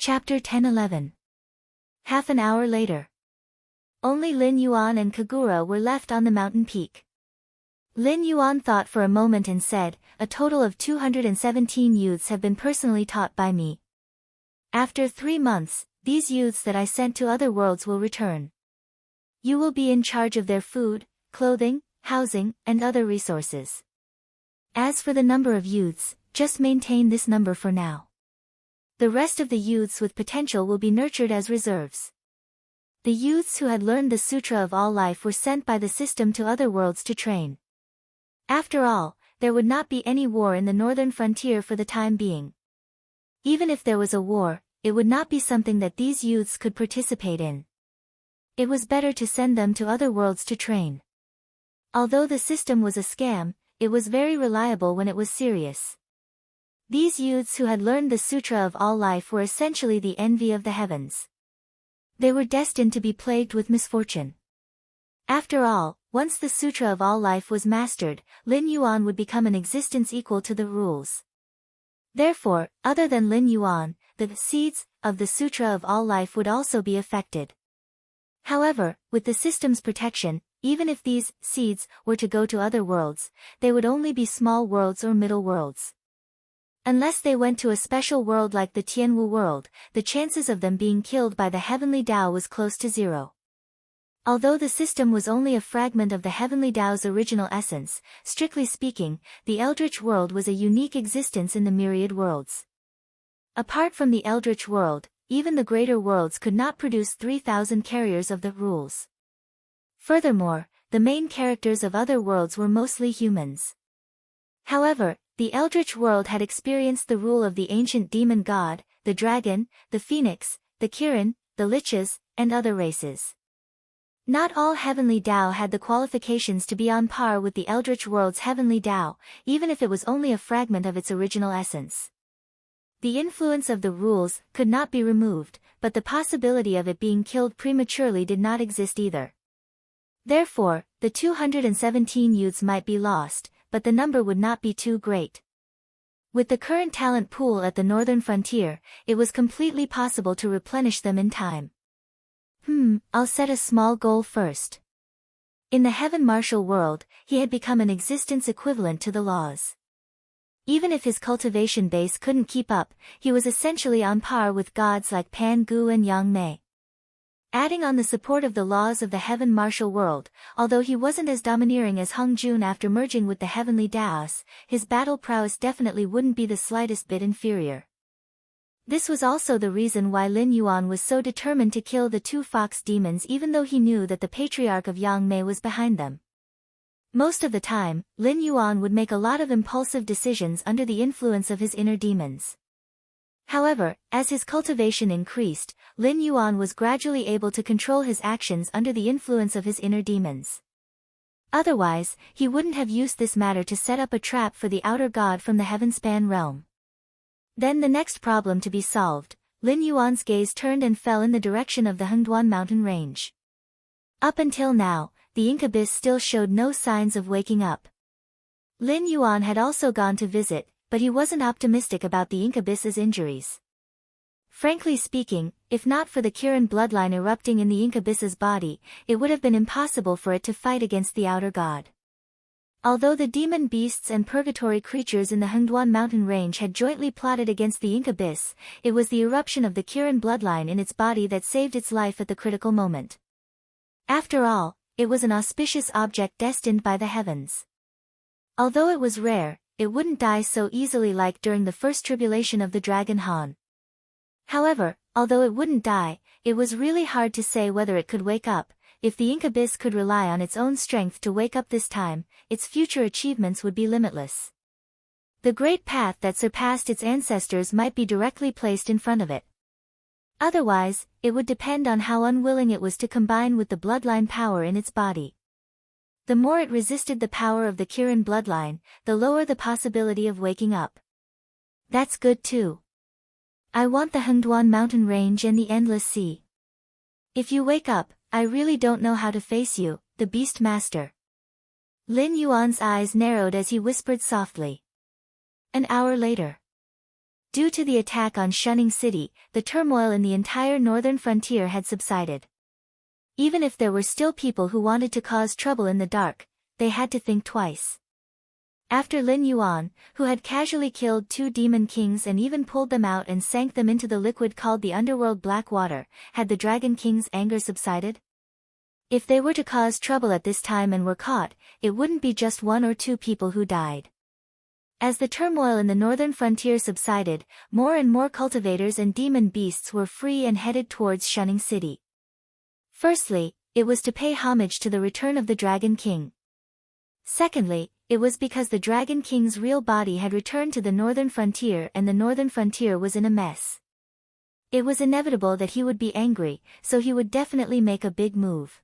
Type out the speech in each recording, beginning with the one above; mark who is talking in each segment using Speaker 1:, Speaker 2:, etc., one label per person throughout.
Speaker 1: Chapter 10-11. Half an hour later. Only Lin Yuan and Kagura were left on the mountain peak. Lin Yuan thought for a moment and said, "A total of 217 youths have been personally taught by me. After 3 months, these youths that I sent to other worlds will return. You will be in charge of their food, clothing, housing, and other resources. As for the number of youths, just maintain this number for now. The rest of the youths with potential will be nurtured as reserves." The youths who had learned the Sutra of All Life were sent by the system to other worlds to train. After all, there would not be any war in the northern frontier for the time being. Even if there was a war, it would not be something that these youths could participate in. It was better to send them to other worlds to train. Although the system was a scam, it was very reliable when it was serious. These youths who had learned the Sutra of All Life were essentially the envy of the heavens. They were destined to be plagued with misfortune. After all, once the Sutra of All Life was mastered, Lin Yuan would become an existence equal to the rules. Therefore, other than Lin Yuan, the seeds of the Sutra of All Life would also be affected. However, with the system's protection, even if these seeds were to go to other worlds, they would only be small worlds or middle worlds. Unless they went to a special world like the Tianwu world, the chances of them being killed by the heavenly Tao was close to zero. Although the system was only a fragment of the heavenly Tao's original essence, strictly speaking, the Eldritch world was a unique existence in the myriad worlds. Apart from the Eldritch world, even the greater worlds could not produce 3,000 carriers of the rules. Furthermore, the main characters of other worlds were mostly humans. However, the Eldritch world had experienced the rule of the ancient demon god, the dragon, the phoenix, the Kirin, the liches, and other races. Not all heavenly Tao had the qualifications to be on par with the Eldritch world's heavenly Tao, even if it was only a fragment of its original essence. The influence of the rules could not be removed, but the possibility of it being killed prematurely did not exist either. Therefore, the 217 youths might be lost, but the number would not be too great. With the current talent pool at the northern frontier, it was completely possible to replenish them in time. I'll set a small goal first. In the heaven martial world, he had become an existence equivalent to the laws. Even if his cultivation base couldn't keep up, he was essentially on par with gods like Pan Gu and Yang Mei. Adding on the support of the laws of the heaven martial world, although he wasn't as domineering as Hung Jun after merging with the heavenly Taos, his battle prowess definitely wouldn't be the slightest bit inferior. This was also the reason why Lin Yuan was so determined to kill the 2 fox demons even though he knew that the patriarch of Yang Mei was behind them. Most of the time, Lin Yuan would make a lot of impulsive decisions under the influence of his inner demons. However, as his cultivation increased, Lin Yuan was gradually able to control his actions under the influence of his inner demons. Otherwise, he wouldn't have used this matter to set up a trap for the outer god from the Heavenspan realm. Then the next problem to be solved, Lin Yuan's gaze turned and fell in the direction of the Hengduan mountain range. Up until now, the incubus still showed no signs of waking up. Lin Yuan had also gone to visit, but he wasn't optimistic about the incubus's injuries. Frankly speaking, if not for the Kirin bloodline erupting in the incubus's body, it would have been impossible for it to fight against the outer god. Although the demon beasts and purgatory creatures in the Hengduan mountain range had jointly plotted against the incubus, it was the eruption of the Kirin bloodline in its body that saved its life at the critical moment. After all, it was an auspicious object destined by the heavens. Although it was rare, it wouldn't die so easily like during the first tribulation of the Dragon Han. However, although it wouldn't die, it was really hard to say whether it could wake up. If the incubus could rely on its own strength to wake up this time, its future achievements would be limitless. The great path that surpassed its ancestors might be directly placed in front of it. Otherwise, it would depend on how unwilling it was to combine with the bloodline power in its body. The more it resisted the power of the Kirin bloodline, the lower the possibility of waking up. That's good too. I want the Hengduan mountain range and the endless sea. If you wake up, I really don't know how to face you, the beast master. Lin Yuan's eyes narrowed as he whispered softly. An hour later. Due to the attack on Shunning City, the turmoil in the entire northern frontier had subsided. Even if there were still people who wanted to cause trouble in the dark, they had to think twice. After Lin Yuan, who had casually killed 2 demon kings and even pulled them out and sank them into the liquid called the underworld black water, had the Dragon King's anger subsided? If they were to cause trouble at this time and were caught, it wouldn't be just 1 or 2 people who died. As the turmoil in the northern frontier subsided, more and more cultivators and demon beasts were free and headed towards Shunning City. Firstly, it was to pay homage to the return of the Dragon King. Secondly, it was because the Dragon King's real body had returned to the northern frontier and the northern frontier was in a mess. It was inevitable that he would be angry, so he would definitely make a big move.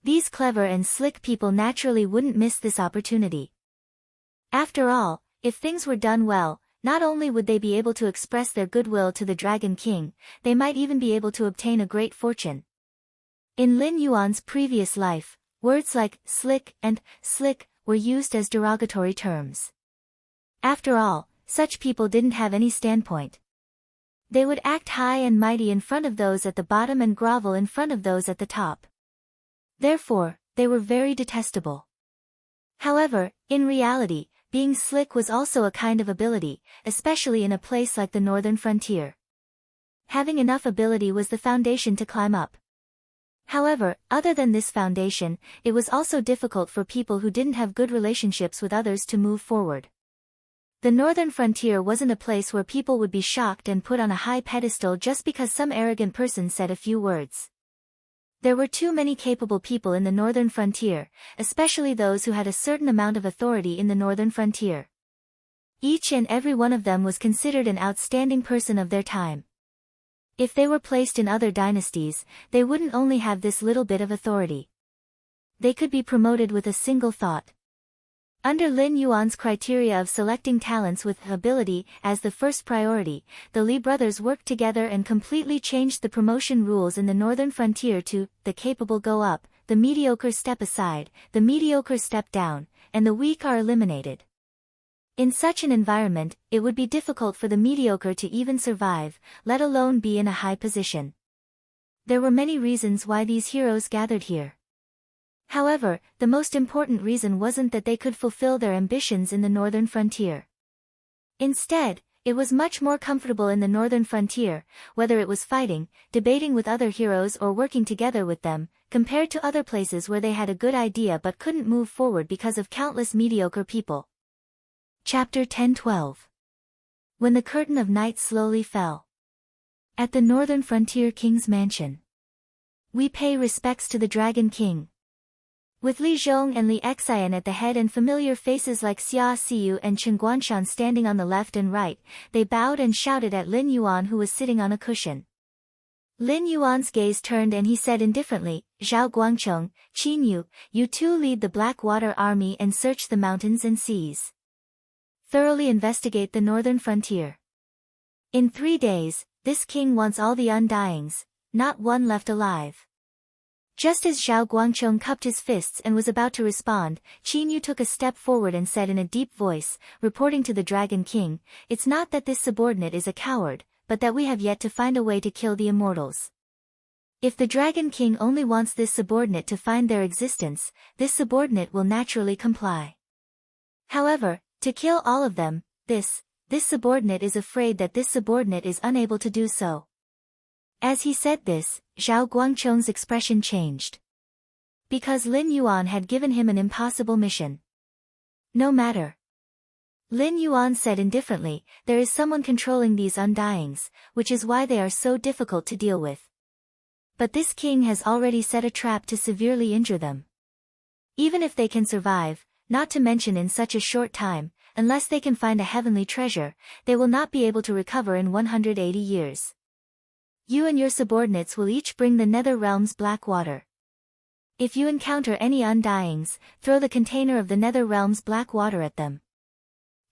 Speaker 1: These clever and slick people naturally wouldn't miss this opportunity. After all, if things were done well, not only would they be able to express their goodwill to the Dragon King, they might even be able to obtain a great fortune. In Lin Yuan's previous life, words like slick and slick were used as derogatory terms. After all, such people didn't have any standpoint. They would act high and mighty in front of those at the bottom and grovel in front of those at the top. Therefore, they were very detestable. However, in reality, being slick was also a kind of ability, especially in a place like the northern frontier. Having enough ability was the foundation to climb up. However, other than this foundation, it was also difficult for people who didn't have good relationships with others to move forward. The northern frontier wasn't a place where people would be shocked and put on a high pedestal just because some arrogant person said a few words. There were too many capable people in the northern frontier, especially those who had a certain amount of authority in the northern frontier. Each and every one of them was considered an outstanding person of their time. If they were placed in other dynasties, they wouldn't only have this little bit of authority. They could be promoted with a single thought. Under Lin Yuan's criteria of selecting talents with ability as the first priority, the Li brothers worked together and completely changed the promotion rules in the northern frontier to, the capable go up, the mediocre step aside, the mediocre step down, and the weak are eliminated. In such an environment, it would be difficult for the mediocre to even survive, let alone be in a high position. There were many reasons why these heroes gathered here. However, the most important reason wasn't that they could fulfill their ambitions in the northern frontier. Instead, it was much more comfortable in the northern frontier, whether it was fighting, debating with other heroes or working together with them, compared to other places where they had a good idea but couldn't move forward because of countless mediocre people. Chapter 10-12. When the curtain of night slowly fell. At the northern frontier king's mansion. We pay respects to the Dragon King. With Li Zhong and Li Xian at the head and familiar faces like Xia Xiu and Chen Guanshan standing on the left and right, they bowed and shouted at Lin Yuan who was sitting on a cushion. Lin Yuan's gaze turned and he said indifferently, Zhao Guangcheng, Qin Yu, you two lead the Black Water Army and search the mountains and seas. Thoroughly investigate the northern frontier. In 3 days, this king wants all the undyings, not one left alive. Just as Zhao Guangcheng cupped his fists and was about to respond, Qin Yu took a step forward and said in a deep voice, reporting to the Dragon King, it's not that this subordinate is a coward, but that we have yet to find a way to kill the immortals. If the Dragon King only wants this subordinate to find their existence, this subordinate will naturally comply. However, to kill all of them, this subordinate is afraid that this subordinate is unable to do so. As he said this, Zhao Guangcheng's expression changed. Because Lin Yuan had given him an impossible mission. No matter. Lin Yuan said indifferently, there is someone controlling these undyings, which is why they are so difficult to deal with. But this king has already set a trap to severely injure them. Even if they can survive, not to mention in such a short time, unless they can find a heavenly treasure, they will not be able to recover in 180 years. You and your subordinates will each bring the Nether Realm's black water. If you encounter any undyings, throw the container of the Nether Realm's black water at them.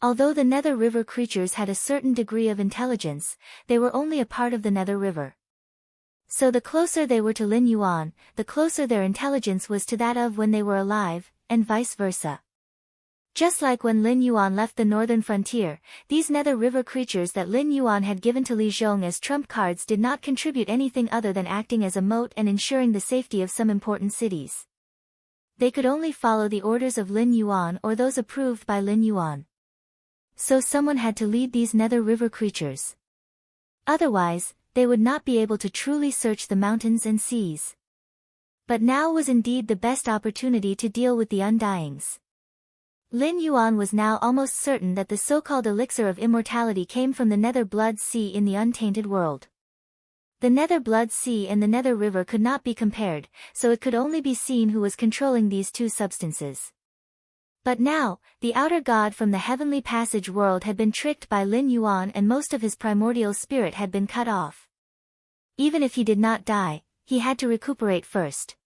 Speaker 1: Although the Nether River creatures had a certain degree of intelligence, they were only a part of the Nether River. So the closer they were to Lin Yuan, the closer their intelligence was to that of when they were alive, and vice versa. Just like when Lin Yuan left the northern frontier, these nether river creatures that Lin Yuan had given to Li Zhong as trump cards did not contribute anything other than acting as a moat and ensuring the safety of some important cities. They could only follow the orders of Lin Yuan or those approved by Lin Yuan. So someone had to lead these nether river creatures. Otherwise, they would not be able to truly search the mountains and seas. But now was indeed the best opportunity to deal with the Undyings. Lin Yuan was now almost certain that the so-called elixir of immortality came from the Nether Blood Sea in the untainted world. The Nether Blood Sea and the Nether River could not be compared, so it could only be seen who was controlling these two substances. But now, the outer god from the heavenly passage world had been tricked by Lin Yuan and most of his primordial spirit had been cut off. Even if he did not die, he had to recuperate first.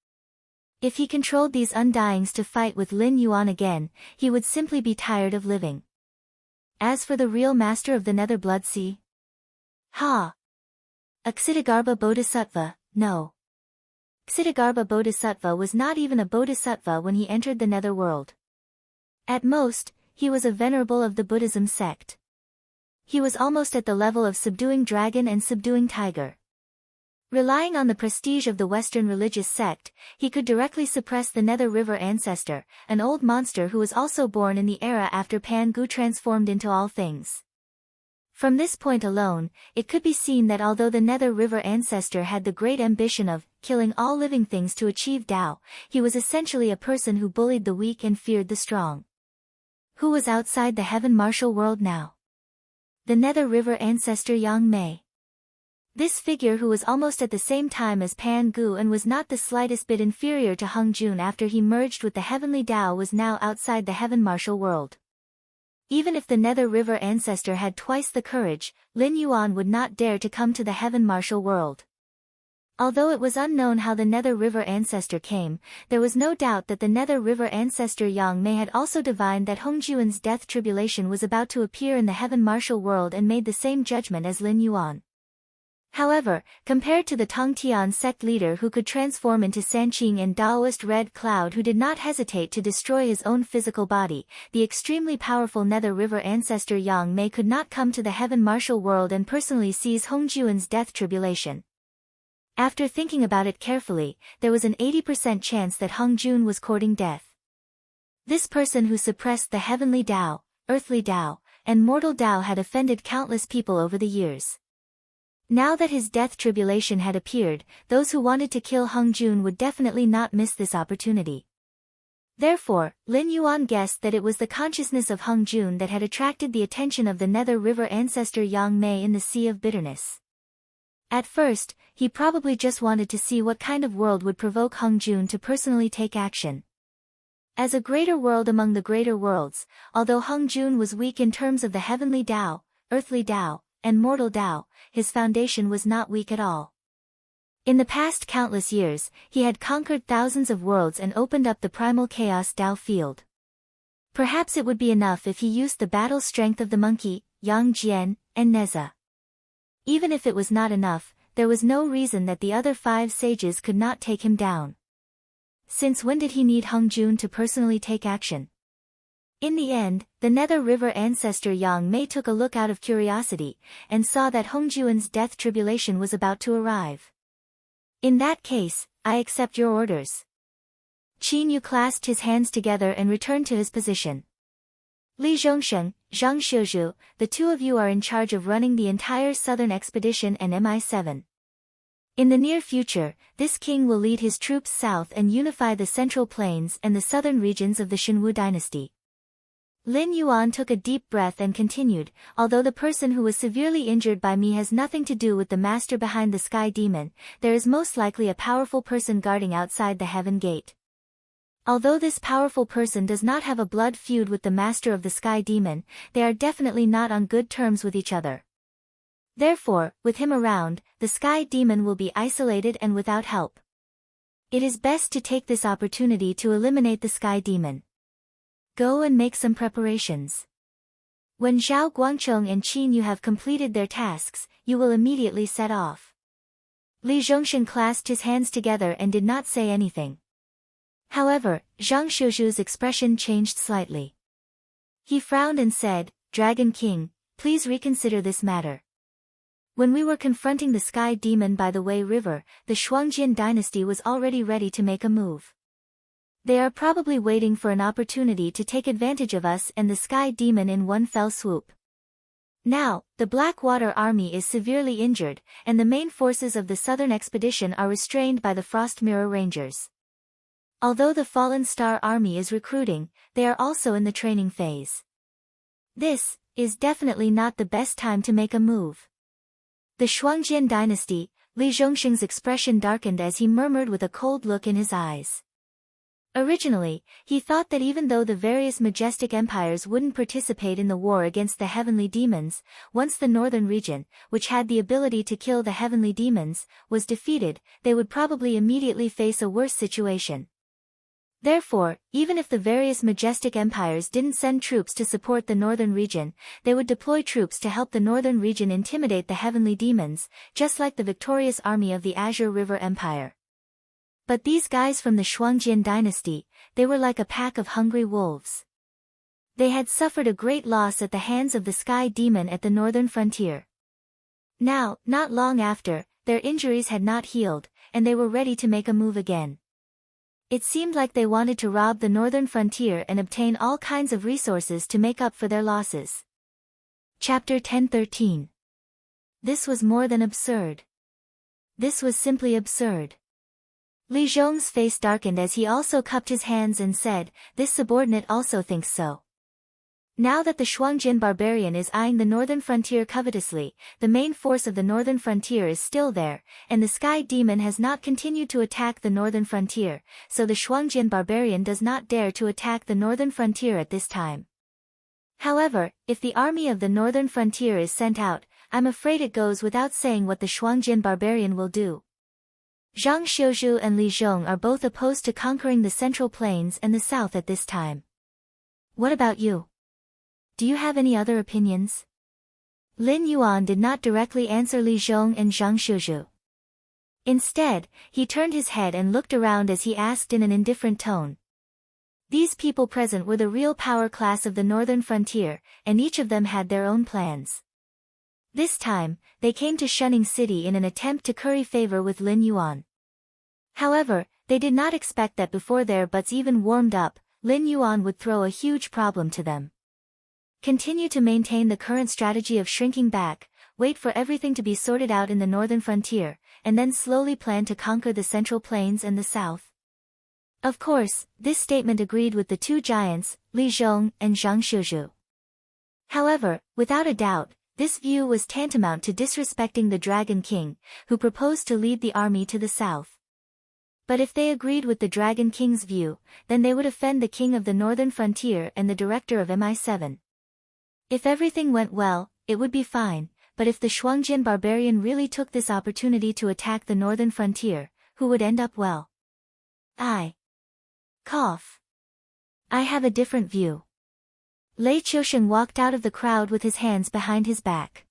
Speaker 1: If he controlled these Undyings to fight with Lin Yuan again, he would simply be tired of living. As for the real master of the Nether Blood Sea? Ha! Ksitigarbha Bodhisattva, no. Ksitigarbha Bodhisattva was not even a bodhisattva when he entered the nether world. At most, he was a venerable of the Buddhism sect. He was almost at the level of subduing dragon and subduing tiger. Relying on the prestige of the Western religious sect, he could directly suppress the Nether River ancestor, an old monster who was also born in the era after Pan Gu transformed into all things. From this point alone, it could be seen that although the Nether River ancestor had the great ambition of killing all living things to achieve Tao, he was essentially a person who bullied the weak and feared the strong. Who was outside the heaven martial world now? The Nether River ancestor Yang Mei. This figure who was almost at the same time as Pan Gu and was not the slightest bit inferior to Hung Jun after he merged with the heavenly Tao was now outside the heaven martial world. Even if the Nether River ancestor had twice the courage, Lin Yuan would not dare to come to the heaven martial world. Although it was unknown how the Nether River ancestor came, there was no doubt that the Nether River ancestor Yang Mei had also divined that Hong Juan's death tribulation was about to appear in the heaven martial world and made the same judgment as Lin Yuan. However, compared to the Tongtian sect leader who could transform into Sanqing and Taoist Red Cloud who did not hesitate to destroy his own physical body, the extremely powerful Nether River ancestor Yang Mei could not come to the heaven martial world and personally seize Hong Juan's death tribulation. After thinking about it carefully, there was an 80% chance that Hong Jun was courting death. This person who suppressed the heavenly Tao, earthly Tao, and mortal Tao had offended countless people over the years. Now that his death tribulation had appeared, those who wanted to kill Hung Jun would definitely not miss this opportunity. Therefore, Lin Yuan guessed that it was the consciousness of Hung Jun that had attracted the attention of the Nether River ancestor Yang Mei in the Sea of Bitterness. At first, he probably just wanted to see what kind of world would provoke Hung Jun to personally take action. As a greater world among the greater worlds, although Hung Jun was weak in terms of the heavenly Tao, earthly Tao, and mortal Tao, his foundation was not weak at all. In the past countless years, he had conquered thousands of worlds and opened up the primal chaos Tao field. Perhaps it would be enough if he used the battle strength of the monkey, Yang Jian, and Neza. Even if it was not enough, there was no reason that the other 5 sages could not take him down. Since when did he need Hung Jun to personally take action? In the end, the Nether River ancestor Yang Mei took a look out of curiosity, and saw that Hong Juan's death tribulation was about to arrive. In that case, I accept your orders. Qin Yu clasped his hands together and returned to his position. Li Zhongsheng, Zhang Shizhu, the two of you are in charge of running the entire southern expedition and MI7. In the near future, this king will lead his troops south and unify the central plains and the southern regions of the Xinwu dynasty. Lin Yuan took a deep breath and continued, although the person who was severely injured by me has nothing to do with the master behind the sky demon, there is most likely a powerful person guarding outside the heaven gate. Although this powerful person does not have a blood feud with the master of the sky demon, they are definitely not on good terms with each other. Therefore, with him around, the sky demon will be isolated and without help. It is best to take this opportunity to eliminate the sky demon. Go and make some preparations. When Zhao Guangcheng and Qin Yu have completed their tasks, you will immediately set off. Li Zhongshan clasped his hands together and did not say anything. However, Zhang Shizhu's expression changed slightly. He frowned and said, Dragon King, please reconsider this matter. When we were confronting the Sky Demon by the Wei River, the Shuangjian dynasty was already ready to make a move. They are probably waiting for an opportunity to take advantage of us and the Sky Demon in one fell swoop. Now, the Blackwater army is severely injured, and the main forces of the southern expedition are restrained by the Frost Mirror Rangers. Although the Fallen Star army is recruiting, they are also in the training phase. This is definitely not the best time to make a move. The Shuangjian dynasty, Li Zhongxing's expression darkened as he murmured with a cold look in his eyes. Originally, he thought that even though the various majestic empires wouldn't participate in the war against the heavenly demons, once the northern region, which had the ability to kill the heavenly demons, was defeated, they would probably immediately face a worse situation. Therefore, even if the various majestic empires didn't send troops to support the northern region, they would deploy troops to help the northern region intimidate the heavenly demons, just like the victorious army of the Azure River Empire. But these guys from the Shuangjian dynasty, they were like a pack of hungry wolves. They had suffered a great loss at the hands of the Sky Demon at the northern frontier. Now, not long after, their injuries had not healed, and they were ready to make a move again. It seemed like they wanted to rob the northern frontier and obtain all kinds of resources to make up for their losses. Chapter 1013. This was more than absurd. This was simply absurd. Li Zhong's face darkened as he also cupped his hands and said, this subordinate also thinks so. Now that the Shuangjian barbarian is eyeing the northern frontier covetously, the main force of the northern frontier is still there, and the Sky Demon has not continued to attack the northern frontier, so the Shuangjian barbarian does not dare to attack the northern frontier at this time. However, if the army of the northern frontier is sent out, I'm afraid it goes without saying what the Shuangjian barbarian will do. Zhang Xiuzhu and Li Zhong are both opposed to conquering the Central Plains and the South at this time. What about you? Do you have any other opinions? Lin Yuan did not directly answer Li Zhong and Zhang Xiuzhu. Instead, he turned his head and looked around as he asked in an indifferent tone. These people present were the real power class of the northern frontier, and each of them had their own plans. This time, they came to Shunning City in an attempt to curry favor with Lin Yuan. However, they did not expect that before their butts even warmed up, Lin Yuan would throw a huge problem to them. Continue to maintain the current strategy of shrinking back, wait for everything to be sorted out in the northern frontier, and then slowly plan to conquer the Central Plains and the South. Of course, this statement agreed with the two giants, Li Zhong and Zhang Xiuzhu. However, without a doubt, this view was tantamount to disrespecting the Dragon King, who proposed to lead the army to the south. But if they agreed with the Dragon King's view, then they would offend the king of the northern frontier and the director of MI7. If everything went well, it would be fine, but if the Shuangjian barbarian really took this opportunity to attack the northern frontier, who would end up well? Cough. I have a different view. Lei Qiusheng walked out of the crowd with his hands behind his back.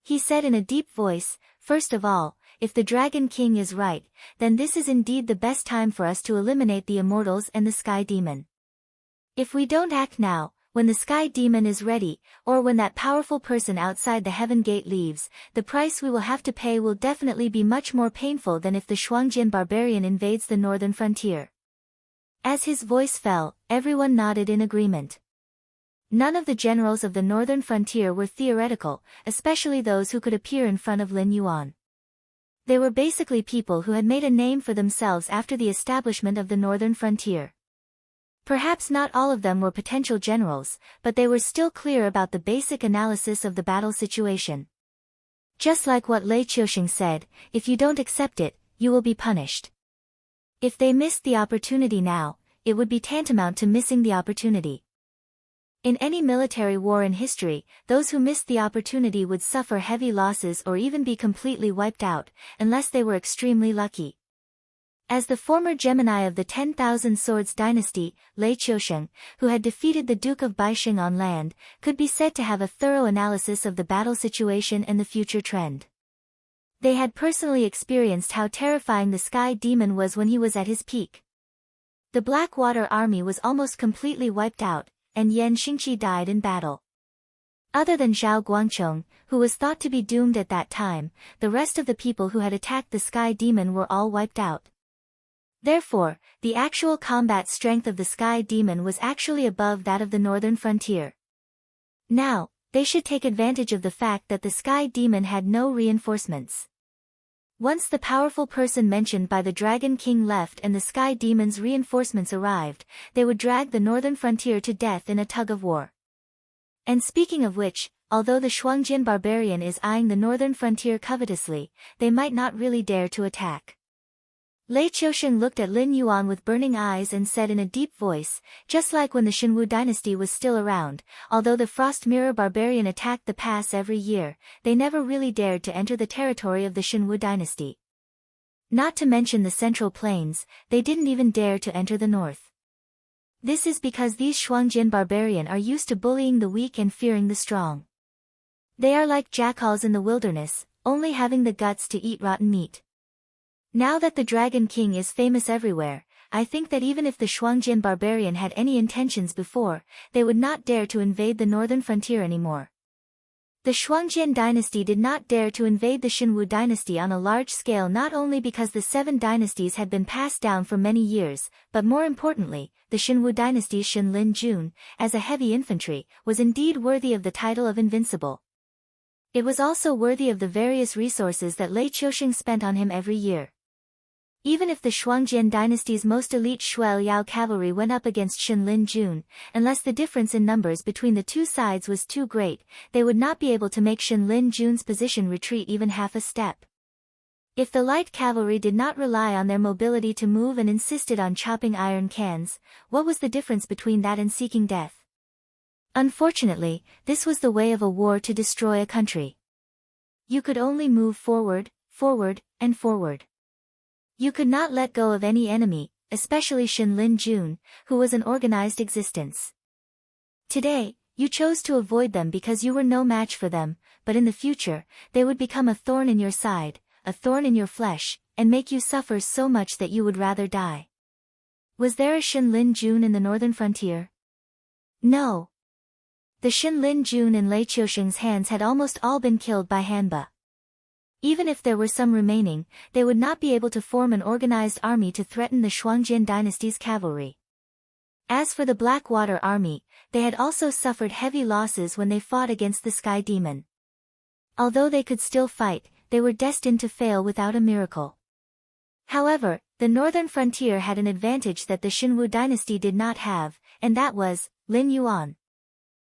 Speaker 1: He said in a deep voice, first of all, if the Dragon King is right, then this is indeed the best time for us to eliminate the Immortals and the Sky Demon. If we don't act now, when the Sky Demon is ready, or when that powerful person outside the Heaven Gate leaves, the price we will have to pay will definitely be much more painful than if the Shuangjian barbarian invades the northern frontier. As his voice fell, everyone nodded in agreement. None of the generals of the northern frontier were theoretical, especially those who could appear in front of Lin Yuan. They were basically people who had made a name for themselves after the establishment of the northern frontier. Perhaps not all of them were potential generals, but they were still clear about the basic analysis of the battle situation. Just like what Lei Qiusheng said, if you don't accept it, you will be punished. If they missed the opportunity now, it would be tantamount to missing the opportunity. In any military war in history, those who missed the opportunity would suffer heavy losses or even be completely wiped out, unless they were extremely lucky. As the former Gemini of the 10,000 Swords dynasty, Lei Qiusheng, who had defeated the Duke of Baixing on land, could be said to have a thorough analysis of the battle situation and the future trend. They had personally experienced how terrifying the Sky Demon was when he was at his peak. The Blackwater army was almost completely wiped out, and Yan Xingqi died in battle. Other than Zhao Guangcheng, who was thought to be doomed at that time, the rest of the people who had attacked the Sky Demon were all wiped out. Therefore, the actual combat strength of the Sky Demon was actually above that of the northern frontier. Now, they should take advantage of the fact that the Sky Demon had no reinforcements. Once the powerful person mentioned by the Dragon King left and the Sky Demon's reinforcements arrived, they would drag the northern frontier to death in a tug-of-war. And speaking of which, although the Shuangjin barbarian is eyeing the northern frontier covetously, they might not really dare to attack. Lei Qiusheng looked at Lin Yuan with burning eyes and said in a deep voice, just like when the Shenwu dynasty was still around, although the Frost Mirror barbarian attacked the pass every year, they never really dared to enter the territory of the Shenwu dynasty. Not to mention the Central Plains, they didn't even dare to enter the north. This is because these Shuangjin barbarian are used to bullying the weak and fearing the strong. They are like jackals in the wilderness, only having the guts to eat rotten meat. Now that the Dragon King is famous everywhere, I think that even if the Shuangjin barbarian had any intentions before, they would not dare to invade the northern frontier anymore. The Shuangjin dynasty did not dare to invade the Shenwu dynasty on a large scale not only because the 7 dynasties had been passed down for many years, but more importantly, the Shenwu dynasty's Shenlin Jun, as a heavy infantry, was indeed worthy of the title of invincible. It was also worthy of the various resources that Lei Qiusheng spent on him every year. Even if the Shuangjin dynasty's most elite Shuai Liao cavalry went up against Shenlin Jun, unless the difference in numbers between the two sides was too great, they would not be able to make Shenlin Jun's position retreat even half a step. If the light cavalry did not rely on their mobility to move and insisted on chopping iron cans, what was the difference between that and seeking death? Unfortunately, this was the way of a war to destroy a country. You could only move forward, forward, and forward. You could not let go of any enemy, especially Shenlin Jun, who was an organized existence. Today, you chose to avoid them because you were no match for them, but in the future, they would become a thorn in your side, a thorn in your flesh, and make you suffer so much that you would rather die. Was there a Shenlin Jun in the northern frontier? No. The Shenlin Jun in Lei Qiusheng's hands had almost all been killed by Hanba. Even if there were some remaining, they would not be able to form an organized army to threaten the Shuangjin dynasty's cavalry. As for the Blackwater army, they had also suffered heavy losses when they fought against the Sky Demon. Although they could still fight, they were destined to fail without a miracle. However, the northern frontier had an advantage that the Shenwu dynasty did not have, and that was Lin Yuan.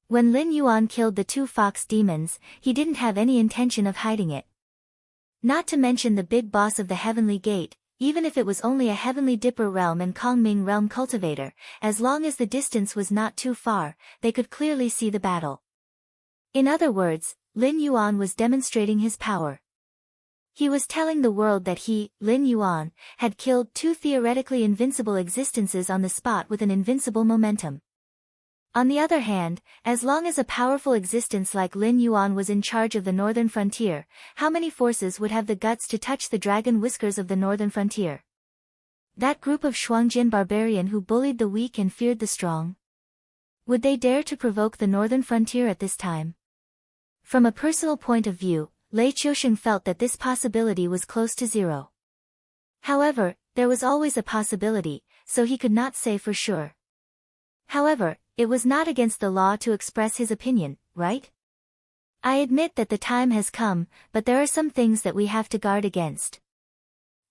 Speaker 1: When Lin Yuan killed the 2 fox demons, he didn't have any intention of hiding it. Not to mention the big boss of the Heavenly Gate, even if it was only a Heavenly Dipper realm and Kongming realm cultivator, as long as the distance was not too far, they could clearly see the battle. In other words, Lin Yuan was demonstrating his power. He was telling the world that he, Lin Yuan, had killed 2 theoretically invincible existences on the spot with an invincible momentum. On the other hand, as long as a powerful existence like Lin Yuan was in charge of the northern frontier, how many forces would have the guts to touch the dragon whiskers of the northern frontier? That group of Shuangjin barbarian who bullied the weak and feared the strong? Would they dare to provoke the northern frontier at this time? From a personal point of view, Lei Qiusheng felt that this possibility was close to zero. However, there was always a possibility, so he could not say for sure. However, it was not against the law to express his opinion, right? I admit that the time has come, but there are some things that we have to guard against.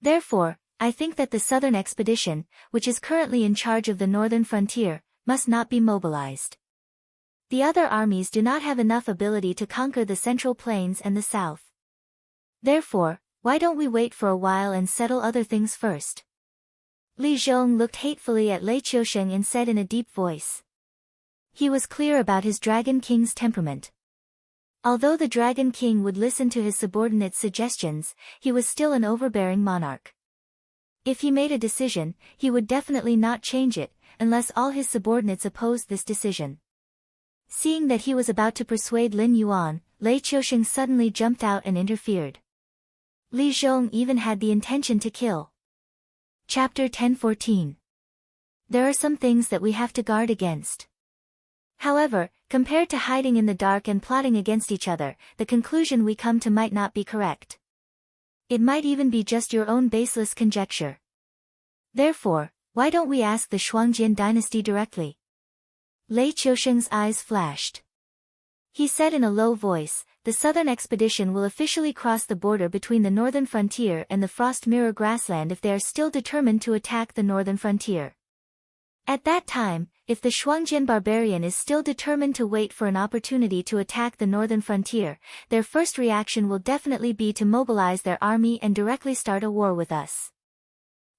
Speaker 1: Therefore, I think that the southern expedition, which is currently in charge of the northern frontier, must not be mobilized. The other armies do not have enough ability to conquer the Central Plains and the south. Therefore, why don't we wait for a while and settle other things first? Li Zhong looked hatefully at Lei Qiusheng and said in a deep voice. He was clear about his Dragon King's temperament. Although the Dragon King would listen to his subordinates' suggestions, he was still an overbearing monarch. If he made a decision, he would definitely not change it, unless all his subordinates opposed this decision. Seeing that he was about to persuade Lin Yuan, Lei Qiusheng suddenly jumped out and interfered. Li Zhong even had the intention to kill. Chapter 10:14. There are some things that we have to guard against. However, compared to hiding in the dark and plotting against each other, the conclusion we come to might not be correct. It might even be just your own baseless conjecture. Therefore, why don't we ask the Shuangjin dynasty directly? Lei Qiusheng's eyes flashed. He said in a low voice, the southern expedition will officially cross the border between the northern frontier and the Frost Mirror grassland if they are still determined to attack the northern frontier. At that time, if the Shuangjin barbarian is still determined to wait for an opportunity to attack the northern frontier, their first reaction will definitely be to mobilize their army and directly start a war with us.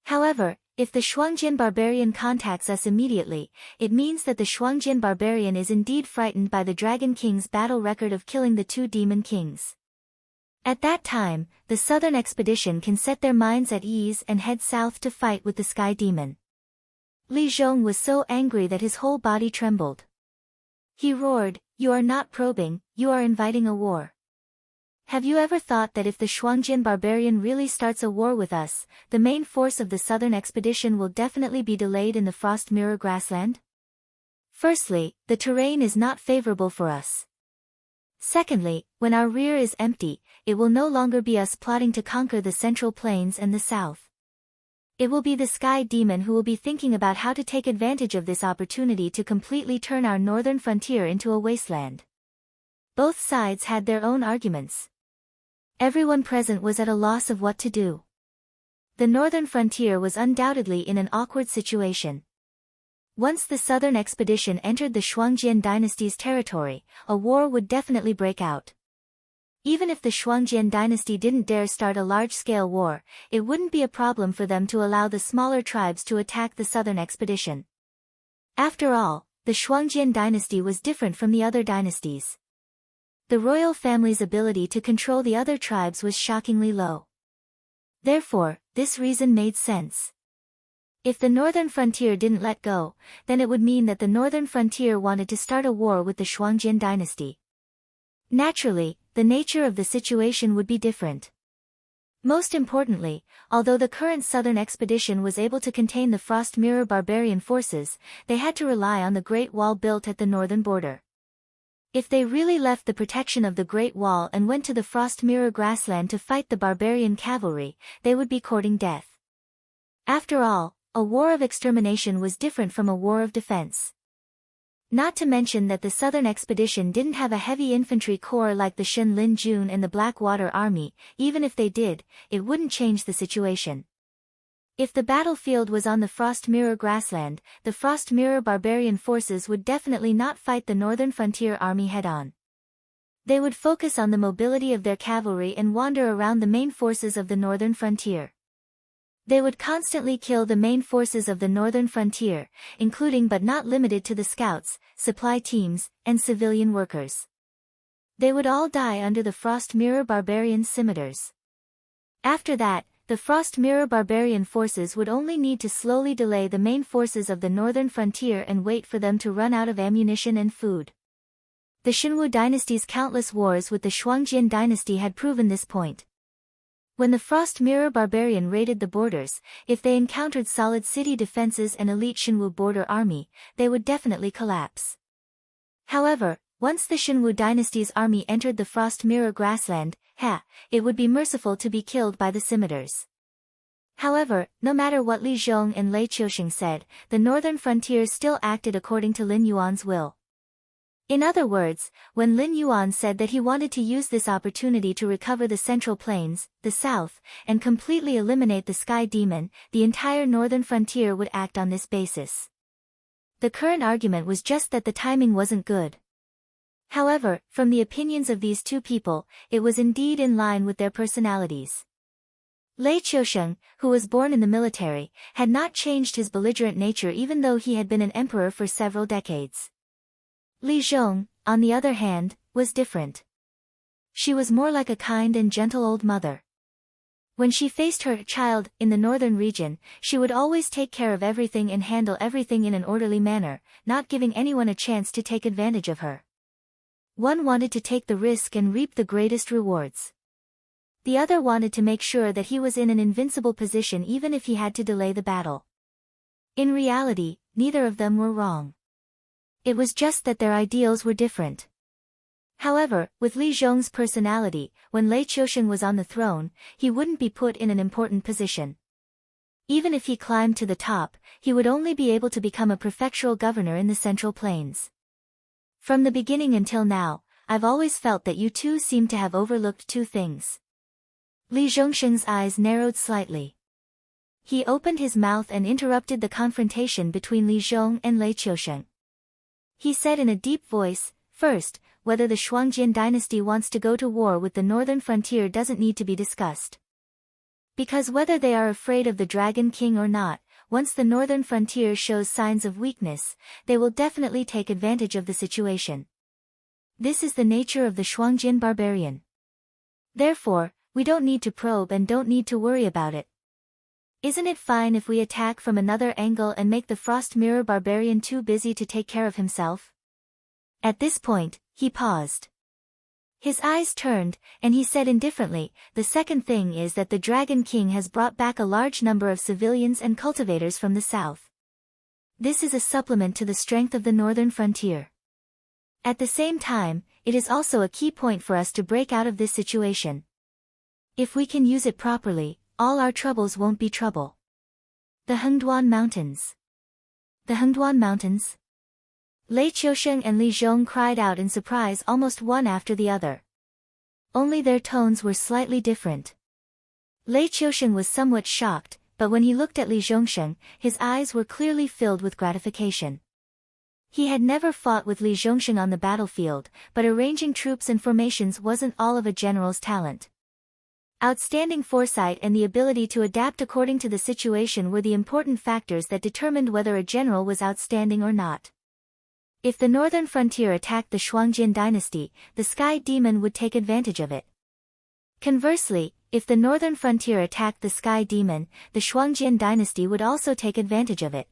Speaker 1: However, if the Shuangjin barbarian contacts us immediately, it means that the Shuangjin barbarian is indeed frightened by the Dragon King's battle record of killing the 2 demon kings. At that time, the southern expedition can set their minds at ease and head south to fight with the Sky Demon. Li Zhong was so angry that his whole body trembled. He roared, "You are not probing, you are inviting a war. Have you ever thought that if the Shuangjin barbarian really starts a war with us, the main force of the southern expedition will definitely be delayed in the Frost Mirror grassland? Firstly, the terrain is not favorable for us. Secondly, when our rear is empty, it will no longer be us plotting to conquer the central plains and the south. It will be the Sky Demon who will be thinking about how to take advantage of this opportunity to completely turn our northern frontier into a wasteland." Both sides had their own arguments. Everyone present was at a loss of what to do. The northern frontier was undoubtedly in an awkward situation. Once the southern expedition entered the Shuangjin dynasty's territory, a war would definitely break out. Even if the Shuangjin dynasty didn't dare start a large-scale war, it wouldn't be a problem for them to allow the smaller tribes to attack the southern expedition. After all, the Shuangjin dynasty was different from the other dynasties. The royal family's ability to control the other tribes was shockingly low. Therefore, this reason made sense. If the northern frontier didn't let go, then it would mean that the northern frontier wanted to start a war with the Shuangjin dynasty. Naturally, the nature of the situation would be different. Most importantly, although the current southern expedition was able to contain the Frost Mirror barbarian forces, they had to rely on the Great Wall built at the northern border. If they really left the protection of the Great Wall and went to the Frost Mirror grassland to fight the barbarian cavalry, they would be courting death. After all, a war of extermination was different from a war of defense. Not to mention that the southern expedition didn't have a heavy infantry corps like the Shen Lin Jun and the Blackwater Army. Even if they did, it wouldn't change the situation. If the battlefield was on the Frost Mirror grassland, the Frost Mirror barbarian forces would definitely not fight the northern frontier army head-on. They would focus on the mobility of their cavalry and wander around the main forces of the northern frontier. They would constantly kill the main forces of the northern frontier, including but not limited to the scouts, supply teams, and civilian workers. They would all die under the Frost Mirror barbarian scimitars. After that, the Frost Mirror barbarian forces would only need to slowly delay the main forces of the northern frontier and wait for them to run out of ammunition and food. The Xinwu dynasty's countless wars with the Shuangjin dynasty had proven this point. When the Frost Mirror barbarian raided the borders, if they encountered solid city defenses and elite Xinwu border army, they would definitely collapse. However, once the Xinwu dynasty's army entered the Frost Mirror grassland, it would be merciful to be killed by the scimitars. However, no matter what Li Zhong and Lei Qiusheng said, the northern frontier still acted according to Lin Yuan's will. In other words, when Lin Yuan said that he wanted to use this opportunity to recover the central plains, the south, and completely eliminate the Sky Demon, the entire northern frontier would act on this basis. The current argument was just that the timing wasn't good. However, from the opinions of these two people, it was indeed in line with their personalities. Lei Qiusheng, who was born in the military, had not changed his belligerent nature even though he had been an emperor for several decades. Li Zhong, on the other hand, was different. She was more like a kind and gentle old mother. When she faced her child in the northern region, she would always take care of everything and handle everything in an orderly manner, not giving anyone a chance to take advantage of her. One wanted to take the risk and reap the greatest rewards. The other wanted to make sure that he was in an invincible position even if he had to delay the battle. In reality, neither of them were wrong. It was just that their ideals were different. However, with Li Zhong's personality, when Lei Qiusheng was on the throne, he wouldn't be put in an important position. Even if he climbed to the top, he would only be able to become a prefectural governor in the Central Plains. From the beginning until now, I've always felt that you two seem to have overlooked two things. Li Zhongsheng's eyes narrowed slightly. He opened his mouth and interrupted the confrontation between Li Zhong and Lei Qiusheng. He said in a deep voice, "First, whether the Shuangjin dynasty wants to go to war with the northern frontier doesn't need to be discussed. Because whether they are afraid of the Dragon King or not, once the northern frontier shows signs of weakness, they will definitely take advantage of the situation. This is the nature of the Shuangjin barbarian. Therefore, we don't need to probe and don't need to worry about it. Isn't it fine if we attack from another angle and make the Frost Mirror barbarian too busy to take care of himself?" At this point, he paused. His eyes turned, and he said indifferently, "The second thing is that the Dragon King has brought back a large number of civilians and cultivators from the south. This is a supplement to the strength of the northern frontier. At the same time, it is also a key point for us to break out of this situation. If we can use it properly, all our troubles won't be trouble." The Hengduan Mountains. The Hengduan Mountains? Lei Qiusheng and Li Zhong cried out in surprise almost one after the other. Only their tones were slightly different. Lei Qiusheng was somewhat shocked, but when he looked at Li Zhongsheng, his eyes were clearly filled with gratification. He had never fought with Li Zhongsheng on the battlefield, but arranging troops and formations wasn't all of a general's talent. Outstanding foresight and the ability to adapt according to the situation were the important factors that determined whether a general was outstanding or not. If the northern frontier attacked the Shuangjin dynasty, the Sky Demon would take advantage of it. Conversely, if the northern frontier attacked the Sky Demon, the Shuangjin dynasty would also take advantage of it.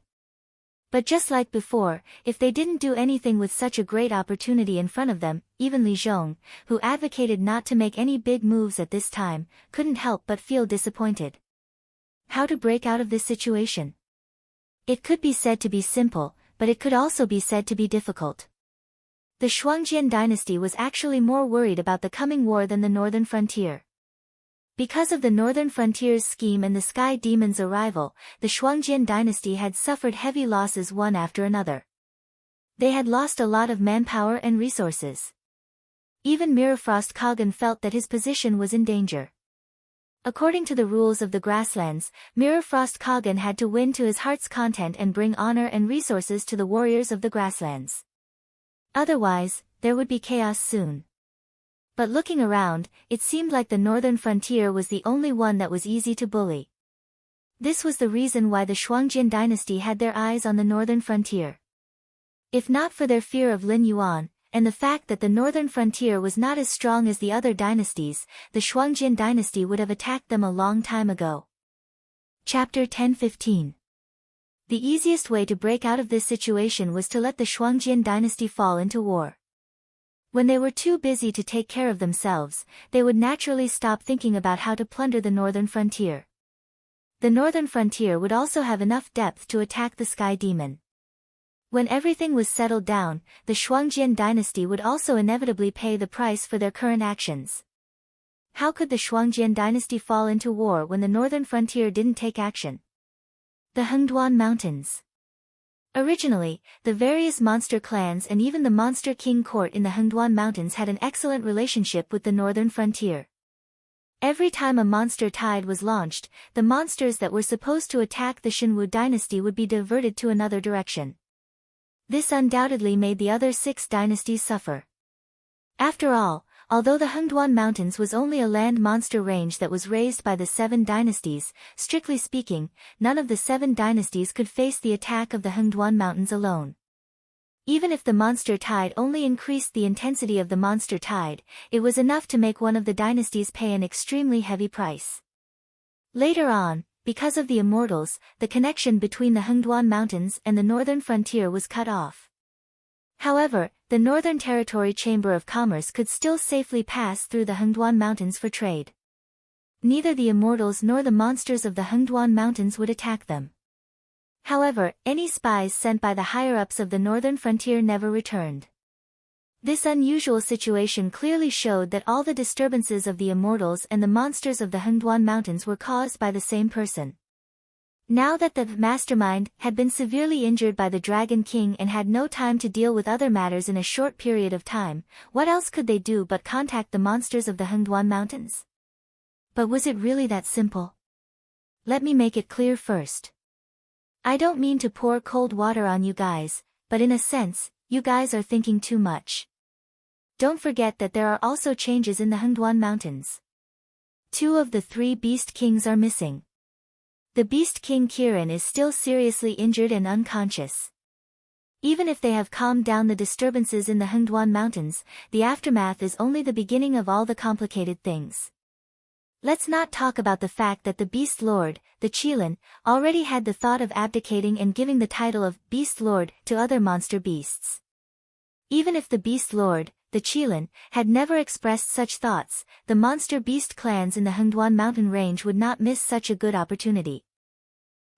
Speaker 1: But just like before, if they didn't do anything with such a great opportunity in front of them, even Li Zhong, who advocated not to make any big moves at this time, couldn't help but feel disappointed. How to break out of this situation? It could be said to be simple, but it could also be said to be difficult. The Shuangjin dynasty was actually more worried about the coming war than the northern frontier. Because of the northern frontier's scheme and the Sky Demon's arrival, the Shuangjin dynasty had suffered heavy losses one after another. They had lost a lot of manpower and resources. Even Mirafrost Kagan felt that his position was in danger. According to the rules of the grasslands, Mirafrost Kagan had to win to his heart's content and bring honor and resources to the warriors of the grasslands. Otherwise, there would be chaos soon. But looking around, it seemed like the northern frontier was the only one that was easy to bully. This was the reason why the Shuangjin dynasty had their eyes on the northern frontier. If not for their fear of Lin Yuan, and the fact that the northern frontier was not as strong as the other dynasties, the Shuangjin dynasty would have attacked them a long time ago. Chapter 10:15. The easiest way to break out of this situation was to let the Shuangjin dynasty fall into war. When they were too busy to take care of themselves, they would naturally stop thinking about how to plunder the northern frontier. The northern frontier would also have enough depth to attack the Sky Demon. When everything was settled down, the Shuangjin dynasty would also inevitably pay the price for their current actions. How could the Shuangjin dynasty fall into war when the northern frontier didn't take action? The Hengduan Mountains. Originally, the various monster clans and even the Monster King court in the Hengduan Mountains had an excellent relationship with the northern frontier. Every time a monster tide was launched, the monsters that were supposed to attack the Shenwu dynasty would be diverted to another direction. This undoubtedly made the other 6 dynasties suffer. After all, although the Hengduan Mountains was only a land monster range that was raised by the 7 dynasties, strictly speaking, none of the 7 dynasties could face the attack of the Hengduan Mountains alone. Even if the monster tide only increased the intensity of the monster tide, it was enough to make one of the dynasties pay an extremely heavy price. Later on, because of the immortals, the connection between the Hengduan Mountains and the northern frontier was cut off. However, the Northern Territory Chamber of Commerce could still safely pass through the Hengduan Mountains for trade. Neither the immortals nor the monsters of the Hengduan Mountains would attack them. However, any spies sent by the higher-ups of the northern frontier never returned. This unusual situation clearly showed that all the disturbances of the immortals and the monsters of the Hengduan Mountains were caused by the same person. Now that the mastermind had been severely injured by the Dragon King and had no time to deal with other matters in a short period of time, what else could they do but contact the monsters of the Hengduan Mountains? But was it really that simple? Let me make it clear first. I don't mean to pour cold water on you guys, but in a sense, you guys are thinking too much. Don't forget that there are also changes in the Hengduan Mountains. 2 of the 3 Beast Kings are missing. The Beast King Kirin is still seriously injured and unconscious. Even if they have calmed down the disturbances in the Hengduan Mountains, the aftermath is only the beginning of all the complicated things. Let's not talk about the fact that the Beast Lord, the Qilin, already had the thought of abdicating and giving the title of Beast Lord to other monster beasts. Even if the Beast Lord, the Qilin, had never expressed such thoughts, the monster beast clans in the Hengduan mountain range would not miss such a good opportunity.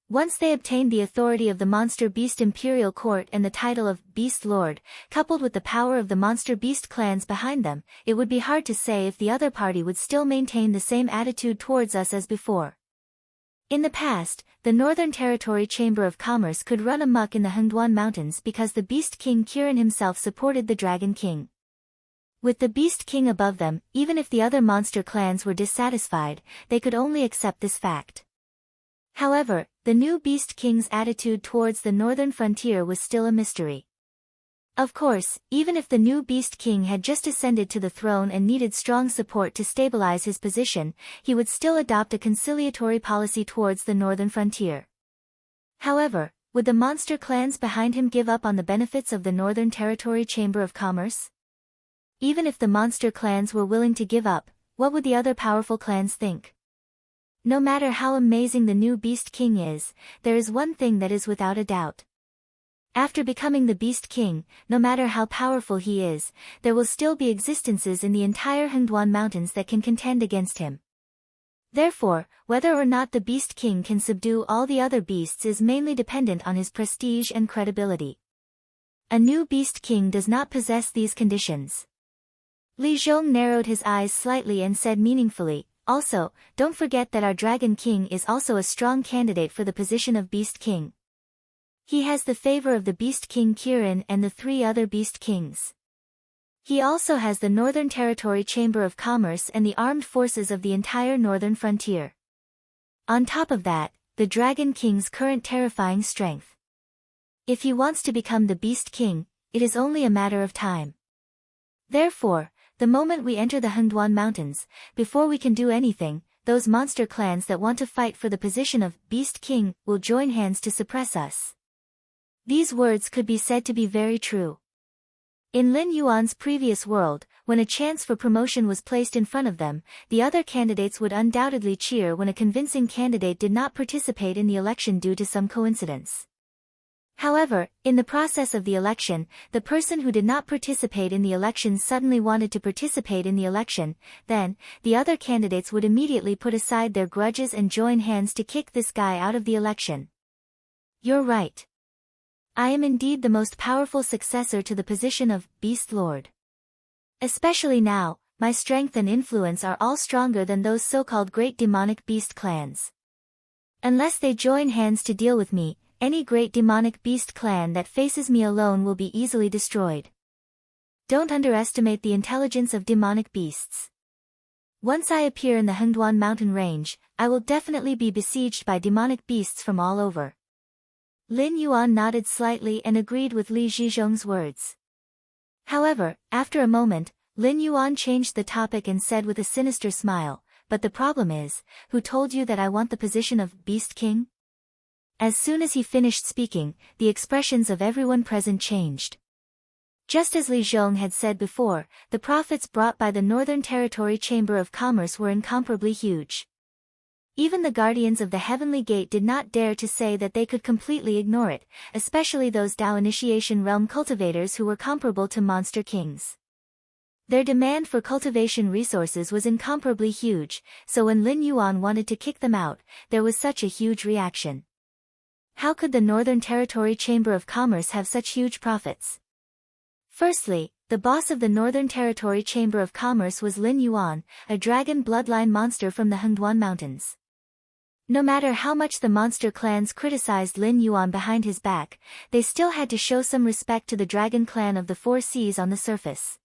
Speaker 1: Once they obtained the authority of the Monster Beast Imperial Court and the title of Beast Lord, coupled with the power of the Monster Beast clans behind them, it would be hard to say if the other party would still maintain the same attitude towards us as before. In the past, the Northern Territory Chamber of Commerce could run amok in the Hengduan Mountains because the Beast King Kirin himself supported the Dragon King. With the Beast King above them, even if the other monster clans were dissatisfied, they could only accept this fact. However, the new Beast King's attitude towards the northern frontier was still a mystery. Of course, even if the new Beast King had just ascended to the throne and needed strong support to stabilize his position, he would still adopt a conciliatory policy towards the northern frontier. However, would the monster clans behind him give up on the benefits of the Northern Territory Chamber of Commerce? Even if the monster clans were willing to give up, what would the other powerful clans think? No matter how amazing the new Beast King is, there is one thing that is without a doubt. After becoming the Beast King, no matter how powerful he is, there will still be existences in the entire Hengduan Mountains that can contend against him. Therefore, whether or not the Beast King can subdue all the other beasts is mainly dependent on his prestige and credibility. A new Beast King does not possess these conditions. Li Zhong narrowed his eyes slightly and said meaningfully, "Also, don't forget that our Dragon King is also a strong candidate for the position of Beast King. He has the favor of the Beast King Kirin and the 3 other Beast Kings. He also has the Northern Territory Chamber of Commerce and the armed forces of the entire northern frontier. On top of that, the Dragon King's current terrifying strength. If he wants to become the Beast King, it is only a matter of time. Therefore, the moment we enter the Hengduan Mountains, before we can do anything, those monster clans that want to fight for the position of Beast King will join hands to suppress us." These words could be said to be very true. In Lin Yuan's previous world, when a chance for promotion was placed in front of them, the other candidates would undoubtedly cheer when a convincing candidate did not participate in the election due to some coincidence. However, in the process of the election, the person who did not participate in the election suddenly wanted to participate in the election, then, the other candidates would immediately put aside their grudges and join hands to kick this guy out of the election. You're right. I am indeed the most powerful successor to the position of Beast Lord. Especially now, my strength and influence are all stronger than those so-called great demonic beast clans. Unless they join hands to deal with me, any great demonic beast clan that faces me alone will be easily destroyed. Don't underestimate the intelligence of demonic beasts. Once I appear in the Hengduan mountain range, I will definitely be besieged by demonic beasts from all over. Lin Yuan nodded slightly and agreed with Li Zhizhong's words. However, after a moment, Lin Yuan changed the topic and said with a sinister smile, "But the problem is, who told you that I want the position of Beast King?" As soon as he finished speaking, the expressions of everyone present changed. Just as Li Zhong had said before, the profits brought by the Northern Territory Chamber of Commerce were incomparably huge. Even the guardians of the Heavenly Gate did not dare to say that they could completely ignore it, especially those Dao Initiation Realm cultivators who were comparable to Monster Kings. Their demand for cultivation resources was incomparably huge, so when Lin Yuan wanted to kick them out, there was such a huge reaction. How could the Northern Territory Chamber of Commerce have such huge profits? Firstly, the boss of the Northern Territory Chamber of Commerce was Lin Yuan, a dragon bloodline monster from the Hengduan Mountains. No matter how much the monster clans criticized Lin Yuan behind his back, they still had to show some respect to the dragon clan of the Four Seas on the surface.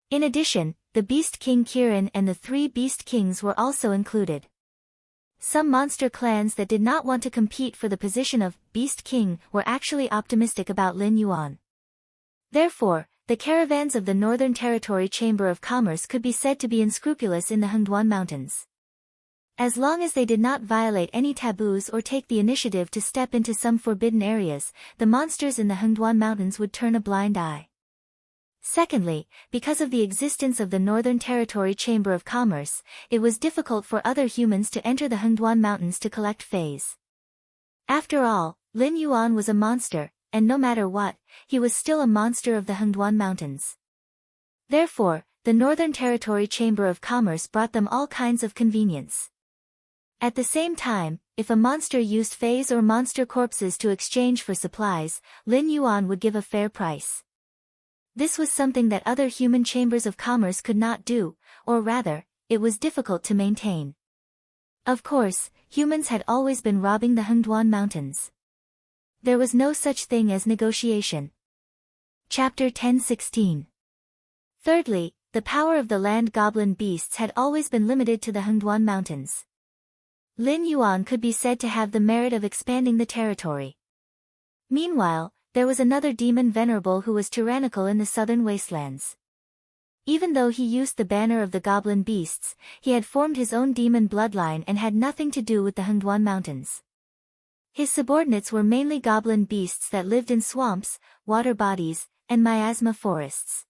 Speaker 1: In addition, the Beast King Kirin and the three Beast Kings were also included. Some monster clans that did not want to compete for the position of Beast King were actually optimistic about Lin Yuan. Therefore, the caravans of the Northern Territory Chamber of Commerce could be said to be unscrupulous in the Hengduan Mountains. As long as they did not violate any taboos or take the initiative to step into some forbidden areas, the monsters in the Hengduan Mountains would turn a blind eye. Secondly, because of the existence of the Northern Territory Chamber of Commerce, it was difficult for other humans to enter the Hengduan Mountains to collect fays. After all, Lin Yuan was a monster, and no matter what, he was still a monster of the Hengduan Mountains. Therefore, the Northern Territory Chamber of Commerce brought them all kinds of convenience. At the same time, if a monster used fays or monster corpses to exchange for supplies, Lin Yuan would give a fair price. This was something that other human chambers of commerce could not do, or rather, it was difficult to maintain. Of course, humans had always been robbing the Hengduan Mountains. There was no such thing as negotiation. Chapter 10:16. Thirdly, the power of the land goblin beasts had always been limited to the Hengduan Mountains. Lin Yuan could be said to have the merit of expanding the territory. Meanwhile, there was another demon venerable who was tyrannical in the southern wastelands. Even though he used the banner of the goblin beasts, he had formed his own demon bloodline and had nothing to do with the Hengduan Mountains. His subordinates were mainly goblin beasts that lived in swamps, water bodies, and miasma forests.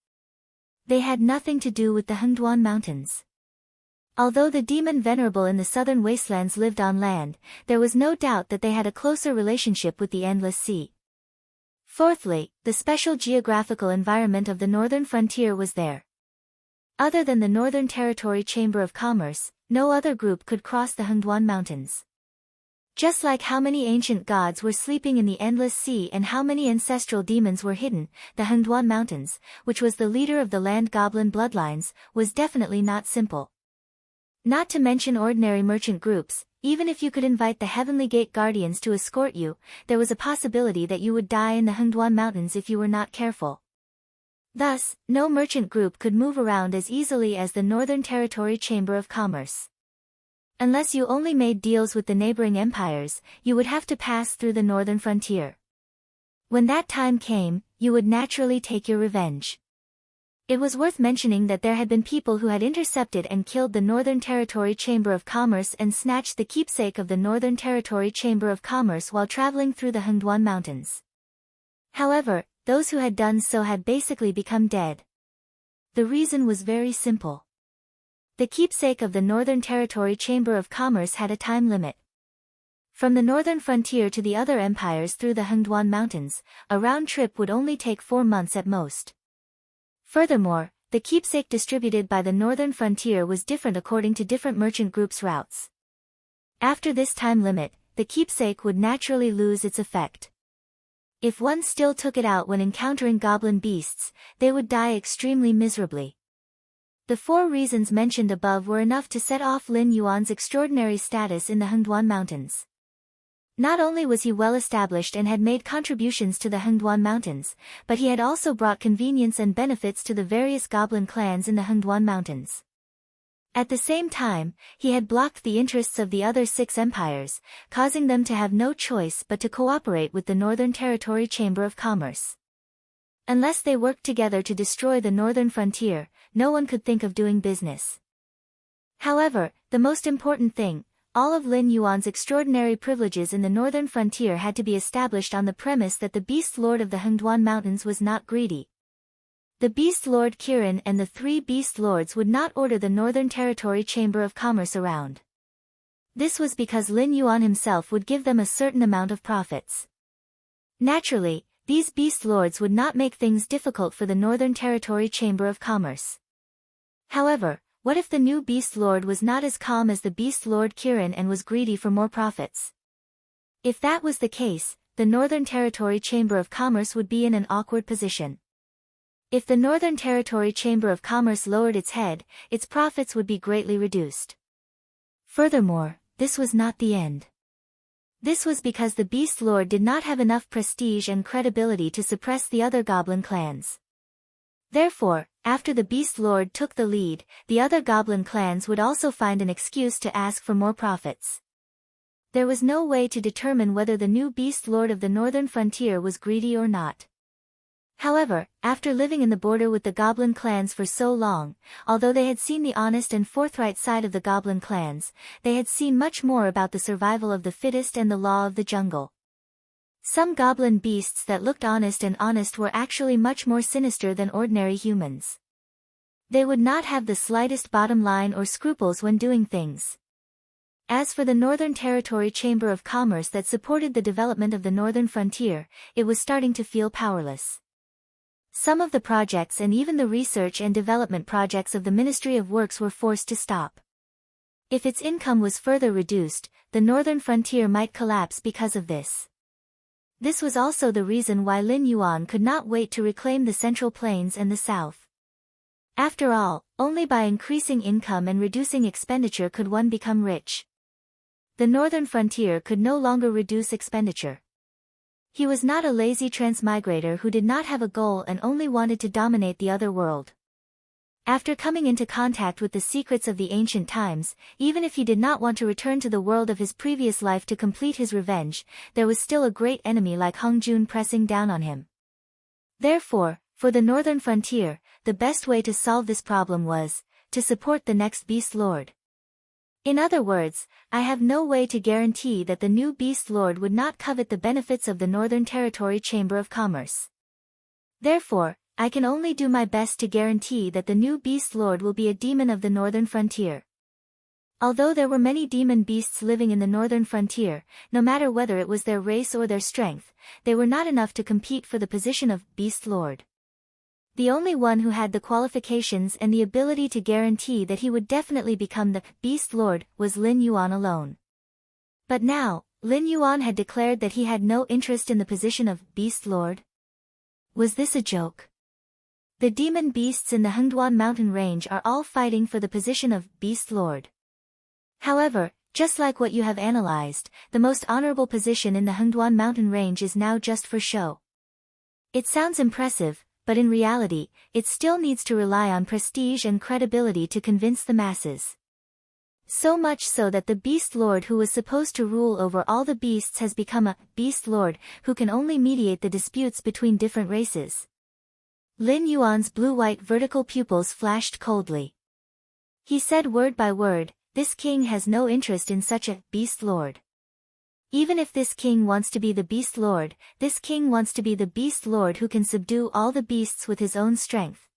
Speaker 1: They had nothing to do with the Hengduan Mountains. Although the demon venerable in the southern wastelands lived on land, there was no doubt that they had a closer relationship with the endless sea. Fourthly, the special geographical environment of the northern frontier was there. Other than the Northern Territory Chamber of Commerce, no other group could cross the Hengduan Mountains. Just like how many ancient gods were sleeping in the endless sea and how many ancestral demons were hidden, the Hengduan Mountains, which was the leader of the land goblin bloodlines, was definitely not simple. Not to mention ordinary merchant groups, even if you could invite the Heavenly Gate Guardians to escort you, there was a possibility that you would die in the Hengduan Mountains if you were not careful. Thus, no merchant group could move around as easily as the Northern Territory Chamber of Commerce. Unless you only made deals with the neighboring empires, you would have to pass through the northern frontier. When that time came, you would naturally take your revenge. It was worth mentioning that there had been people who had intercepted and killed the Northern Territory Chamber of Commerce and snatched the keepsake of the Northern Territory Chamber of Commerce while traveling through the Hengduan Mountains. However, those who had done so had basically become dead. The reason was very simple. The keepsake of the Northern Territory Chamber of Commerce had a time limit. From the northern frontier to the other empires through the Hengduan Mountains, a round trip would only take 4 months at most. Furthermore, the keepsake distributed by the northern frontier was different according to different merchant groups' routes. After this time limit, the keepsake would naturally lose its effect. If one still took it out when encountering goblin beasts, they would die extremely miserably. The 4 reasons mentioned above were enough to set off Lin Yuan's extraordinary status in the Hengduan Mountains. Not only was he well established and had made contributions to the Hengduan Mountains, but he had also brought convenience and benefits to the various goblin clans in the Hengduan Mountains. At the same time, he had blocked the interests of the other 6 empires, causing them to have no choice but to cooperate with the Northern Territory Chamber of Commerce. Unless they worked together to destroy the northern frontier, no one could think of doing business. However, the most important thing, all of Lin Yuan's extraordinary privileges in the northern frontier had to be established on the premise that the Beast Lord of the Hengduan Mountains was not greedy. The Beast Lord Kirin and the 3 Beast Lords would not order the Northern Territory Chamber of Commerce around. This was because Lin Yuan himself would give them a certain amount of profits. Naturally, these Beast Lords would not make things difficult for the Northern Territory Chamber of Commerce. However, what if the new Beast Lord was not as calm as the Beast Lord Kirin and was greedy for more profits? If that was the case, the Northern Territory Chamber of Commerce would be in an awkward position. If the Northern Territory Chamber of Commerce lowered its head, its profits would be greatly reduced. Furthermore, this was not the end. This was because the Beast Lord did not have enough prestige and credibility to suppress the other goblin clans. Therefore, after the Beast Lord took the lead, the other goblin clans would also find an excuse to ask for more profits. There was no way to determine whether the new Beast Lord of the northern frontier was greedy or not. However, after living in the border with the goblin clans for so long, although they had seen the honest and forthright side of the goblin clans, they had seen much more about the survival of the fittest and the law of the jungle. Some goblin beasts that looked honest were actually much more sinister than ordinary humans. They would not have the slightest bottom line or scruples when doing things. As for the Northern Territory Chamber of Commerce that supported the development of the northern frontier, it was starting to feel powerless. Some of the projects and even the research and development projects of the Ministry of Works were forced to stop. If its income was further reduced, the northern frontier might collapse because of this. This was also the reason why Lin Yuan could not wait to reclaim the Central Plains and the South. After all, only by increasing income and reducing expenditure could one become rich. The northern frontier could no longer reduce expenditure. He was not a lazy transmigrator who did not have a goal and only wanted to dominate the other world. After coming into contact with the secrets of the ancient times, even if he did not want to return to the world of his previous life to complete his revenge, there was still a great enemy like Hung Jun pressing down on him. Therefore, for the northern frontier, the best way to solve this problem was to support the next Beast Lord. In other words, I have no way to guarantee that the new Beast Lord would not covet the benefits of the Northern Territory Chamber of Commerce. Therefore, I can only do my best to guarantee that the new Beast Lord will be a demon of the northern frontier. Although there were many demon beasts living in the northern frontier, no matter whether it was their race or their strength, they were not enough to compete for the position of Beast Lord. The only one who had the qualifications and the ability to guarantee that he would definitely become the Beast Lord was Lin Yuan alone. But now, Lin Yuan had declared that he had no interest in the position of Beast Lord. Was this a joke? The demon beasts in the Hengduan mountain range are all fighting for the position of Beast Lord. However, just like what you have analyzed, the most honorable position in the Hengduan mountain range is now just for show. It sounds impressive, but in reality, it still needs to rely on prestige and credibility to convince the masses. So much so that the Beast Lord who was supposed to rule over all the beasts has become a Beast Lord who can only mediate the disputes between different races. Lin Yuan's blue-white vertical pupils flashed coldly. He said word by word, "This king has no interest in such a Beast Lord. Even if this king wants to be the Beast Lord, this king wants to be the Beast Lord who can subdue all the beasts with his own strength.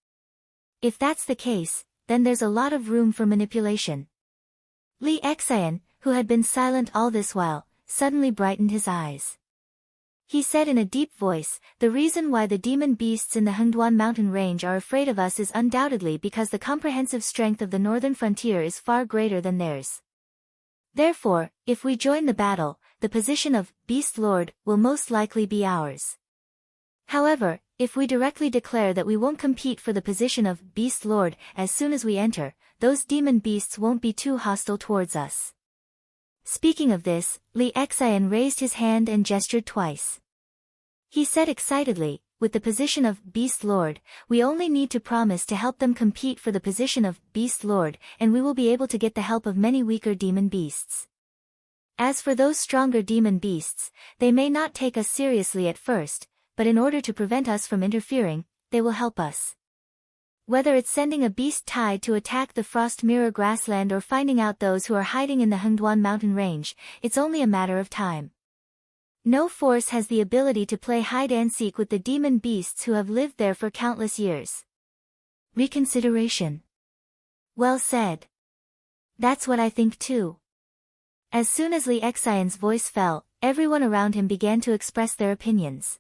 Speaker 1: If that's the case, then there's a lot of room for manipulation." Li Xian, who had been silent all this while, suddenly brightened his eyes. He said in a deep voice, "The reason why the demon beasts in the Hengduan mountain range are afraid of us is undoubtedly because the comprehensive strength of the northern frontier is far greater than theirs. Therefore, if we join the battle, the position of Beast Lord will most likely be ours. However, if we directly declare that we won't compete for the position of Beast Lord as soon as we enter, those demon beasts won't be too hostile towards us." Speaking of this, Li Xian raised his hand and gestured twice. He said excitedly, "With the position of Beast Lord, we only need to promise to help them compete for the position of Beast Lord, and we will be able to get the help of many weaker demon beasts. As for those stronger demon beasts, they may not take us seriously at first, but in order to prevent us from interfering, they will help us. Whether it's sending a beast tide to attack the Frost Mirror grassland or finding out those who are hiding in the Hengduan mountain range, it's only a matter of time. No force has the ability to play hide-and-seek with the demon beasts who have lived there for countless years." Reconsideration. Well said. That's what I think too. As soon as Li Xian's voice fell, everyone around him began to express their opinions.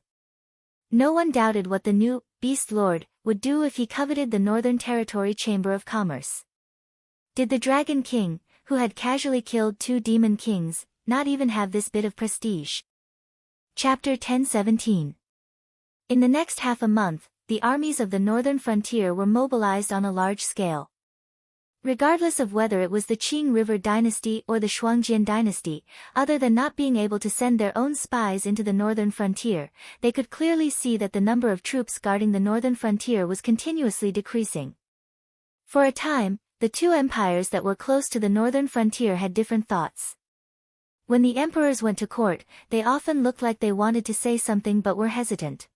Speaker 1: No one doubted what the new Beast Lord would do if he coveted the Northern Territory Chamber of Commerce. Did the Dragon King, who had casually killed 2 demon kings, not even have this bit of prestige. Chapter 1017. In the next half a month, the armies of the northern frontier were mobilized on a large scale. Regardless of whether it was the Qing River dynasty or the Shuangjian dynasty, other than not being able to send their own spies into the northern frontier, they could clearly see that the number of troops guarding the northern frontier was continuously decreasing. For a time, the two empires that were close to the northern frontier had different thoughts. When the emperors went to court, they often looked like they wanted to say something but were hesitant.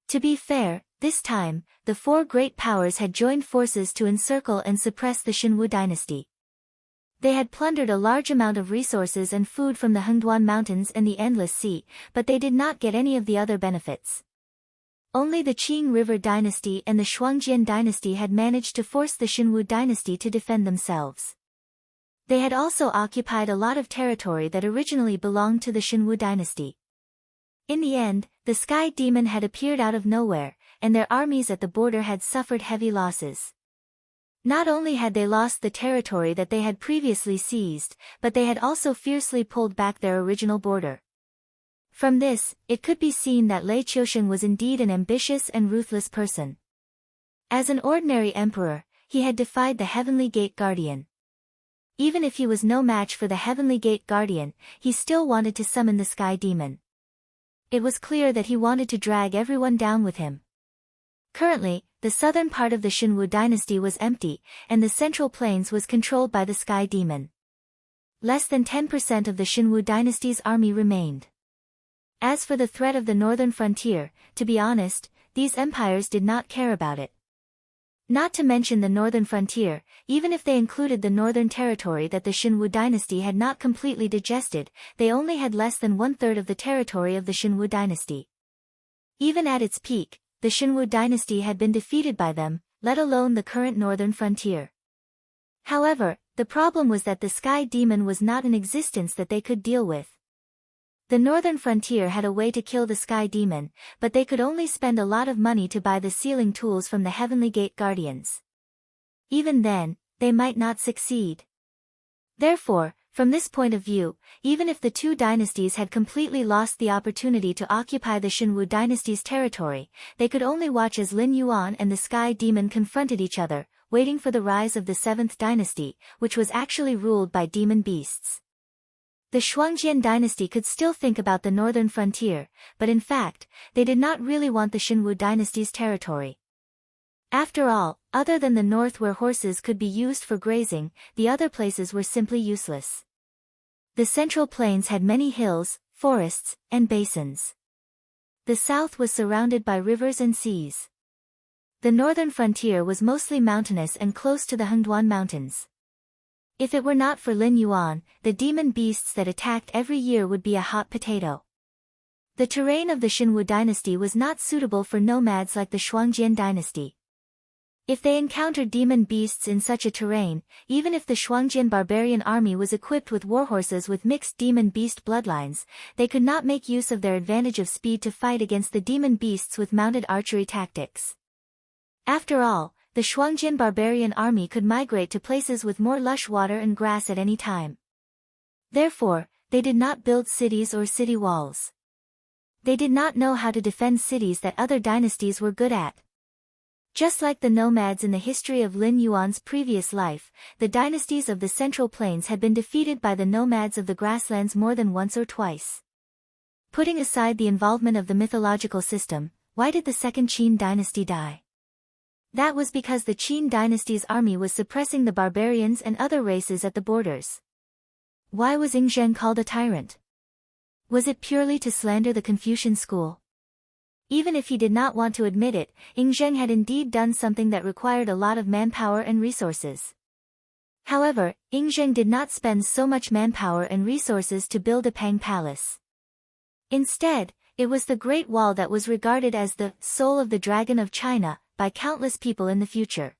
Speaker 1: To be fair, this time, the four great powers had joined forces to encircle and suppress the Xinwu dynasty. They had plundered a large amount of resources and food from the Hengduan Mountains and the Endless Sea, but they did not get any of the other benefits. Only the Qing River dynasty and the Shuangjian dynasty had managed to force the Xinwu dynasty to defend themselves. They had also occupied a lot of territory that originally belonged to the Xinwu dynasty. In the end, the Sky Demon had appeared out of nowhere, and their armies at the border had suffered heavy losses. Not only had they lost the territory that they had previously seized, but they had also fiercely pulled back their original border. From this, it could be seen that Lei Qiusheng was indeed an ambitious and ruthless person. As an ordinary emperor, he had defied the Heavenly Gate Guardian. Even if he was no match for the Heavenly Gate Guardian, he still wanted to summon the Sky Demon. It was clear that he wanted to drag everyone down with him. Currently, the southern part of the Xinwu dynasty was empty, and the central plains was controlled by the Sky Demon. Less than 10% of the Xinwu dynasty's army remained. As for the threat of the northern frontier, to be honest, these empires did not care about it. Not to mention the northern frontier, even if they included the northern territory that the Xinwu dynasty had not completely digested, they only had less than one-third of the territory of the Xinwu dynasty. Even at its peak, the Xinwu dynasty had been defeated by them, let alone the current northern frontier. However, the problem was that the Sky Demon was not in existence that they could deal with. The northern frontier had a way to kill the Sky Demon, but they could only spend a lot of money to buy the sealing tools from the Heavenly Gate Guardians. Even then, they might not succeed. Therefore, from this point of view, even if the two dynasties had completely lost the opportunity to occupy the Xinwu dynasty's territory, they could only watch as Lin Yuan and the Sky Demon confronted each other, waiting for the rise of the 7th dynasty, which was actually ruled by demon beasts. The Shuangjian dynasty could still think about the northern frontier, but in fact, they did not really want the Xinwu dynasty's territory. After all, other than the north where horses could be used for grazing, the other places were simply useless. The central plains had many hills, forests, and basins. The south was surrounded by rivers and seas. The northern frontier was mostly mountainous and close to the Hengduan Mountains. If it were not for Lin Yuan, the demon beasts that attacked every year would be a hot potato. The terrain of the Xinwu dynasty was not suitable for nomads like the Shuangjian dynasty. If they encountered demon beasts in such a terrain, even if the Shuangjian barbarian army was equipped with warhorses with mixed demon beast bloodlines, they could not make use of their advantage of speed to fight against the demon beasts with mounted archery tactics. After all, the Shuangjian barbarian army could migrate to places with more lush water and grass at any time. Therefore, they did not build cities or city walls. They did not know how to defend cities that other dynasties were good at. Just like the nomads in the history of Lin Yuan's previous life, the dynasties of the Central Plains had been defeated by the nomads of the grasslands more than once or twice. Putting aside the involvement of the mythological system, why did the second Qin dynasty die? That was because the Qin dynasty's army was suppressing the barbarians and other races at the borders. Why was Yingzheng called a tyrant? Was it purely to slander the Confucian school? Even if he did not want to admit it, Yingzheng had indeed done something that required a lot of manpower and resources. However, Yingzheng did not spend so much manpower and resources to build a Pang Palace. Instead, it was the Great Wall that was regarded as the soul of the Dragon of China by countless people in the future.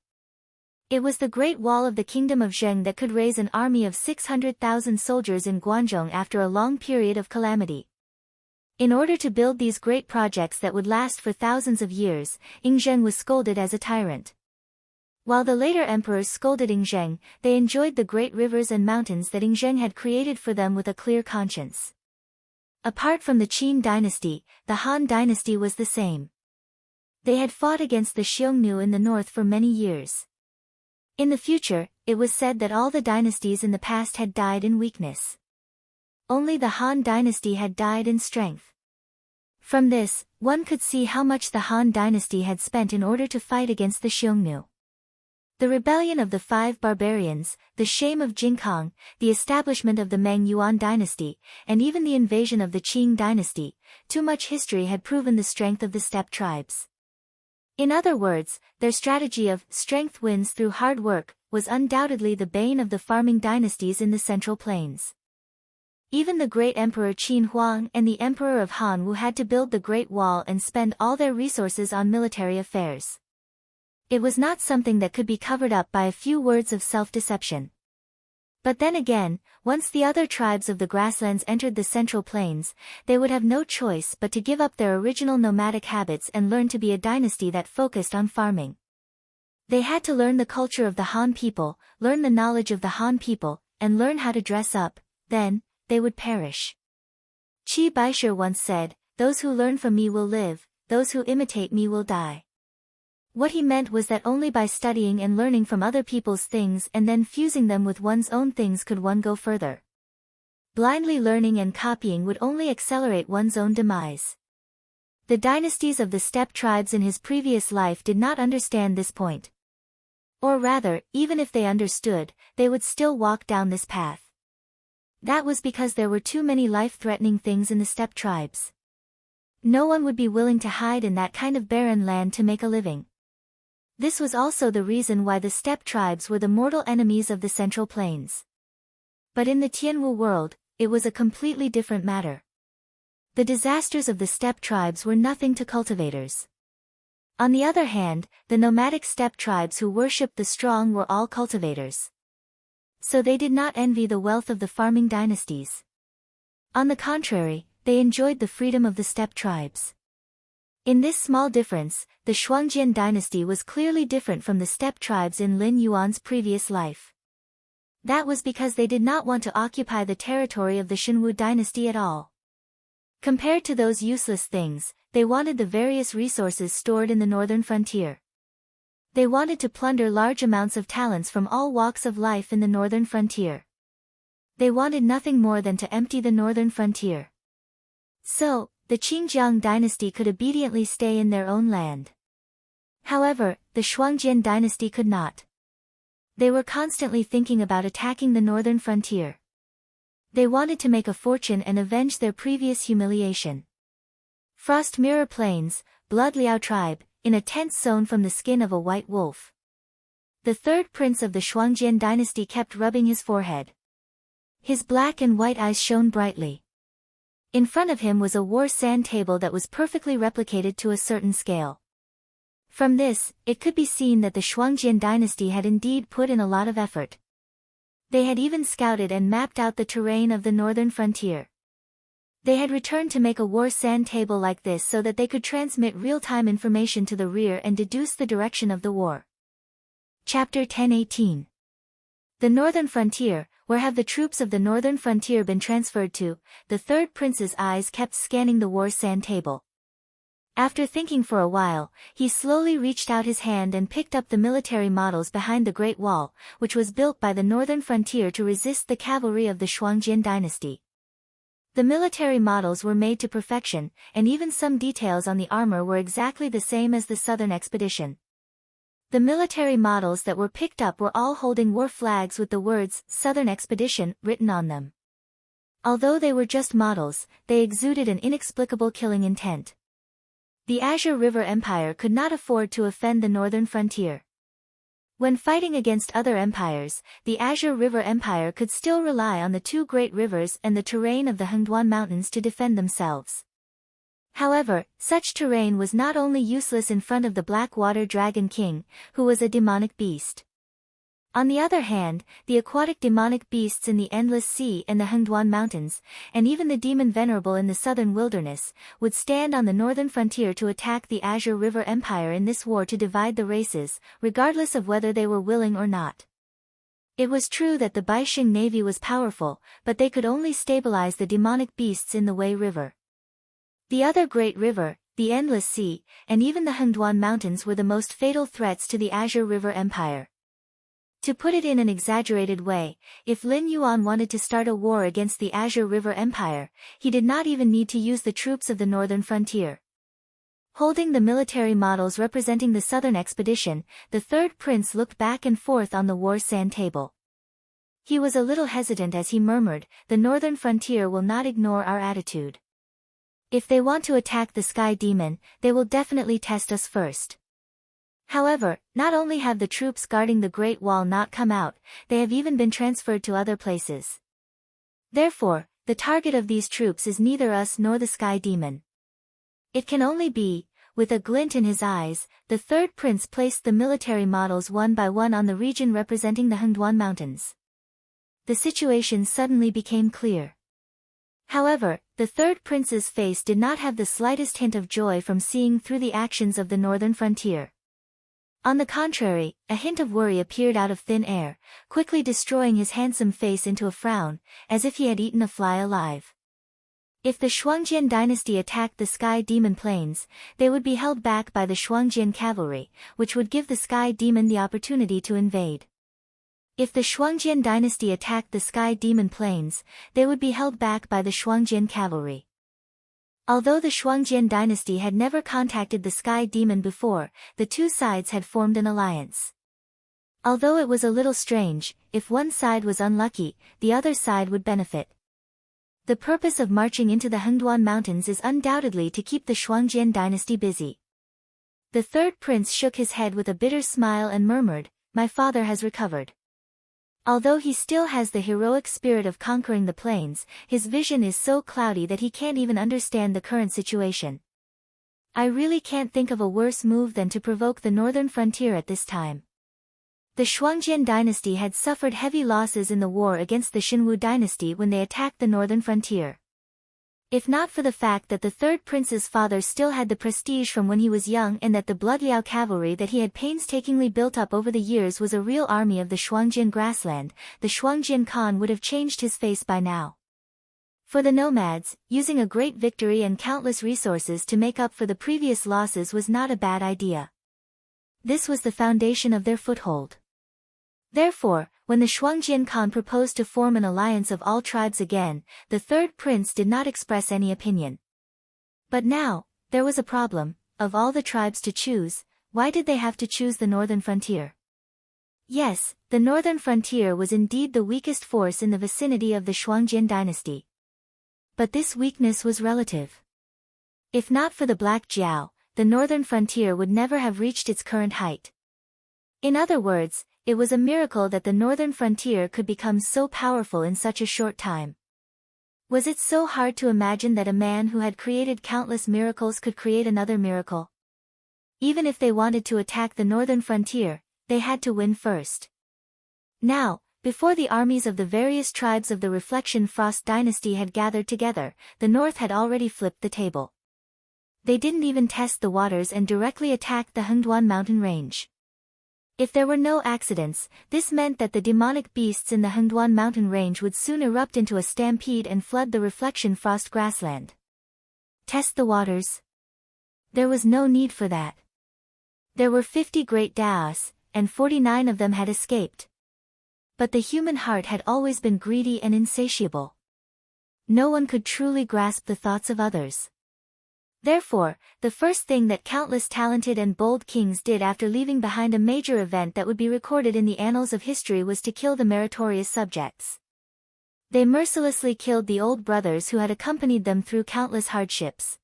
Speaker 1: It was the Great Wall of the Kingdom of Zheng that could raise an army of 600,000 soldiers in Guangzhong after a long period of calamity. In order to build these great projects that would last for thousands of years, Yingzheng was scolded as a tyrant. While the later emperors scolded Ingzheng, they enjoyed the great rivers and mountains that Ingzheng had created for them with a clear conscience. Apart from the Qin dynasty, the Han dynasty was the same. They had fought against the Xiongnu in the north for many years. In the future, it was said that all the dynasties in the past had died in weakness. Only the Han dynasty had died in strength. From this, one could see how much the Han dynasty had spent in order to fight against the Xiongnu. The rebellion of the five barbarians, the shame of Jingkong, the establishment of the Meng Yuan dynasty, and even the invasion of the Qing dynasty, too much history had proven the strength of the steppe tribes. In other words, their strategy of strength wins through hard work was undoubtedly the bane of the farming dynasties in the Central Plains. Even the great Emperor Qin Huang and the Emperor of Han Wu had to build the Great Wall and spend all their resources on military affairs. It was not something that could be covered up by a few words of self-deception. But then again, once the other tribes of the grasslands entered the Central Plains, they would have no choice but to give up their original nomadic habits and learn to be a dynasty that focused on farming. They had to learn the culture of the Han people, learn the knowledge of the Han people, and learn how to dress up, then, they would perish. Qi Baisher once said, "Those who learn from me will live, those who imitate me will die." What he meant was that only by studying and learning from other people's things and then fusing them with one's own things could one go further. Blindly learning and copying would only accelerate one's own demise. The dynasties of the steppe tribes in his previous life did not understand this point. Or rather, even if they understood, they would still walk down this path. That was because there were too many life-threatening things in the steppe tribes. No one would be willing to hide in that kind of barren land to make a living. This was also the reason why the steppe tribes were the mortal enemies of the Central Plains. But in the Tianwu world, it was a completely different matter. The disasters of the steppe tribes were nothing to cultivators. On the other hand, the nomadic steppe tribes who worshipped the strong were all cultivators. So they did not envy the wealth of the farming dynasties. On the contrary, they enjoyed the freedom of the steppe tribes. In this small difference, the Shuangjian dynasty was clearly different from the steppe tribes in Lin Yuan's previous life. That was because they did not want to occupy the territory of the Shenwu dynasty at all. Compared to those useless things, they wanted the various resources stored in the northern frontier. They wanted to plunder large amounts of talents from all walks of life in the northern frontier. They wanted nothing more than to empty the northern frontier. So, the Qingjiang dynasty could obediently stay in their own land. However, the Shuangjian dynasty could not. They were constantly thinking about attacking the northern frontier. They wanted to make a fortune and avenge their previous humiliation. Frost Mirror Plains, Blood Liao tribe, in a tent sewn from the skin of a white wolf. The third prince of the Shuangjian dynasty kept rubbing his forehead. His black and white eyes shone brightly. In front of him was a war sand table that was perfectly replicated to a certain scale. From this, it could be seen that the Shuangjian dynasty had indeed put in a lot of effort. They had even scouted and mapped out the terrain of the northern frontier. They had returned to make a war sand table like this so that they could transmit real-time information to the rear and deduce the direction of the war. Chapter 1018. The Northern Frontier, where have the troops of the Northern Frontier been transferred to? The third prince's eyes kept scanning the war sand table. After thinking for a while, he slowly reached out his hand and picked up the military models behind the Great Wall, which was built by the Northern Frontier to resist the cavalry of the Shuangjian dynasty. The military models were made to perfection, and even some details on the armor were exactly the same as the Southern expedition. The military models that were picked up were all holding war flags with the words "Southern Expedition" written on them. Although they were just models, they exuded an inexplicable killing intent. The Azure River Empire could not afford to offend the northern frontier. When fighting against other empires, the Azure River Empire could still rely on the two great rivers and the terrain of the Hengduan Mountains to defend themselves. However, such terrain was not only useless in front of the Blackwater Dragon King, who was a demonic beast. On the other hand, the aquatic demonic beasts in the Endless Sea and the Hengduan Mountains, and even the demon venerable in the southern wilderness, would stand on the northern frontier to attack the Azure River Empire in this war to divide the races, regardless of whether they were willing or not. It was true that the Baixing navy was powerful, but they could only stabilize the demonic beasts in the Wei River. The other great river, the Endless Sea, and even the Hengduan Mountains were the most fatal threats to the Azure River Empire. To put it in an exaggerated way, if Lin Yuan wanted to start a war against the Azure River Empire, he did not even need to use the troops of the northern frontier. Holding the military models representing the southern expedition, the third prince looked back and forth on the war sand table. He was a little hesitant as he murmured, "The northern frontier will not ignore our attitude. If they want to attack the Sky Demon, they will definitely test us first." However, not only have the troops guarding the Great Wall not come out, they have even been transferred to other places. Therefore, the target of these troops is neither us nor the Sky Demon. It can only be. With a glint in his eyes, the third prince placed the military models one by one on the region representing the Hengduan Mountains. The situation suddenly became clear. However, the third prince's face did not have the slightest hint of joy from seeing through the actions of the northern frontier. On the contrary, a hint of worry appeared out of thin air, quickly destroying his handsome face into a frown, as if he had eaten a fly alive. If the Shuangjian dynasty attacked the Sky Demon Plains, they would be held back by the Shuangjian cavalry, which would give the Sky Demon the opportunity to invade. If the Shuangjian dynasty attacked the Sky Demon Plains, they would be held back by the Shuangjian cavalry. Although the Shuangjian dynasty had never contacted the Sky Demon before, the two sides had formed an alliance. Although it was a little strange, if one side was unlucky, the other side would benefit. The purpose of marching into the Hengduan Mountains is undoubtedly to keep the Shuangjian dynasty busy. The third prince shook his head with a bitter smile and murmured, "My father has recovered. Although he still has the heroic spirit of conquering the plains, his vision is so cloudy that he can't even understand the current situation. I really can't think of a worse move than to provoke the northern frontier at this time." The Shuangjian dynasty had suffered heavy losses in the war against the Xinwu dynasty when they attacked the northern frontier. If not for the fact that the third prince's father still had the prestige from when he was young and that the Bloodliao cavalry that he had painstakingly built up over the years was a real army of the Shuangjian grassland, the Shuangjian Khan would have changed his face by now. For the nomads, using a great victory and countless resources to make up for the previous losses was not a bad idea. This was the foundation of their foothold. Therefore, when the Shuangjian Khan proposed to form an alliance of all tribes again, the third prince did not express any opinion. But now, there was a problem. Of all the tribes to choose, why did they have to choose the northern frontier? Yes, the northern frontier was indeed the weakest force in the vicinity of the Shuangjian dynasty. But this weakness was relative. If not for the Black Jiao, the northern frontier would never have reached its current height. In other words, it was a miracle that the northern frontier could become so powerful in such a short time. Was it so hard to imagine that a man who had created countless miracles could create another miracle? Even if they wanted to attack the northern frontier, they had to win first. Now, before the armies of the various tribes of the Reflection Frost dynasty had gathered together, the north had already flipped the table. They didn't even test the waters and directly attacked the Hengduan mountain range. If there were no accidents, this meant that the demonic beasts in the Hengduan mountain range would soon erupt into a stampede and flood the Reflection Frost grassland. Test the waters? There was no need for that. There were 50 great Daos, and 49 of them had escaped. But the human heart had always been greedy and insatiable. No one could truly grasp the thoughts of others. Therefore, the first thing that countless talented and bold kings did after leaving behind a major event that would be recorded in the annals of history was to kill the meritorious subjects. They mercilessly killed the old brothers who had accompanied them through countless hardships.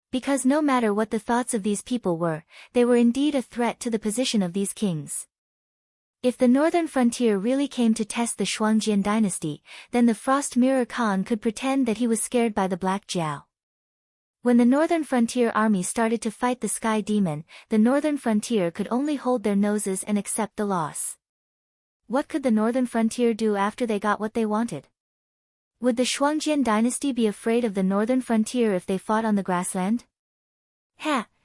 Speaker 1: Because no matter what the thoughts of these people were, they were indeed a threat to the position of these kings. If the northern frontier really came to test the Shuangjian dynasty, then the Frost Mirror Khan could pretend that he was scared by the Black Jiao. When the northern frontier army started to fight the Sky Demon, the northern frontier could only hold their noses and accept the loss. what could the northern frontier do after they got what they wanted? Would the Shuangjian dynasty be afraid of the northern frontier if they fought on the grassland?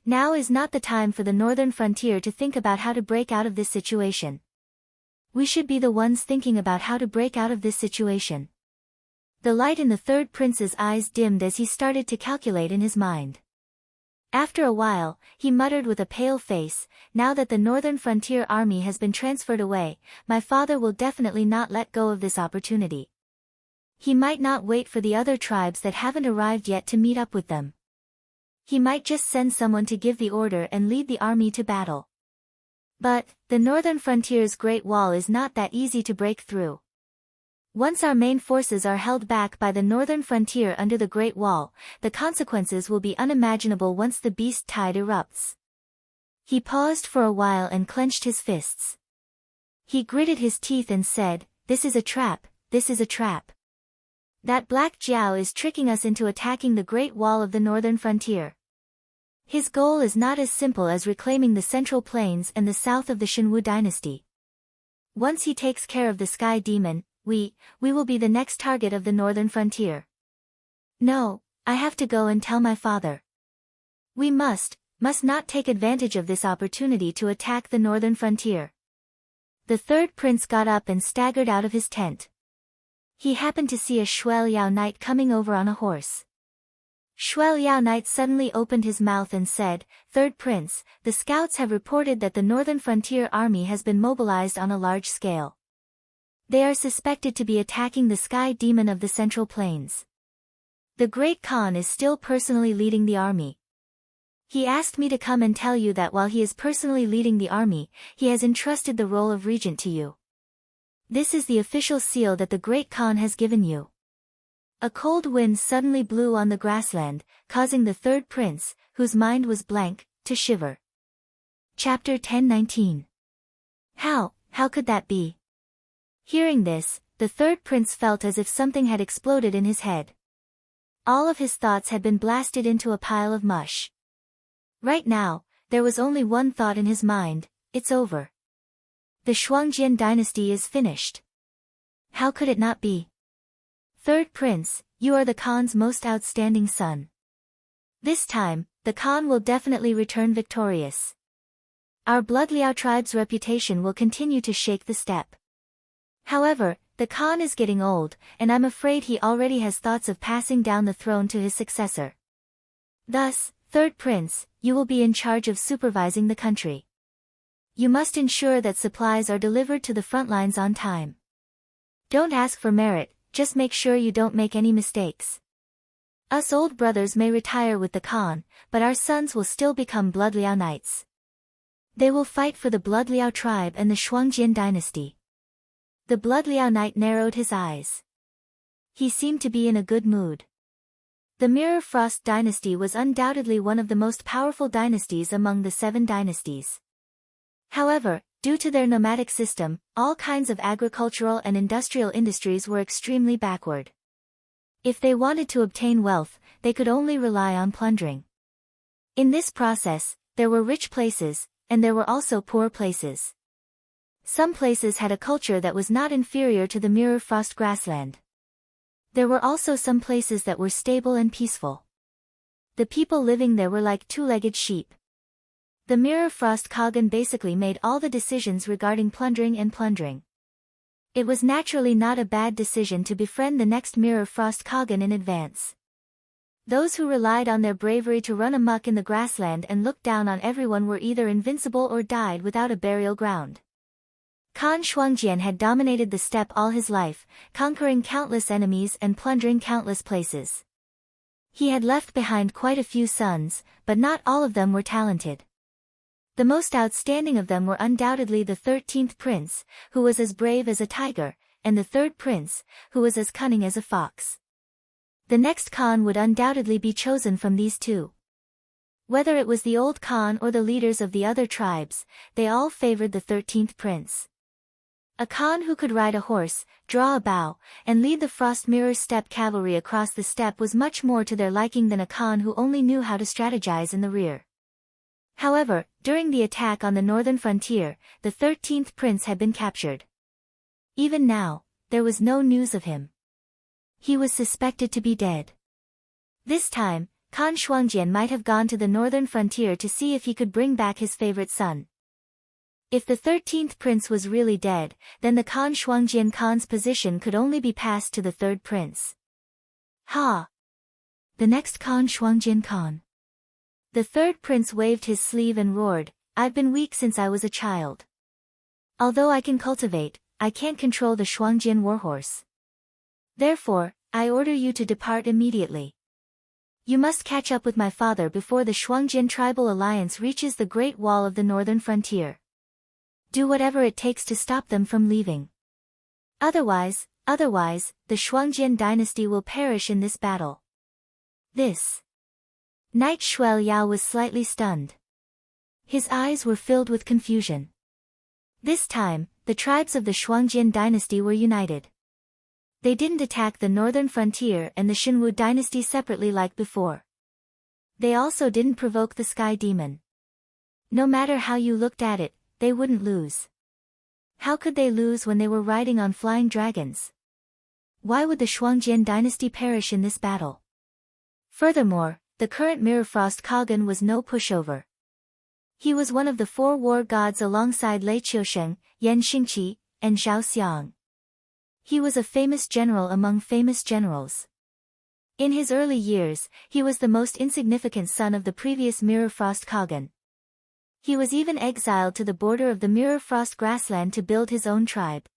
Speaker 1: Now is not the time for the northern frontier to think about how to break out of this situation. We should be the ones thinking about how to break out of this situation. The light in the third prince's eyes dimmed as he started to calculate in his mind. After a while, he muttered with a pale face, now that the northern frontier army has been transferred away, my father will definitely not let go of this opportunity. He might not wait for the other tribes that haven't arrived yet to meet up with them. He might just send someone to give the order and lead the army to battle. But, the northern frontier's Great Wall is not that easy to break through. Once our main forces are held back by the northern frontier under the Great Wall, the consequences will be unimaginable once the beast tide erupts. He paused for a while and clenched his fists. He gritted his teeth and said, "This is a trap, this is a trap. That Black Jiao is tricking us into attacking the Great Wall of the northern frontier. His goal is not as simple as reclaiming the Central Plains and the south of the Shenwu dynasty. Once he takes care of the Sky Demon, we will be the next target of the northern frontier. No, I have to go and tell my father. We must not take advantage of this opportunity to attack the northern frontier." The third prince got up and staggered out of his tent. He happened to see a Shueliao knight coming over on a horse. Shueliao knight suddenly opened his mouth and said, "Third prince, the scouts have reported that the northern frontier army has been mobilized on a large scale. They are suspected to be attacking the Sky Demon of the Central Plains. The Great Khan is still personally leading the army. He asked me to come and tell you that while he is personally leading the army, he has entrusted the role of regent to you. This is the official seal that the Great Khan has given you." A cold wind suddenly blew on the grassland, causing the third prince, whose mind was blank, to shiver. Chapter 1019. How could that be? Hearing this, the third prince felt as if something had exploded in his head. All of his thoughts had been blasted into a pile of mush. Right now, there was only one thought in his mind: it's over. The Shuangjian dynasty is finished. How could it not be? Third prince, you are the Khan's most outstanding son. This time, the Khan will definitely return victorious. Our Blood Liao tribe's reputation will continue to shake the steppe. However, the Khan is getting old, and I'm afraid he already has thoughts of passing down the throne to his successor. Thus, third prince, you will be in charge of supervising the country. You must ensure that supplies are delivered to the front lines on time. Don't ask for merit, just make sure you don't make any mistakes. Us old brothers may retire with the Khan, but our sons will still become Blood Liao knights. They will fight for the Blood Liao tribe and the Shuangjian dynasty. The Blood Liao knight narrowed his eyes. He seemed to be in a good mood. The Mirror Frost dynasty was undoubtedly one of the most powerful dynasties among the 7 dynasties. However, due to their nomadic system, all kinds of agricultural and industrial industries were extremely backward. If they wanted to obtain wealth, they could only rely on plundering. In this process, there were rich places, and there were also poor places. Some places had a culture that was not inferior to the Mirror Frost grassland. There were also some places that were stable and peaceful. The people living there were like two-legged sheep. The Mirror Frost Khagan basically made all the decisions regarding plundering and plundering. It was naturally not a bad decision to befriend the next Mirror Frost Khagan in advance. Those who relied on their bravery to run amok in the grassland and look down on everyone were either invincible or died without a burial ground. Khan Shuangjian had dominated the steppe all his life, conquering countless enemies and plundering countless places. He had left behind quite a few sons, but not all of them were talented. The most outstanding of them were undoubtedly the 13th prince, who was as brave as a tiger, and the 3rd prince, who was as cunning as a fox. The next Khan would undoubtedly be chosen from these two. Whether it was the old Khan or the leaders of the other tribes, they all favored the 13th prince. A Khan who could ride a horse, draw a bow, and lead the Frost Mirror steppe cavalry across the steppe was much more to their liking than a Khan who only knew how to strategize in the rear. However, during the attack on the northern frontier, the 13th prince had been captured. Even now, there was no news of him. He was suspected to be dead. This time, Khan Shuangjian might have gone to the northern frontier to see if he could bring back his favorite son. If the 13th prince was really dead, then the Khan Shuangjian Khan's position could only be passed to the 3rd prince. Ha! The next Khan Shuangjian Khan. The 3rd prince waved his sleeve and roared, I've been weak since I was a child. Although I can cultivate, I can't control the Shuangjian warhorse. Therefore, I order you to depart immediately. You must catch up with my father before the Shuangjian tribal alliance reaches the Great Wall of the northern frontier. Do whatever it takes to stop them from leaving. Otherwise, the Shuangjian dynasty will perish in this battle. This. Knight Shuel Yao was slightly stunned. His eyes were filled with confusion. This time, the tribes of the Shuangjian dynasty were united. They didn't attack the northern frontier and the Xinwu dynasty separately like before. They also didn't provoke the sky demon. No matter how you looked at it, they wouldn't lose. How could they lose when they were riding on flying dragons? Why would the Shuangjian dynasty perish in this battle? Furthermore, the current Mirrorfrost Khagan was no pushover. He was one of the 4 war gods alongside Lei Qiusheng, Yan Xingqi, and Zhao Xiang. He was a famous general among famous generals. In his early years, he was the most insignificant son of the previous Mirrorfrost Khagan. He was even exiled to the border of the Mirrorfrost grassland to build his own tribe.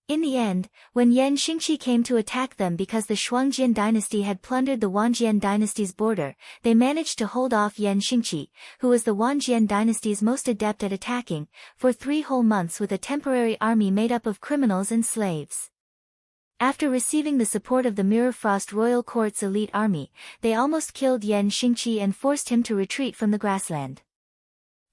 Speaker 1: In the end, when Yan Xingqi came to attack them because the Shuangjian dynasty had plundered the Wanjian dynasty's border, they managed to hold off Yan Xingqi, who was the Wanjian dynasty's most adept at attacking, for 3 whole months with a temporary army made up of criminals and slaves. After receiving the support of the Mirrorfrost royal court's elite army, they almost killed Yan Xingqi and forced him to retreat from the grassland.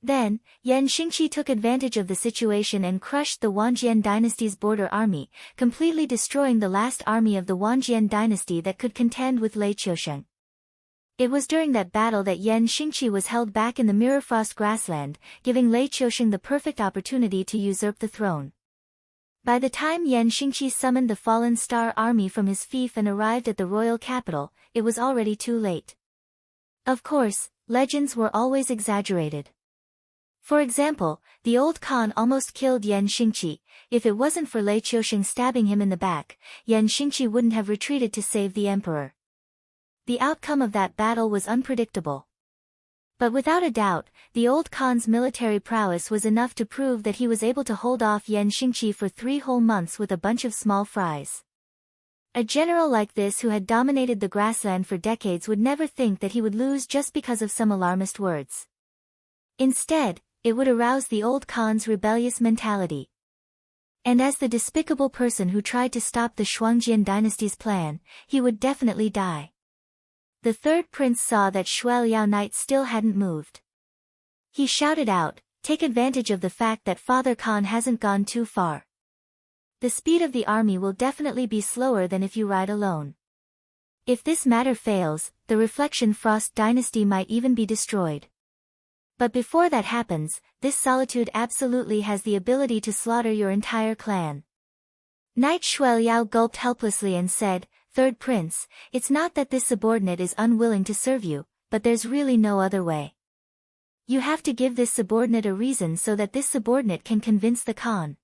Speaker 1: Then, Yan Xingqi took advantage of the situation and crushed the Wanjian dynasty's border army, completely destroying the last army of the Wanjian dynasty that could contend with Lei Qiusheng. It was during that battle that Yan Xingqi was held back in the Mirrorfrost grassland, giving Lei Qiusheng the perfect opportunity to usurp the throne. By the time Yan Xingqi summoned the fallen star army from his fief and arrived at the royal capital, it was already too late. Of course, legends were always exaggerated. For example, the old Khan almost killed Yan Xingqi. If it wasn't for Lei Qiusheng stabbing him in the back, Yan Xingqi wouldn't have retreated to save the emperor. The outcome of that battle was unpredictable. But without a doubt, the old Khan's military prowess was enough to prove that he was able to hold off Yan Xingqi for 3 whole months with a bunch of small fries. A general like this who had dominated the grassland for decades would never think that he would lose just because of some alarmist words. Instead, it would arouse the old Khan's rebellious mentality. And as the despicable person who tried to stop the Shuangjian dynasty's plan, he would definitely die. The 3rd prince saw that Shuel Yao Knight still hadn't moved. He shouted out, take advantage of the fact that Father Khan hasn't gone too far. The speed of the army will definitely be slower than if you ride alone. If this matter fails, the Reflection Frost dynasty might even be destroyed. But before that happens, this solitude absolutely has the ability to slaughter your entire clan. Knight Shuel Yao gulped helplessly and said, 3rd prince, it's not that this subordinate is unwilling to serve you, but there's really no other way. You have to give this subordinate a reason so that this subordinate can convince the Khan.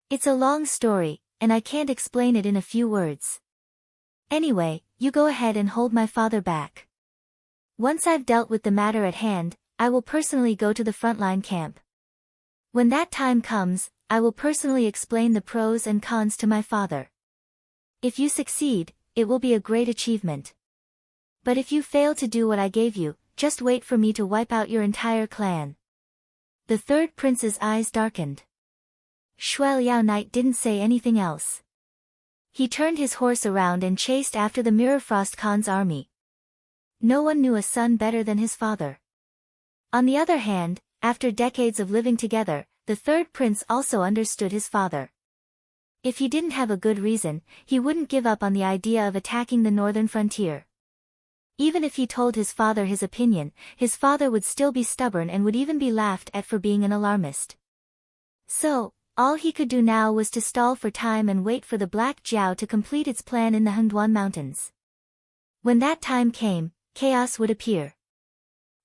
Speaker 1: It's a long story, and I can't explain it in a few words. Anyway, you go ahead and hold my father back. Once I've dealt with the matter at hand, I will personally go to the frontline camp. When that time comes, I will personally explain the pros and cons to my father. If you succeed, it will be a great achievement. But if you fail to do what I gave you, just wait for me to wipe out your entire clan. The 3rd prince's eyes darkened. Shuel Yao Knight didn't say anything else. He turned his horse around and chased after the Mirrorfrost Khan's army. No one knew a son better than his father. On the other hand, after decades of living together, the 3rd prince also understood his father. If he didn't have a good reason, he wouldn't give up on the idea of attacking the northern frontier. Even if he told his father his opinion, his father would still be stubborn and would even be laughed at for being an alarmist. So, All he could do now was to stall for time and wait for the Black Jiao to complete its plan in the Hengduan Mountains. When that time came, chaos would appear.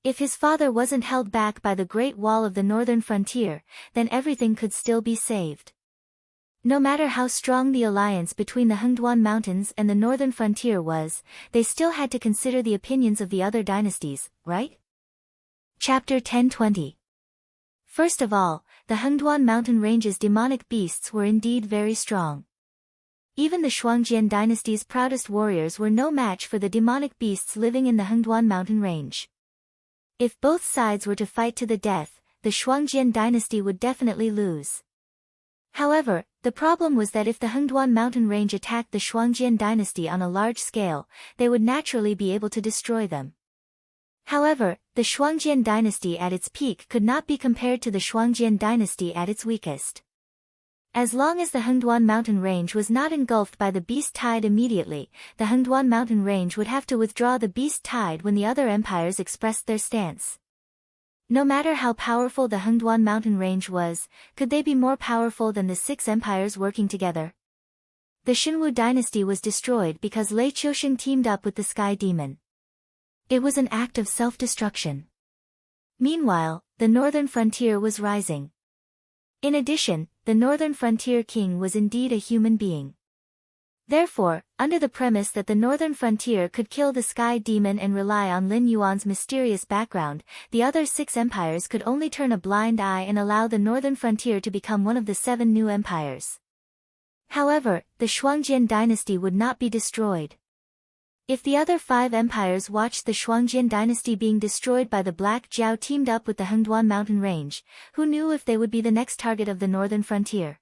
Speaker 1: If his father wasn't held back by the Great Wall of the northern frontier, then everything could still be saved. No matter how strong the alliance between the Hengduan Mountains and the northern frontier was, they still had to consider the opinions of the other dynasties, right? Chapter 1020. First of all, the Hengduan mountain range's demonic beasts were indeed very strong. Even the Shuangjian dynasty's proudest warriors were no match for the demonic beasts living in the Hengduan mountain range. If both sides were to fight to the death, the Shuangjian dynasty would definitely lose. However, the problem was that if the Hengduan mountain range attacked the Shuangjian dynasty on a large scale, they would naturally be able to destroy them. However, the Shuangjian dynasty at its peak could not be compared to the Shuangjian dynasty at its weakest. As long as the Hengduan mountain range was not engulfed by the beast tide immediately, the Hengduan mountain range would have to withdraw the beast tide when the other empires expressed their stance. No matter how powerful the Hengduan mountain range was, could they be more powerful than the 6 empires working together? The Xinwu dynasty was destroyed because Lei Qiusheng teamed up with the Sky Demon. It was an act of self-destruction. Meanwhile, the northern frontier was rising. In addition, the northern frontier king was indeed a human being. Therefore, under the premise that the northern frontier could kill the Sky Demon and rely on Lin Yuan's mysterious background, the other 6 empires could only turn a blind eye and allow the northern frontier to become one of the 7 new empires. However, the Shuangjian dynasty would not be destroyed. If the other 5 empires watched the Shuangjian dynasty being destroyed by the Black Jiao teamed up with the Hengduan mountain range, who knew if they would be the next target of the northern frontier?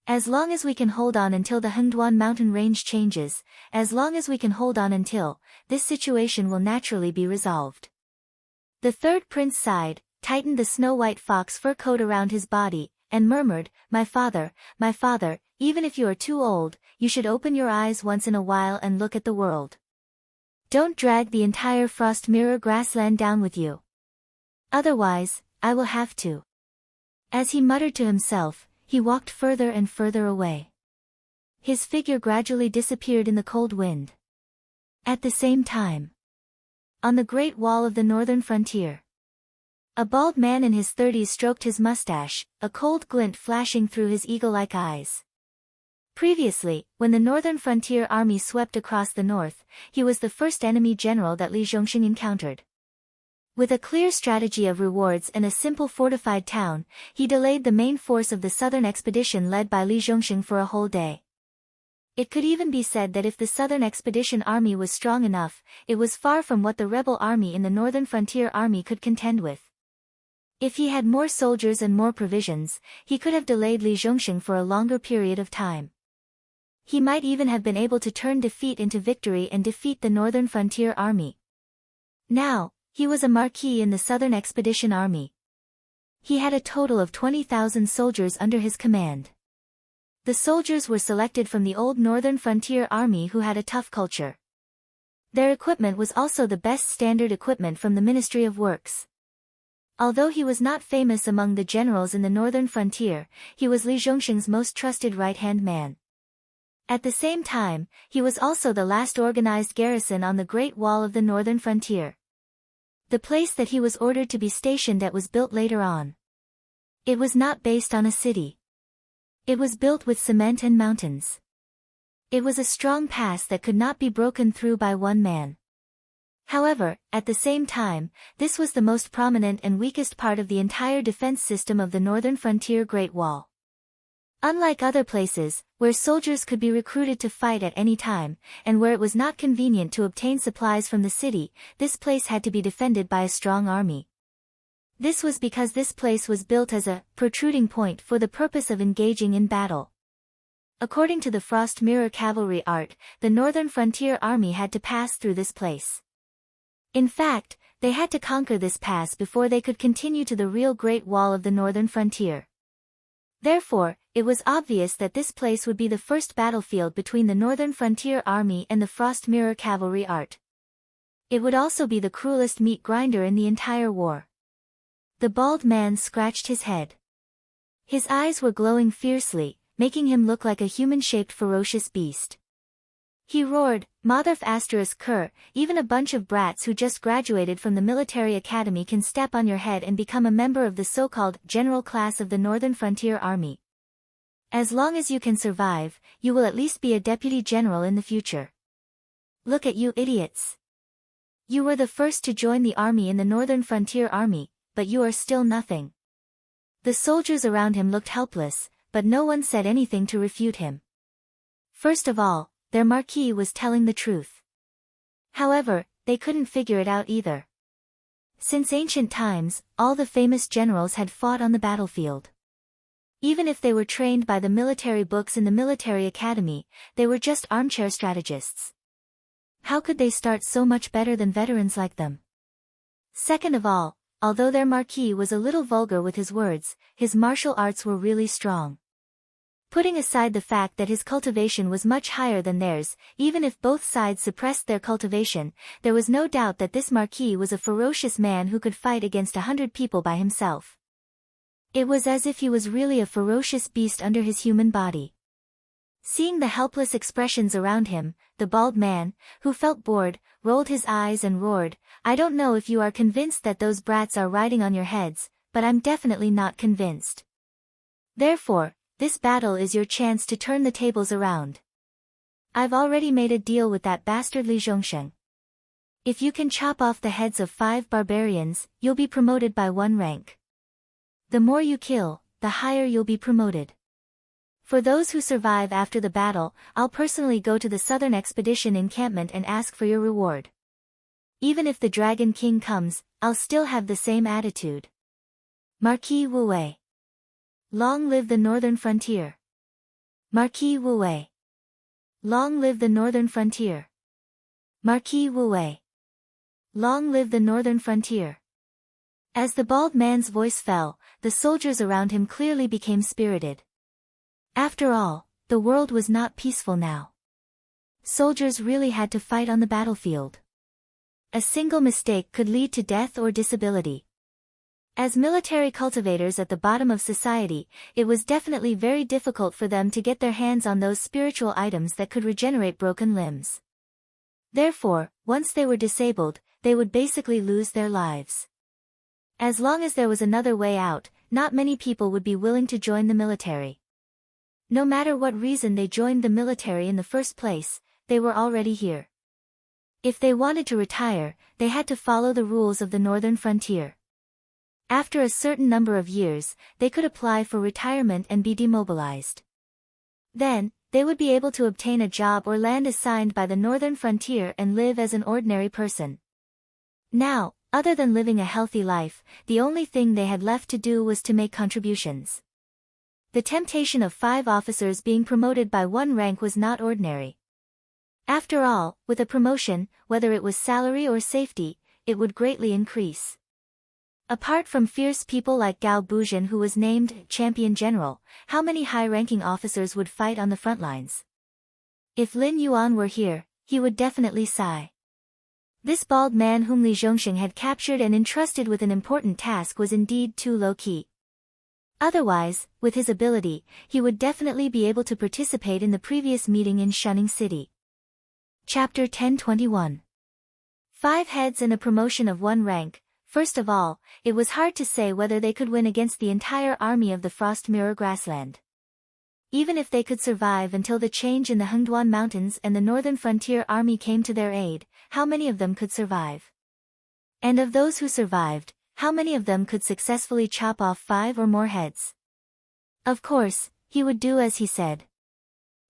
Speaker 1: As long as we can hold on until the Hengduan mountain range changes, as long as we can hold on until, this situation will naturally be resolved. The third prince sighed, tightened the snow-white fox fur coat around his body, and murmured, my father, even if you are too old, you should open your eyes once in a while and look at the world. Don't drag the entire Frost Mirror grassland down with you. Otherwise, I will have to. As he muttered to himself, he walked further and further away. His figure gradually disappeared in the cold wind. At the same time, on the Great Wall of the northern frontier, a bald man in his 30s stroked his mustache, a cold glint flashing through his eagle-like eyes. Previously, when the northern frontier army swept across the north, he was the first enemy general that Li Zhongxing encountered. With a clear strategy of rewards and a simple fortified town, he delayed the main force of the southern expedition led by Li Zhongxing for a whole day. It could even be said that if the southern expedition army was strong enough, it was far from what the rebel army in the northern frontier army could contend with. If he had more soldiers and more provisions, he could have delayed Li Zhongxing for a longer period of time. He might even have been able to turn defeat into victory and defeat the northern frontier army. Now, he was a marquis in the Southern Expedition Army. He had a total of 20,000 soldiers under his command. The soldiers were selected from the old Northern Frontier Army who had a tough culture. Their equipment was also the best standard equipment from the Ministry of Works. Although he was not famous among the generals in the Northern Frontier, he was Li Zhongxing's most trusted right-hand man. At the same time, he was also the last organized garrison on the Great Wall of the Northern Frontier. The place that he was ordered to be stationed at was built later on. It was not based on a city. It was built with cement and mountains. It was a strong pass that could not be broken through by one man. However, at the same time, this was the most prominent and weakest part of the entire defense system of the Northern Frontier Great Wall. Unlike other places, where soldiers could be recruited to fight at any time, and where it was not convenient to obtain supplies from the city, this place had to be defended by a strong army. This was because this place was built as a protruding point for the purpose of engaging in battle. According to the Frost Mirror cavalry art, the Northern Frontier Army had to pass through this place. In fact, they had to conquer this pass before they could continue to the real Great Wall of the Northern Frontier. Therefore, it was obvious that this place would be the first battlefield between the Northern Frontier Army and the Frost Mirror cavalry art. It would also be the cruelest meat grinder in the entire war. The bald man scratched his head. His eyes were glowing fiercely, making him look like a human-shaped ferocious beast. He roared, Motherf *Ker, even a bunch of brats who just graduated from the military academy can step on your head and become a member of the so-called general class of the Northern Frontier Army. As long as you can survive, you will at least be a deputy general in the future. Look at you idiots. You were the first to join the army in the Northern Frontier Army, but you are still nothing. The soldiers around him looked helpless, but no one said anything to refute him. First of all, their marquis was telling the truth. However, they couldn't figure it out either. Since ancient times, all the famous generals had fought on the battlefield. Even if they were trained by the military books in the military academy, they were just armchair strategists. How could they start so much better than veterans like them? Second of all, although their marquis was a little vulgar with his words, his martial arts were really strong. Putting aside the fact that his cultivation was much higher than theirs, even if both sides suppressed their cultivation, there was no doubt that this marquis was a ferocious man who could fight against 100 people by himself. It was as if he was really a ferocious beast under his human body. Seeing the helpless expressions around him, the bald man, who felt bored, rolled his eyes and roared, I don't know if you are convinced that those brats are riding on your heads, but I'm definitely not convinced. Therefore, this battle is your chance to turn the tables around. I've already made a deal with that bastard Li Zhongsheng. If you can chop off the heads of 5 barbarians, you'll be promoted by 1 rank. The more you kill, the higher you'll be promoted. For those who survive after the battle, I'll personally go to the southern expedition encampment and ask for your reward. Even if the Dragon King comes, I'll still have the same attitude. Marquis Wu Wei. Long live the Northern Frontier. Marquis Wu Wei. Long live the Northern Frontier. Marquis Wu Wei. Long live the Northern Frontier. As the bald man's voice fell, the soldiers around him clearly became spirited. After all, the world was not peaceful now. Soldiers really had to fight on the battlefield. A single mistake could lead to death or disability. As military cultivators at the bottom of society, it was definitely very difficult for them to get their hands on those spiritual items that could regenerate broken limbs. Therefore, once they were disabled, they would basically lose their lives. As long as there was another way out, not many people would be willing to join the military. No matter what reason they joined the military in the first place, they were already here. If they wanted to retire, they had to follow the rules of the Northern Frontier. After a certain number of years, they could apply for retirement and be demobilized. Then, they would be able to obtain a job or land assigned by the Northern Frontier and live as an ordinary person. Now, other than living a healthy life, the only thing they had left to do was to make contributions. The temptation of 5 officers being promoted by 1 rank was not ordinary. After all, with a promotion, whether it was salary or safety, it would greatly increase. Apart from fierce people like Gao Buzhen, who was named Champion General, how many high-ranking officers would fight on the front lines? If Lin Yuan were here, he would definitely sigh. This bald man whom Li Zhongsheng had captured and entrusted with an important task was indeed too low-key. Otherwise, with his ability, he would definitely be able to participate in the previous meeting in Shunning City. Chapter 1021. 5 heads and a promotion of 1 rank. First of all, it was hard to say whether they could win against the entire army of the Frost Mirror Grassland. Even if they could survive until the change in the Hengduan Mountains and the Northern Frontier Army came to their aid, how many of them could survive? And of those who survived, how many of them could successfully chop off 5 or more heads? Of course, he would do as he said.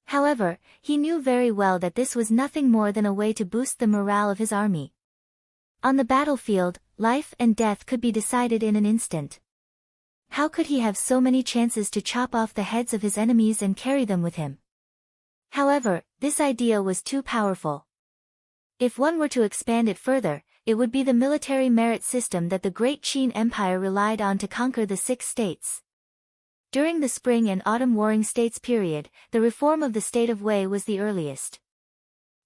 Speaker 1: However, he knew very well that this was nothing more than a way to boost the morale of his army. On the battlefield, life and death could be decided in an instant. How could he have so many chances to chop off the heads of his enemies and carry them with him? However, this idea was too powerful. If one were to expand it further, it would be the military merit system that the Great Qin Empire relied on to conquer the 6 states. During the Spring and Autumn Warring States period, the reform of the state of Wei was the earliest.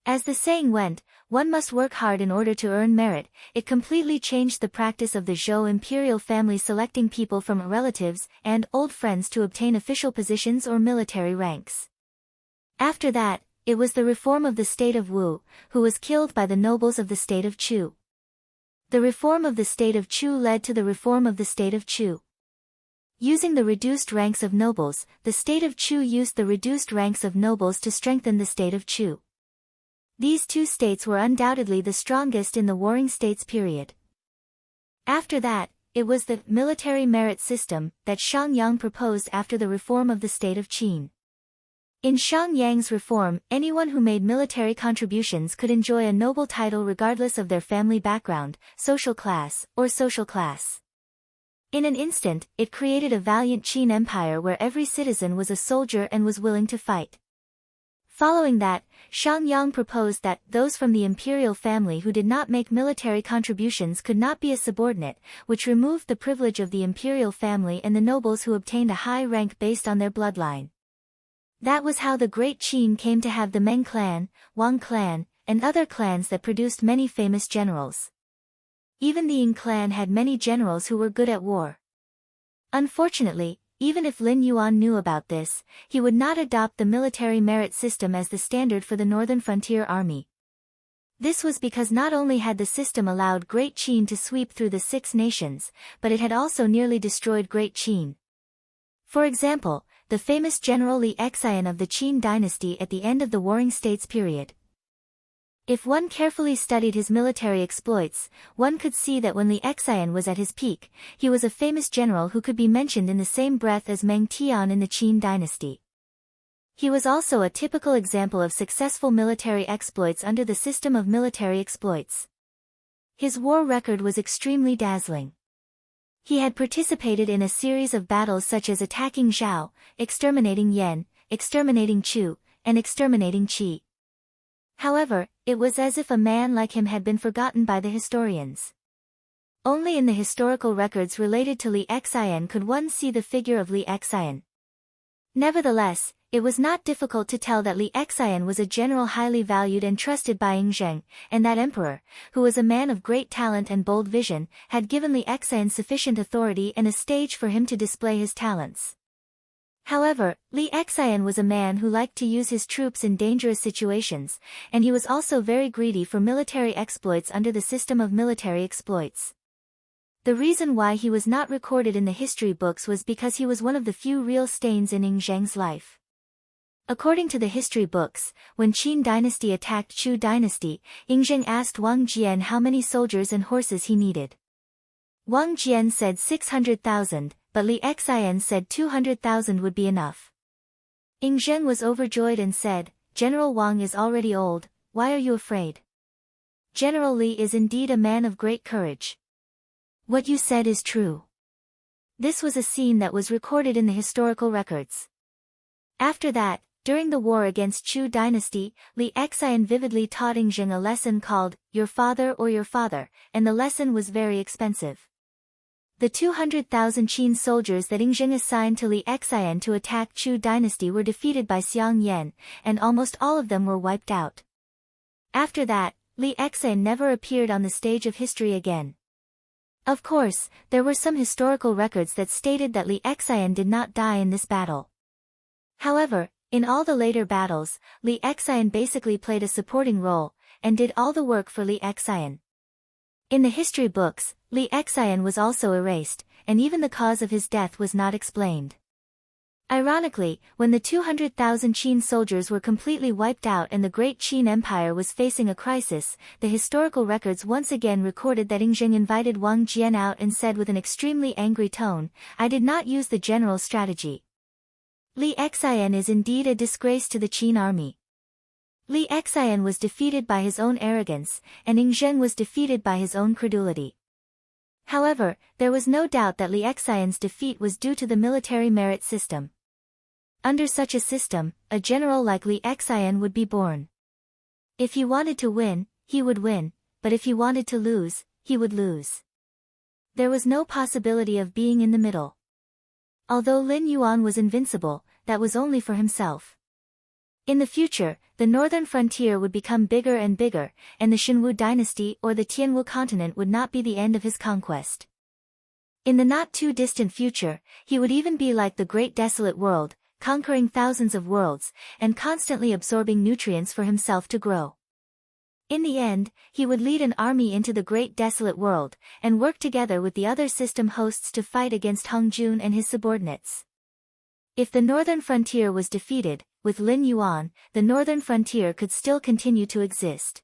Speaker 1: As the saying went, one must work hard in order to earn merit. It completely changed the practice of the Zhou imperial family selecting people from relatives and old friends to obtain official positions or military ranks. After that, it was the reform of the state of Wu, who was killed by the nobles of the state of Chu. The reform of the state of Chu led to the reform of the state of Chu. Using the reduced ranks of nobles, the state of Chu used the reduced ranks of nobles to strengthen the state of Chu. These two states were undoubtedly the strongest in the Warring States period. After that, it was the military merit system that Shang Yang proposed after the reform of the state of Qin. In Shang Yang's reform, anyone who made military contributions could enjoy a noble title regardless of their family background, social class, or social class. In an instant, it created a valiant Qin empire where every citizen was a soldier and was willing to fight. Following that, Shang Yang proposed that those from the imperial family who did not make military contributions could not be a subordinate, which removed the privilege of the imperial family and the nobles who obtained a high rank based on their bloodline. That was how the Great Qin came to have the Meng clan, Wang clan, and other clans that produced many famous generals. Even the Ying clan had many generals who were good at war. Unfortunately, even if Lin Yuan knew about this, he would not adopt the military merit system as the standard for the Northern Frontier Army. This was because not only had the system allowed Great Qin to sweep through the Six Nations, but it had also nearly destroyed Great Qin. For example, the famous general Li Xian of the Qin dynasty at the end of the Warring States period. If one carefully studied his military exploits, one could see that when Li Xian was at his peak, he was a famous general who could be mentioned in the same breath as Meng Tian in the Qin dynasty. He was also a typical example of successful military exploits under the system of military exploits. His war record was extremely dazzling. He had participated in a series of battles such as attacking Zhao, exterminating Yan, exterminating Chu, and exterminating Qi. However, it was as if a man like him had been forgotten by the historians. Only in the historical records related to Li Xian could one see the figure of Li Xian. Nevertheless, it was not difficult to tell that Li Xian was a general highly valued and trusted by Yingzheng, and that emperor, who was a man of great talent and bold vision, had given Li Xian sufficient authority and a stage for him to display his talents. However, Li Xian was a man who liked to use his troops in dangerous situations, and he was also very greedy for military exploits under the system of military exploits. The reason why he was not recorded in the history books was because he was one of the few real stains in Yingzheng's life. According to the history books, when Qin dynasty attacked Chu dynasty, Yingzheng asked Wang Jian how many soldiers and horses he needed. Wang Jian said 600,000, but Li Xian said 200,000 would be enough. Yingzheng was overjoyed and said, "General Wang is already old, why are you afraid? General Li is indeed a man of great courage. What you said is true." This was a scene that was recorded in the historical records. After that, during the war against Chu dynasty, Li Xian vividly taught Yingzheng a lesson called, "Your father or your father," and the lesson was very expensive. The 200,000 Qin soldiers that Yingzheng assigned to Li Xian to attack Chu dynasty were defeated by Xiang Yan, and almost all of them were wiped out. After that, Li Xian never appeared on the stage of history again. Of course, there were some historical records that stated that Li Xian did not die in this battle. However, in all the later battles, Li Xian basically played a supporting role, and did all the work for Li Xian. In the history books, Li Xian was also erased, and even the cause of his death was not explained. Ironically, when the 200,000 Qin soldiers were completely wiped out and the Great Qin Empire was facing a crisis, the historical records once again recorded that Yingzheng invited Wang Jian out and said with an extremely angry tone, "I did not use the general strategy. Li Xian is indeed a disgrace to the Qin army." Li Xian was defeated by his own arrogance, and Yingzheng was defeated by his own credulity. However, there was no doubt that Li Xian's defeat was due to the military merit system. Under such a system, a general like Li Xian would be born. If he wanted to win, he would win, but if he wanted to lose, he would lose. There was no possibility of being in the middle. Although Lin Yuan was invincible, that was only for himself. In the future, the northern frontier would become bigger and bigger, and the Shinwu dynasty or the Tianwu continent would not be the end of his conquest. In the not-too-distant future, he would even be like the Great Desolate World, conquering thousands of worlds, and constantly absorbing nutrients for himself to grow. In the end, he would lead an army into the Great Desolate World, and work together with the other system hosts to fight against Hong Jun and his subordinates. If the northern frontier was defeated, with Lin Yuan, the northern frontier could still continue to exist.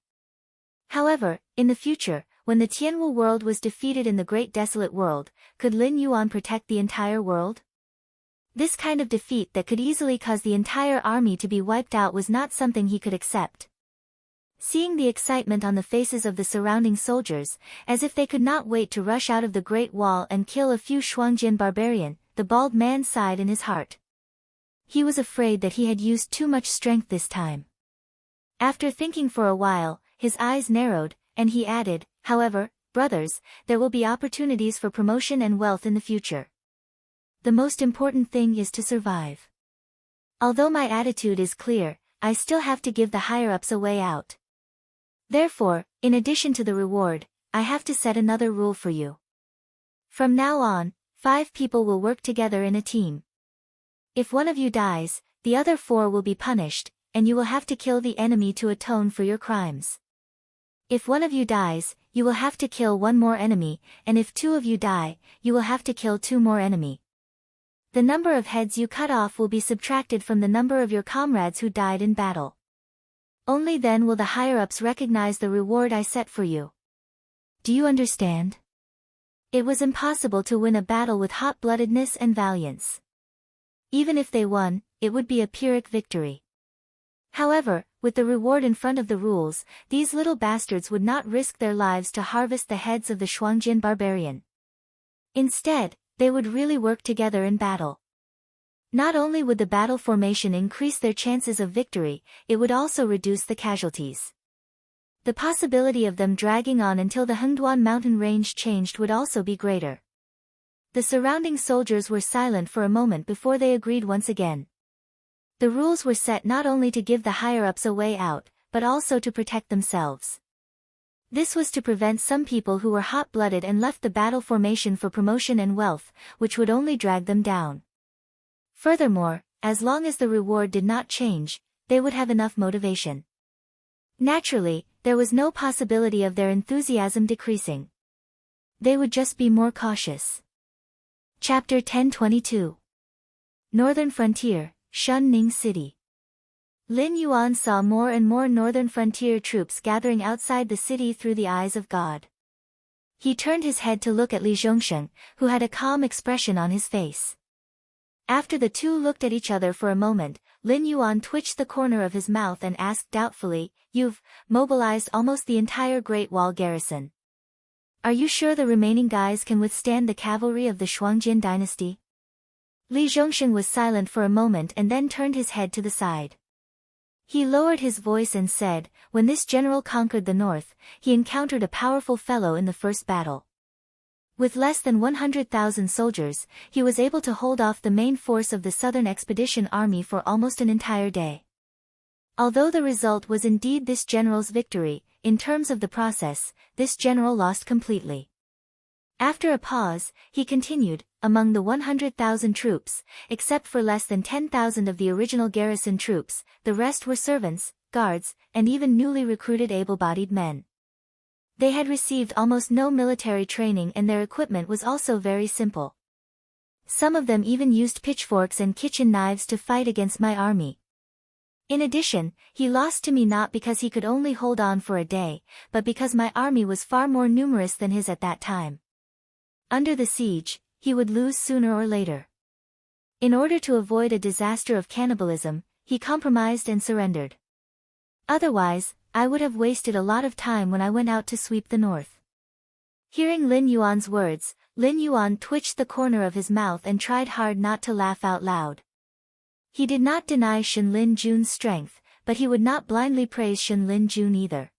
Speaker 1: However, in the future, when the Tianwu world was defeated in the Great Desolate World, could Lin Yuan protect the entire world? This kind of defeat that could easily cause the entire army to be wiped out was not something he could accept. Seeing the excitement on the faces of the surrounding soldiers, as if they could not wait to rush out of the Great Wall and kill a few Shuangjin barbarian, the bald man sighed in his heart. He was afraid that he had used too much strength this time. After thinking for a while, his eyes narrowed, and he added, "However, brothers, there will be opportunities for promotion and wealth in the future. The most important thing is to survive. Although my attitude is clear, I still have to give the higher-ups a way out. Therefore, in addition to the reward, I have to set another rule for you. From now on, 5 people will work together in a team. If one of you dies, the other 4 will be punished, and you will have to kill the enemy to atone for your crimes. If one of you dies, you will have to kill 1 more enemy, and if 2 of you die, you will have to kill 2 more enemy. The number of heads you cut off will be subtracted from the number of your comrades who died in battle. Only then will the higher-ups recognize the reward I set for you. Do you understand?" It was impossible to win a battle with hot-bloodedness and valiance. Even if they won, it would be a Pyrrhic victory. However, with the reward in front of the rules, these little bastards would not risk their lives to harvest the heads of the Shuangjin barbarian. Instead, they would really work together in battle. Not only would the battle formation increase their chances of victory, it would also reduce the casualties. The possibility of them dragging on until the Hengduan mountain range changed would also be greater. The surrounding soldiers were silent for a moment before they agreed once again. The rules were set not only to give the higher-ups a way out, but also to protect themselves. This was to prevent some people who were hot-blooded and left the battle formation for promotion and wealth, which would only drag them down. Furthermore, as long as the reward did not change, they would have enough motivation. Naturally, there was no possibility of their enthusiasm decreasing. They would just be more cautious. Chapter 1022. Northern Frontier, Shunning City. Lin Yuan saw more and more northern frontier troops gathering outside the city through the eyes of God. He turned his head to look at Li Zhongsheng, who had a calm expression on his face. After the two looked at each other for a moment, Lin Yuan twitched the corner of his mouth and asked doubtfully, "You've mobilized almost the entire Great Wall garrison. Are you sure the remaining guys can withstand the cavalry of the Shuangjin dynasty?" Li Zhongsheng was silent for a moment and then turned his head to the side. He lowered his voice and said, "When this general conquered the north, he encountered a powerful fellow in the first battle. With less than 100,000 soldiers, he was able to hold off the main force of the Southern Expedition Army for almost an entire day. Although the result was indeed this general's victory, in terms of the process, this general lost completely." After a pause, he continued, "Among the 100,000 troops, except for less than 10,000 of the original garrison troops, the rest were servants, guards, and even newly recruited able-bodied men. They had received almost no military training and their equipment was also very simple. Some of them even used pitchforks and kitchen knives to fight against my army. In addition, he lost to me not because he could only hold on for a day, but because my army was far more numerous than his at that time. Under the siege, he would lose sooner or later. In order to avoid a disaster of cannibalism, he compromised and surrendered. Otherwise, I would have wasted a lot of time when I went out to sweep the north." Hearing Lin Yuan's words, Lin Yuan twitched the corner of his mouth and tried hard not to laugh out loud. He did not deny Shenlin Jun's strength, but he would not blindly praise Shenlin Jun either.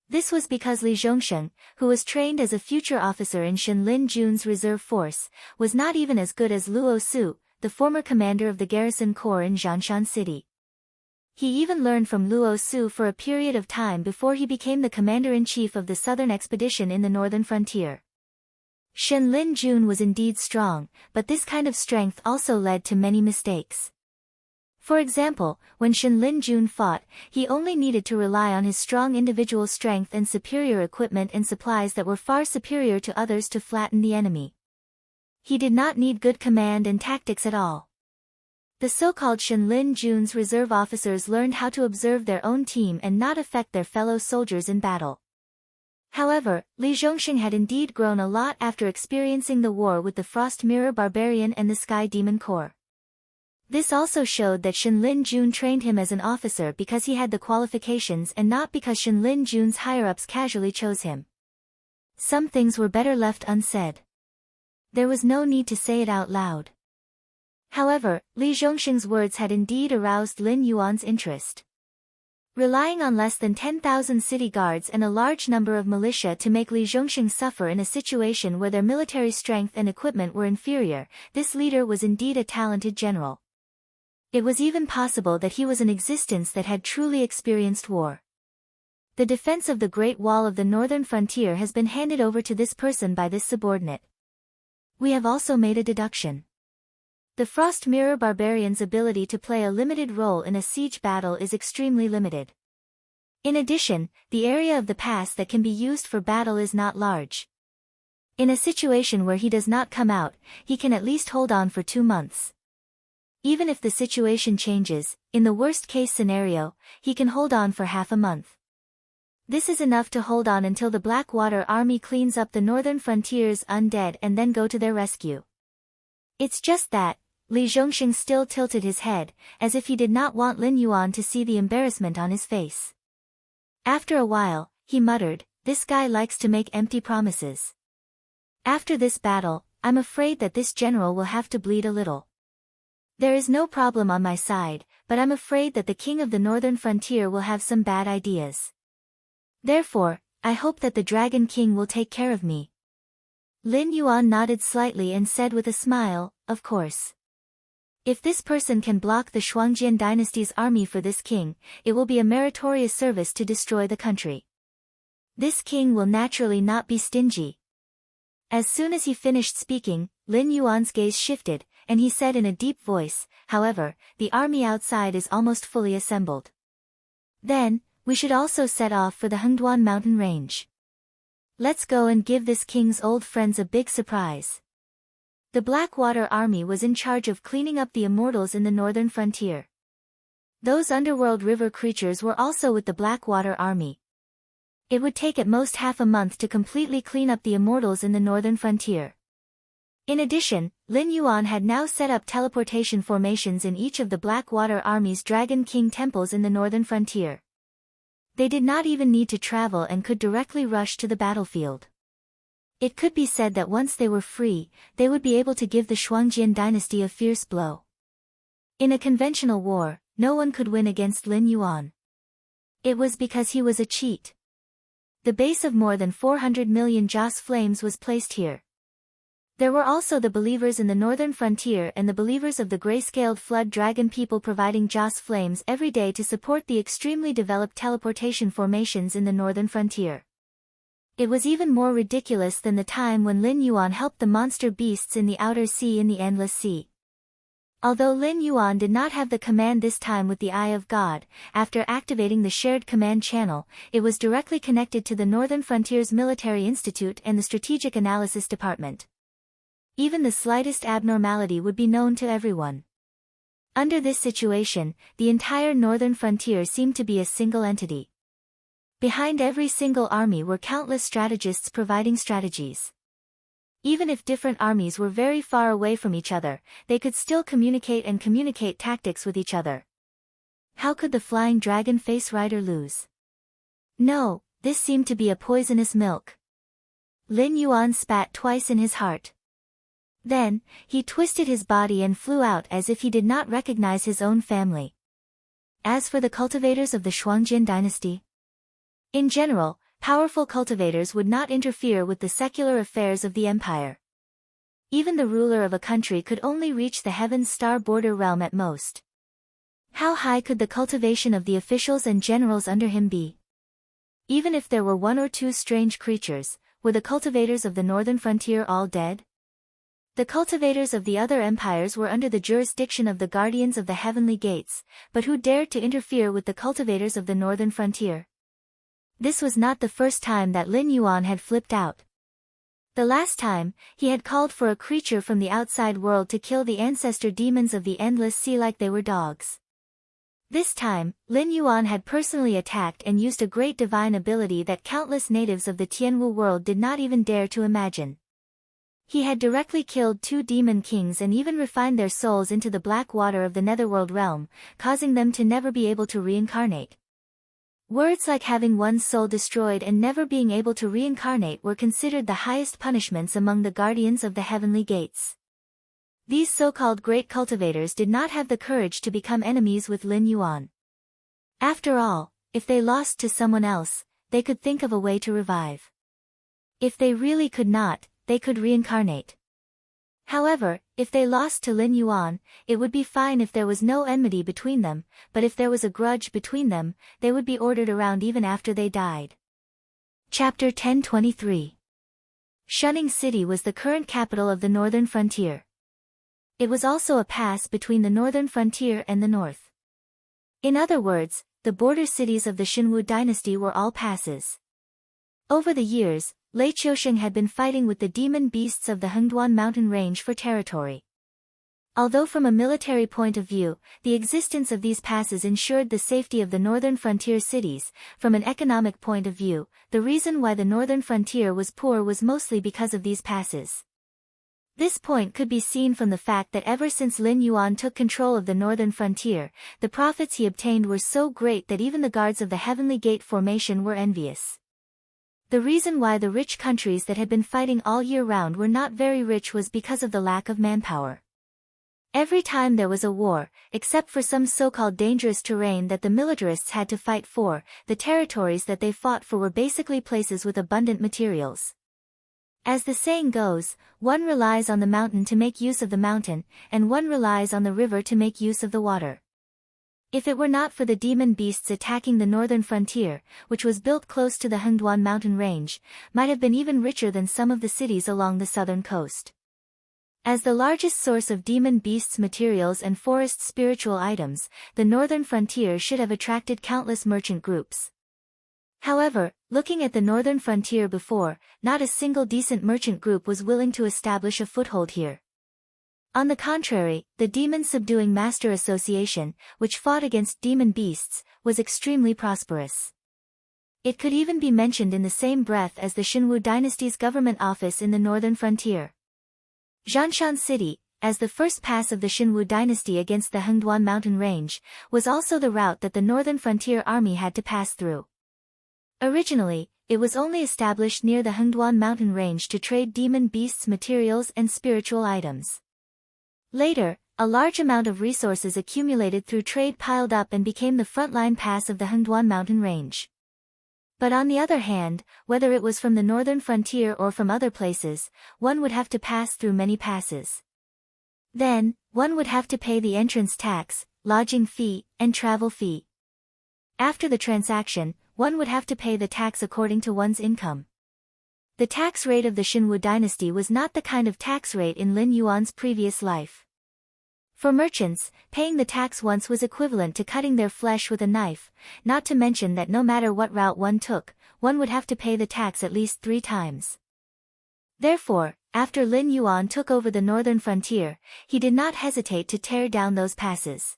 Speaker 1: This was because Li Zhongsheng, who was trained as a future officer in Shenlin Jun's reserve force, was not even as good as Luo Su, the former commander of the garrison corps in Zhanshan City. He even learned from Luo Su for a period of time before he became the commander-in-chief of the southern expedition in the northern frontier. Shen Lin Jun was indeed strong, but this kind of strength also led to many mistakes. For example, when Shen Lin Jun fought, he only needed to rely on his strong individual strength and superior equipment and supplies that were far superior to others to flatten the enemy. He did not need good command and tactics at all. The so-called Shen Lin Jun's reserve officers learned how to observe their own team and not affect their fellow soldiers in battle. However, Li Zhongxing had indeed grown a lot after experiencing the war with the Frost Mirror Barbarian and the Sky Demon Corps. This also showed that Shen Lin Jun trained him as an officer because he had the qualifications and not because Shen Lin Jun's higher-ups casually chose him. Some things were better left unsaid. There was no need to say it out loud. However, Li Zhongxing's words had indeed aroused Lin Yuan's interest. Relying on less than 10,000 city guards and a large number of militia to make Li Zhongxing suffer in a situation where their military strength and equipment were inferior, this leader was indeed a talented general. It was even possible that he was an existence that had truly experienced war. The defense of the Great Wall of the northern frontier has been handed over to this person by this subordinate. We have also made a deduction. The Frost Mirror Barbarian's ability to play a limited role in a siege battle is extremely limited. In addition, the area of the pass that can be used for battle is not large. In a situation where he does not come out, he can at least hold on for 2 months. Even if the situation changes, in the worst-case scenario, he can hold on for half a month. This is enough to hold on until the Blackwater Army cleans up the northern frontier's undead and then go to their rescue. It's just that, Li Zhongxing still tilted his head, as if he did not want Lin Yuan to see the embarrassment on his face. After a while, he muttered, "This guy likes to make empty promises. After this battle, I'm afraid that this general will have to bleed a little. There is no problem on my side, but I'm afraid that the king of the northern frontier will have some bad ideas. Therefore, I hope that the Dragon King will take care of me." Lin Yuan nodded slightly and said with a smile, "Of course. If this person can block the Shuangjian dynasty's army for this king, it will be a meritorious service to destroy the country. This king will naturally not be stingy." As soon as he finished speaking, Lin Yuan's gaze shifted, and he said in a deep voice, "However, the army outside is almost fully assembled. Then, we should also set off for the Hengduan mountain range. Let's go and give this king's old friends a big surprise." The Blackwater Army was in charge of cleaning up the immortals in the northern frontier. Those underworld river creatures were also with the Blackwater Army. It would take at most half a month to completely clean up the immortals in the northern frontier. In addition, Lin Yuan had now set up teleportation formations in each of the Blackwater Army's Dragon King temples in the northern frontier. They did not even need to travel and could directly rush to the battlefield. It could be said that once they were free, they would be able to give the Shuangjian dynasty a fierce blow. In a conventional war, no one could win against Lin Yuan. It was because he was a cheat. The base of more than 400 million Joss flames was placed here. There were also the believers in the northern frontier and the believers of the gray-scaled flood dragon people providing Joss flames every day to support the extremely developed teleportation formations in the northern frontier. It was even more ridiculous than the time when Lin Yuan helped the monster beasts in the outer sea in the Endless Sea. Although Lin Yuan did not have the command this time with the Eye of God, after activating the shared command channel, it was directly connected to the Northern Frontiers Military Institute and the Strategic Analysis Department. Even the slightest abnormality would be known to everyone. Under this situation, the entire northern frontier seemed to be a single entity. Behind every single army were countless strategists providing strategies. Even if different armies were very far away from each other, they could still communicate tactics with each other. How could the flying dragon face rider lose? No, this seemed to be a poisonous milk. Lin Yuan spat twice in his heart. Then, he twisted his body and flew out as if he did not recognize his own family. As for the cultivators of the Shuangjian dynasty, in general, powerful cultivators would not interfere with the secular affairs of the empire. Even the ruler of a country could only reach the Heaven's Star border realm at most. How high could the cultivation of the officials and generals under him be? Even if there were one or two strange creatures, were the cultivators of the northern frontier all dead? The cultivators of the other empires were under the jurisdiction of the guardians of the heavenly gates, but who dared to interfere with the cultivators of the northern frontier? This was not the first time that Lin Yuan had flipped out. The last time, he had called for a creature from the outside world to kill the ancestor demons of the endless sea like they were dogs. This time, Lin Yuan had personally attacked and used a great divine ability that countless natives of the Tianwu world did not even dare to imagine. He had directly killed 2 demon kings and even refined their souls into the black water of the netherworld realm, causing them to never be able to reincarnate. Words like having one's soul destroyed and never being able to reincarnate were considered the highest punishments among the guardians of the heavenly gates. These so-called great cultivators did not have the courage to become enemies with Lin Yuan. After all, if they lost to someone else, they could think of a way to revive. If they really could not, they could reincarnate. However, if they lost to Lin Yuan, it would be fine if there was no enmity between them, but if there was a grudge between them, they would be ordered around even after they died. Chapter 1023. Shunning City was the current capital of the northern frontier. It was also a pass between the northern frontier and the north. In other words, the border cities of the Xinwu dynasty were all passes. Over the years, Lei Qiusheng had been fighting with the demon beasts of the Hengduan mountain range for territory. Although from a military point of view, the existence of these passes ensured the safety of the northern frontier cities, from an economic point of view, the reason why the northern frontier was poor was mostly because of these passes. This point could be seen from the fact that ever since Lin Yuan took control of the northern frontier, the profits he obtained were so great that even the guards of the Heavenly Gate formation were envious. The reason why the rich countries that had been fighting all year round were not very rich was because of the lack of manpower. Every time there was a war, except for some so-called dangerous terrain that the militarists had to fight for, the territories that they fought for were basically places with abundant materials. As the saying goes, one relies on the mountain to make use of the mountain, and one relies on the river to make use of the water. If it were not for the demon beasts attacking the northern frontier, which was built close to the Hengduan mountain range, might have been even richer than some of the cities along the southern coast. As the largest source of demon beasts materials and forest spiritual items, the northern frontier should have attracted countless merchant groups. However, looking at the northern frontier before, not a single decent merchant group was willing to establish a foothold here. On the contrary, the Demon Subduing Master Association, which fought against demon beasts, was extremely prosperous. It could even be mentioned in the same breath as the Xinwu dynasty's government office in the northern frontier. Zhanshan City, as the first pass of the Xinwu dynasty against the Hengduan mountain range, was also the route that the northern frontier army had to pass through. Originally, it was only established near the Hengduan mountain range to trade demon beasts materials and spiritual items. Later, a large amount of resources accumulated through trade piled up and became the frontline pass of the Hengduan mountain range. But on the other hand, whether it was from the northern frontier or from other places, one would have to pass through many passes. Then, one would have to pay the entrance tax, lodging fee, and travel fee. After the transaction, one would have to pay the tax according to one's income. The tax rate of the Xinwu dynasty was not the kind of tax rate in Lin Yuan's previous life. For merchants, paying the tax once was equivalent to cutting their flesh with a knife, not to mention that no matter what route one took, one would have to pay the tax at least 3 times. Therefore, after Lin Yuan took over the northern frontier, he did not hesitate to tear down those passes.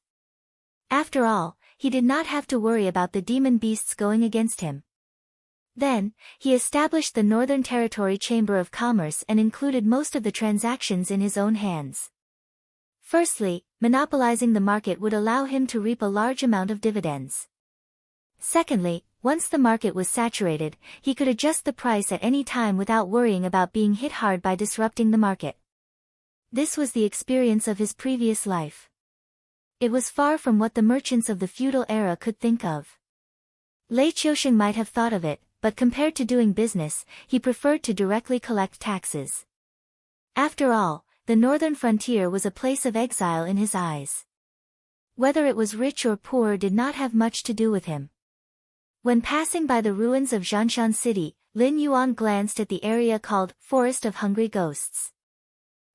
Speaker 1: After all, he did not have to worry about the demon beasts going against him. Then, he established the Northern Territory Chamber of Commerce and included most of the transactions in his own hands. Firstly, monopolizing the market would allow him to reap a large amount of dividends. Secondly, once the market was saturated, he could adjust the price at any time without worrying about being hit hard by disrupting the market. This was the experience of his previous life. It was far from what the merchants of the feudal era could think of. Lei Qiusheng might have thought of it, but compared to doing business, he preferred to directly collect taxes. After all, the northern frontier was a place of exile in his eyes. Whether it was rich or poor did not have much to do with him. When passing by the ruins of Zhanshan City, Lin Yuan glanced at the area called Forest of Hungry Ghosts.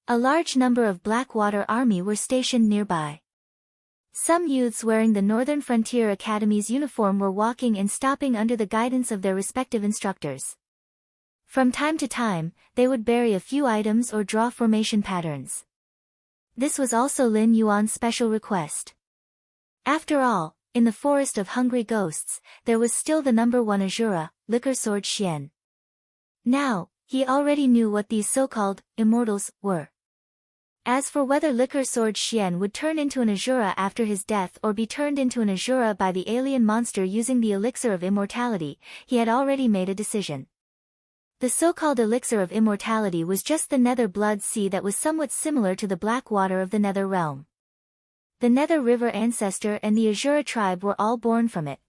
Speaker 1: A large number of Blackwater Army were stationed nearby. Some youths wearing the Northern Frontier Academy's uniform were walking and stopping under the guidance of their respective instructors. From time to time, they would bury a few items or draw formation patterns. This was also Lin Yuan's special request. After all, in the Forest of Hungry Ghosts, there was still the number 1 Azura, Liquor Sword Xian. Now, he already knew what these so-called immortals were. As for whether Liquor Sword Xian would turn into an Azura after his death or be turned into an Azura by the alien monster using the elixir of immortality, he had already made a decision. The so-called elixir of immortality was just the nether blood sea that was somewhat similar to the black water of the nether realm. The Nether River ancestor and the Azura tribe were all born from it.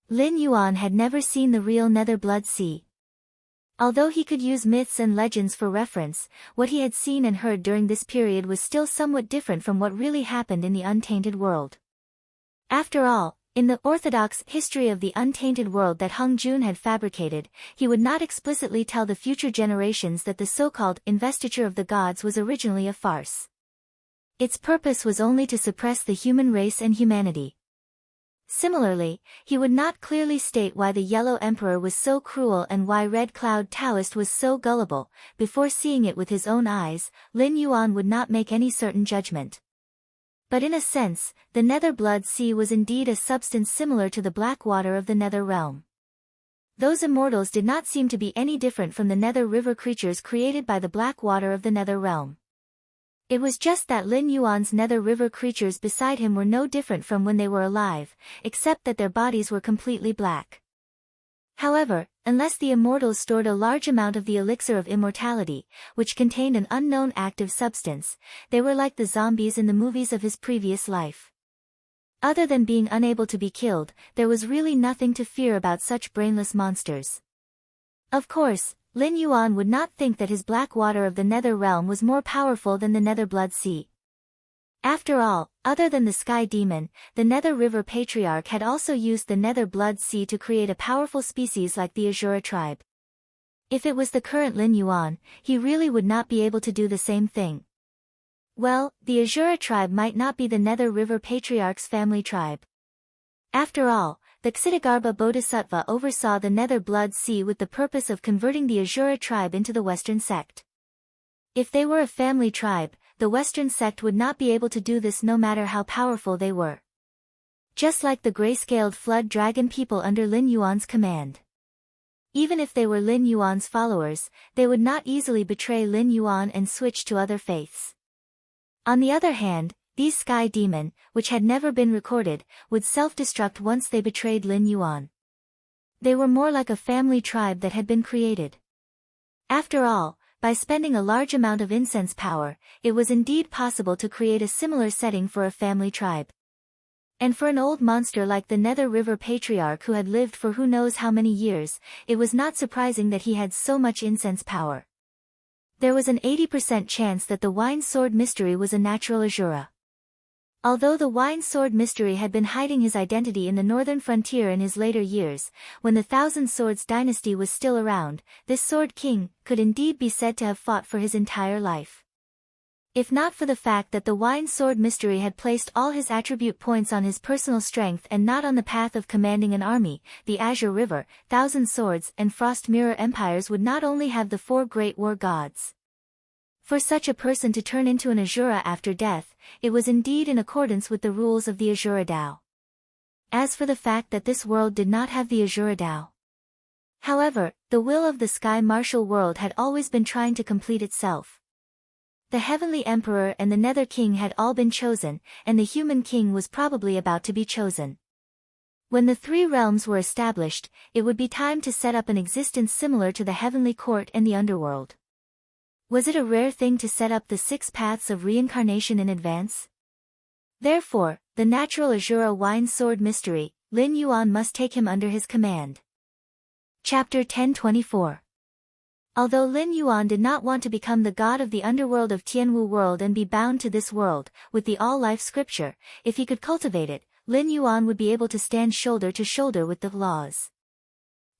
Speaker 1: Lin Yuan had never seen the real Nether Blood Sea. Although he could use myths and legends for reference, what he had seen and heard during this period was still somewhat different from what really happened in the untainted world. After all, in the orthodox history of the untainted world that Hung Jun had fabricated, he would not explicitly tell the future generations that the so-called investiture of the gods was originally a farce. Its purpose was only to suppress the human race and humanity. Similarly, he would not clearly state why the Yellow Emperor was so cruel and why Red Cloud Taoist was so gullible. Before seeing it with his own eyes, Lin Yuan would not make any certain judgment. But in a sense, the Nether Blood Sea was indeed a substance similar to the black water of the Nether realm. Those immortals did not seem to be any different from the Nether River creatures created by the black water of the Nether realm. It was just that Lin Yuan's Nether River creatures beside him were no different from when they were alive, except that their bodies were completely black. However, unless the immortals stored a large amount of the elixir of immortality, which contained an unknown active substance, they were like the zombies in the movies of his previous life. Other than being unable to be killed, there was really nothing to fear about such brainless monsters. Of course, Lin Yuan would not think that his black water of the Nether realm was more powerful than the Nether Blood Sea. After all, other than the Sky Demon, the Nether River Patriarch had also used the Nether Blood Sea to create a powerful species like the Azura tribe. If it was the current Lin Yuan, he really would not be able to do the same thing. Well, the Azura tribe might not be the Nether River Patriarch's family tribe. After all, the Ksitigarbha Bodhisattva oversaw the Nether Blood Sea with the purpose of converting the Azura tribe into the Western sect. If they were a family tribe, the Western sect would not be able to do this no matter how powerful they were. Just like the gray-scaled flood dragon people under Lin Yuan's command. Even if they were Lin Yuan's followers, they would not easily betray Lin Yuan and switch to other faiths. On the other hand, these Sky Demon, which had never been recorded, would self-destruct once they betrayed Lin Yuan. They were more like a family tribe that had been created. After all, by spending a large amount of incense power, it was indeed possible to create a similar setting for a family tribe. And for an old monster like the Nether River Patriarch who had lived for who knows how many years, it was not surprising that he had so much incense power. There was an 80% chance that the Wine Sword Mystery was a natural Azura. Although the Wine Sword Mystery had been hiding his identity in the northern frontier in his later years, when the Thousand Swords dynasty was still around, this Sword King could indeed be said to have fought for his entire life. If not for the fact that the Wine Sword Mystery had placed all his attribute points on his personal strength and not on the path of commanding an army, the Azure River, Thousand Swords and Frost Mirror Empires would not only have the 4 great war gods. For such a person to turn into an Azura after death, it was indeed in accordance with the rules of the Azura Dao. As for the fact that this world did not have the Azura Dao. However, the will of the Sky Martial World had always been trying to complete itself. The Heavenly Emperor and the Nether King had all been chosen, and the Human King was probably about to be chosen. When the 3 realms were established, it would be time to set up an existence similar to the Heavenly Court and the Underworld. Was it a rare thing to set up the 6 paths of reincarnation in advance? Therefore, the natural Azura Wine Sword Mystery, Lin Yuan must take him under his command. Chapter 1024. Although Lin Yuan did not want to become the god of the underworld of Tianwu world and be bound to this world, with the all-life scripture, if he could cultivate it, Lin Yuan would be able to stand shoulder to shoulder with the laws.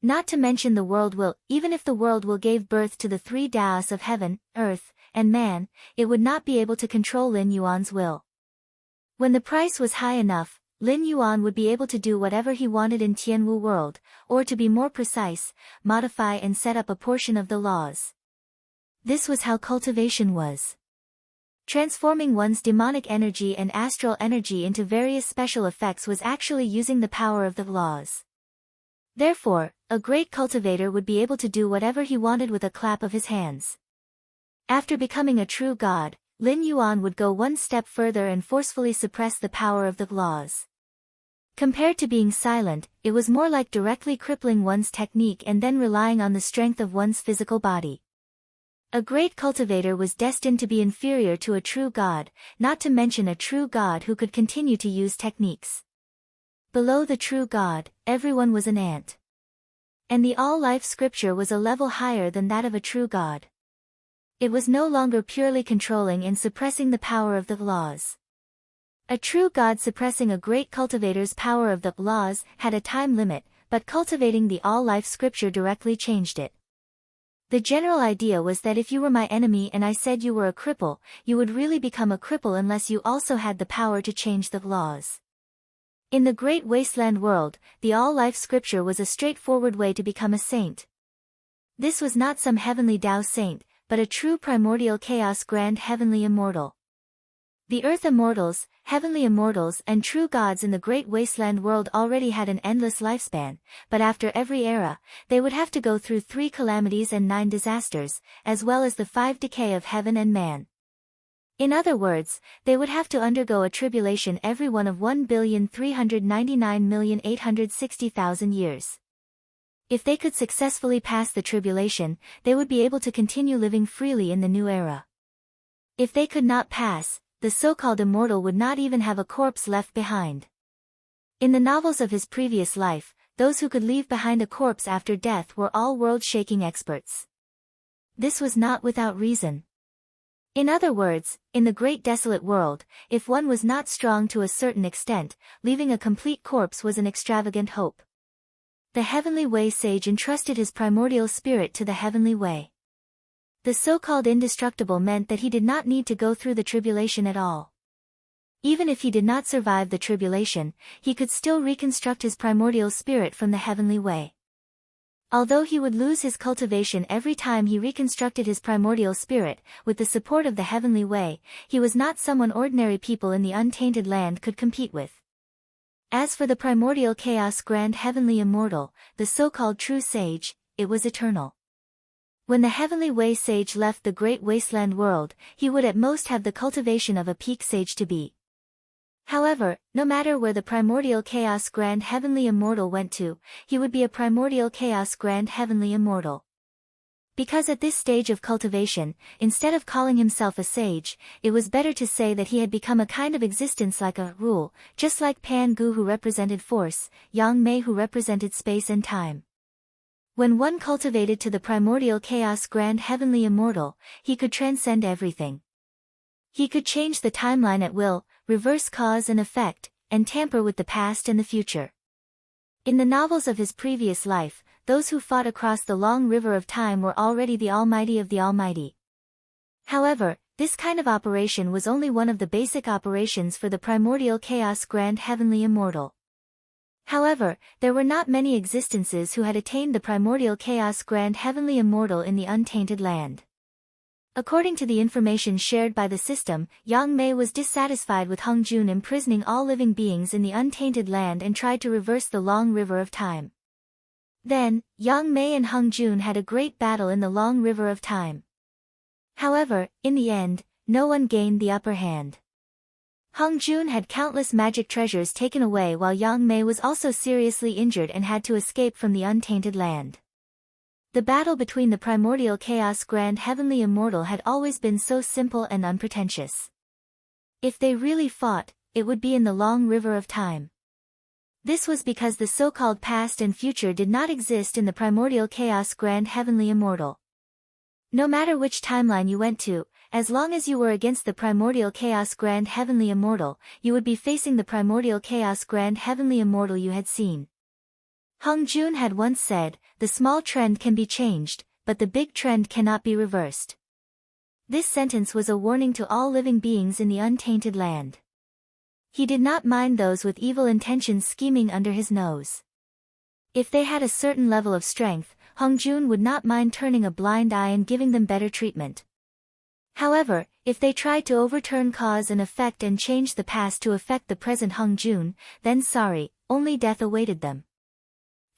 Speaker 1: Not to mention the world will, even if the world will gave birth to the three Taoists of heaven, earth, and man, it would not be able to control Lin Yuan's will. When the price was high enough, Lin Yuan would be able to do whatever he wanted in Tianwu world, or to be more precise, modify and set up a portion of the laws. This was how cultivation was. Transforming one's demonic energy and astral energy into various special effects was actually using the power of the laws. Therefore, a great cultivator would be able to do whatever he wanted with a clap of his hands. After becoming a true god, Lin Yuan would go one step further and forcefully suppress the power of the laws. Compared to being silent, it was more like directly crippling one's technique and then relying on the strength of one's physical body. A great cultivator was destined to be inferior to a true god, not to mention a true god who could continue to use techniques. Below the true god, everyone was an ant. And the all-life scripture was a level higher than that of a true god. It was no longer purely controlling and suppressing the power of the laws. A true god suppressing a great cultivator's power of the laws had a time limit, but cultivating the all-life scripture directly changed it. The general idea was that if you were my enemy and I said you were a cripple, you would really become a cripple unless you also had the power to change the laws. In the great wasteland world, the all-life scripture was a straightforward way to become a saint. This was not some heavenly Tao saint, but a true primordial chaos grand heavenly immortal. The earth immortals, heavenly immortals and true gods in the great wasteland world already had an endless lifespan, but after every era, they would have to go through 3 calamities and 9 disasters, as well as the 5 decay of heaven and man. In other words, they would have to undergo a tribulation every one of 1,399,860,000 years. If they could successfully pass the tribulation, they would be able to continue living freely in the new era. If they could not pass, the so-called immortal would not even have a corpse left behind. In the novels of his previous life, those who could leave behind a corpse after death were all world-shaking experts. This was not without reason. In other words, in the great desolate world, if one was not strong to a certain extent, leaving a complete corpse was an extravagant hope. The Heavenly Way sage entrusted his primordial spirit to the Heavenly Way. The so-called indestructible meant that he did not need to go through the tribulation at all. Even if he did not survive the tribulation, he could still reconstruct his primordial spirit from the Heavenly Way. Although he would lose his cultivation every time he reconstructed his primordial spirit, with the support of the Heavenly Way, he was not someone ordinary people in the untainted land could compete with. As for the primordial chaos grand heavenly immortal, the so-called true sage, it was eternal. When the Heavenly Way sage left the great wasteland world, he would at most have the cultivation of a peak sage to be. However, no matter where the primordial chaos grand heavenly immortal went to, he would be a primordial chaos grand heavenly immortal. Because at this stage of cultivation, instead of calling himself a sage, it was better to say that he had become a kind of existence like a rule, just like Pan Gu who represented force, Yang Mei who represented space and time. When one cultivated to the primordial chaos grand heavenly immortal, he could transcend everything. He could change the timeline at will, reverse cause and effect, and tamper with the past and the future. In the novels of his previous life, those who fought across the long river of time were already the Almighty of the Almighty. However, this kind of operation was only one of the basic operations for the primordial chaos grand heavenly immortal. However, there were not many existences who had attained the primordial chaos grand heavenly immortal in the untainted land. According to the information shared by the system, Yang Mei was dissatisfied with Hung Jun imprisoning all living beings in the untainted land and tried to reverse the long river of time. Then, Yang Mei and Hung Jun had a great battle in the long river of time. However, in the end, no one gained the upper hand. Hung Jun had countless magic treasures taken away while Yang Mei was also seriously injured and had to escape from the untainted land. The battle between the primordial chaos grand heavenly immortal had always been so simple and unpretentious. If they really fought, it would be in the long river of time. This was because the so-called past and future did not exist in the primordial chaos grand heavenly immortal. No matter which timeline you went to, as long as you were against the primordial chaos grand heavenly immortal, you would be facing the primordial chaos grand heavenly immortal you had seen. Hung Jun had once said, the small trend can be changed, but the big trend cannot be reversed. This sentence was a warning to all living beings in the untainted land. He did not mind those with evil intentions scheming under his nose. If they had a certain level of strength, Hung Jun would not mind turning a blind eye and giving them better treatment. However, if they tried to overturn cause and effect and change the past to affect the present Hung Jun, then sorry, only death awaited them.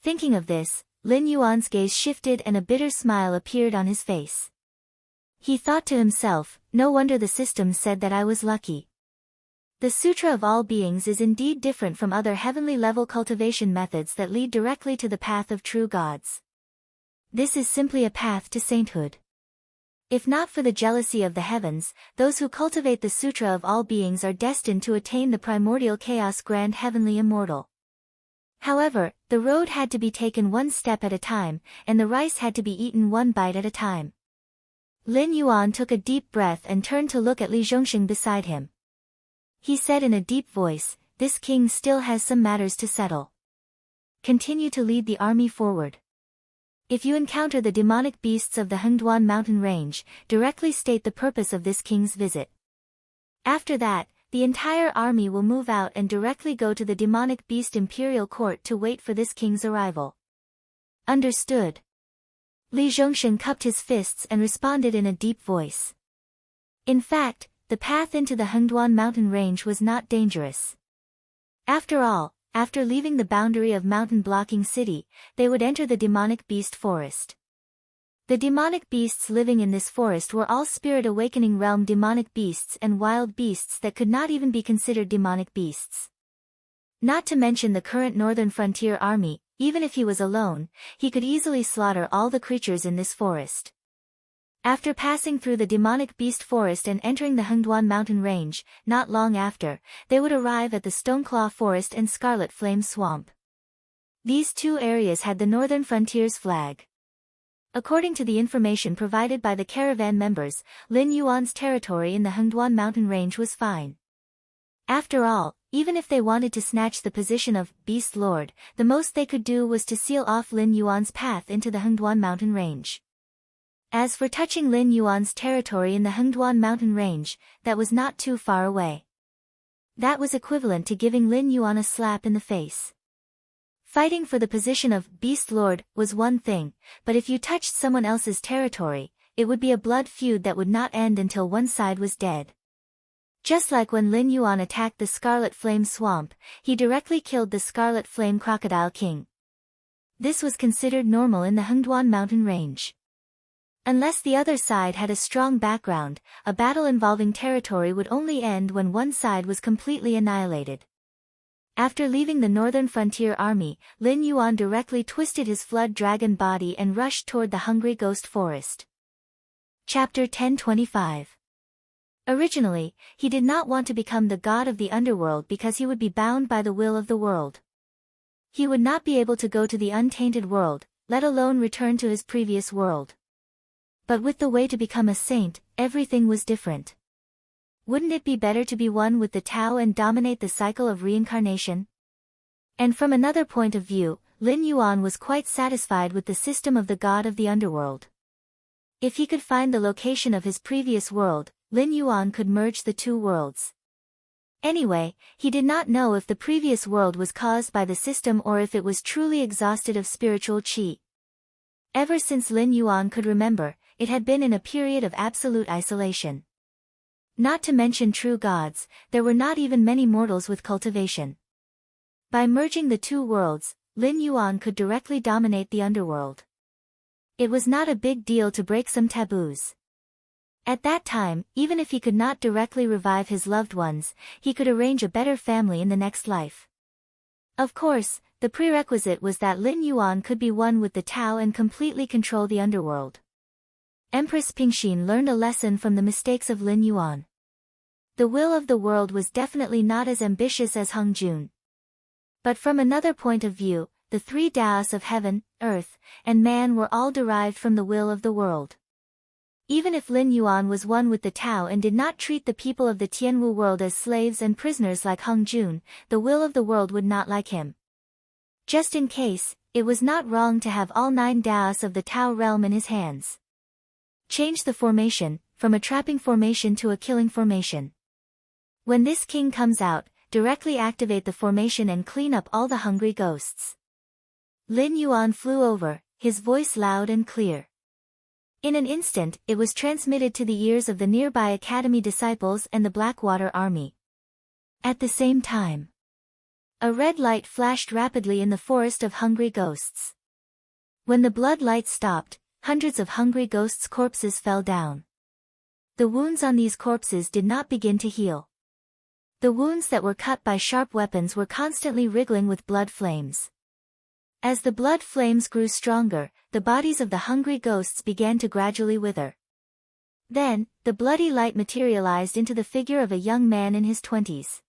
Speaker 1: Thinking of this, Lin Yuan's gaze shifted and a bitter smile appeared on his face. He thought to himself, no wonder the system said that I was lucky. The Sutra of All Beings is indeed different from other heavenly level cultivation methods that lead directly to the path of true gods. This is simply a path to sainthood. If not for the jealousy of the heavens, those who cultivate the Sutra of All Beings are destined to attain the primordial chaos grand heavenly immortal. However, the road had to be taken one step at a time, and the rice had to be eaten one bite at a time. Lin Yuan took a deep breath and turned to look at Li Zhongxing beside him. He said in a deep voice, this king still has some matters to settle. Continue to lead the army forward. If you encounter the demonic beasts of the Hengduan mountain range, directly state the purpose of this king's visit. After that, the entire army will move out and directly go to the demonic beast imperial court to wait for this king's arrival. Understood. Li Zhongxing cupped his fists and responded in a deep voice. In fact, the path into the Hengduan mountain range was not dangerous. After all, after leaving the boundary of mountain-blocking city, they would enter the demonic beast forest. The demonic beasts living in this forest were all spirit awakening realm demonic beasts and wild beasts that could not even be considered demonic beasts. Not to mention the current northern frontier army, even if he was alone, he could easily slaughter all the creatures in this forest. After passing through the demonic beast forest and entering the Hengduan mountain range, not long after, they would arrive at the Stoneclaw forest and Scarlet Flame swamp. These two areas had the northern frontier's flag. According to the information provided by the caravan members, Lin Yuan's territory in the Hengduan mountain range was fine. After all, even if they wanted to snatch the position of Beast Lord, the most they could do was to seal off Lin Yuan's path into the Hengduan mountain range. As for touching Lin Yuan's territory in the Hengduan mountain range, that was not too far away. That was equivalent to giving Lin Yuan a slap in the face. Fighting for the position of Beast Lord was one thing, but if you touched someone else's territory, it would be a blood feud that would not end until one side was dead. Just like when Lin Yuan attacked the Scarlet Flame swamp, he directly killed the Scarlet Flame Crocodile King. This was considered normal in the Hengduan mountain range. Unless the other side had a strong background, a battle involving territory would only end when one side was completely annihilated. After leaving the northern frontier army, Lin Yuan directly twisted his flood dragon body and rushed toward the Hungry Ghost Forest. Chapter 1025. Originally, he did not want to become the god of the underworld because he would be bound by the will of the world. He would not be able to go to the untainted world, let alone return to his previous world. But with the way to become a saint, everything was different. Wouldn't it be better to be one with the Tao and dominate the cycle of reincarnation? And from another point of view, Lin Yuan was quite satisfied with the system of the god of the underworld. If he could find the location of his previous world, Lin Yuan could merge the two worlds. Anyway, he did not know if the previous world was caused by the system or if it was truly exhausted of spiritual qi. Ever since Lin Yuan could remember, it had been in a period of absolute isolation. Not to mention true gods, there were not even many mortals with cultivation. By merging the two worlds, Lin Yuan could directly dominate the underworld. It was not a big deal to break some taboos. At that time, even if he could not directly revive his loved ones, he could arrange a better family in the next life. Of course, the prerequisite was that Lin Yuan could be one with the Tao and completely control the underworld. Empress Pingxin learned a lesson from the mistakes of Lin Yuan. The will of the world was definitely not as ambitious as Hung Jun. But from another point of view, the three Taos of heaven, earth, and man were all derived from the will of the world. Even if Lin Yuan was one with the Tao and did not treat the people of the Tianwu world as slaves and prisoners like Heng Jun, the will of the world would not like him. Just in case, it was not wrong to have all 9 Daos of the Tao realm in his hands. Change the formation, from a trapping formation to a killing formation. When this king comes out, directly activate the formation and clean up all the hungry ghosts. Lin Yuan flew over, his voice loud and clear. In an instant, it was transmitted to the ears of the nearby academy disciples and the Blackwater army. At the same time, a red light flashed rapidly in the forest of hungry ghosts. When the blood light stopped, hundreds of hungry ghosts' corpses fell down. The wounds on these corpses did not begin to heal. The wounds that were cut by sharp weapons were constantly wriggling with blood flames. As the blood flames grew stronger, the bodies of the hungry ghosts began to gradually wither. Then, the bloody light materialized into the figure of a young man in his 20s.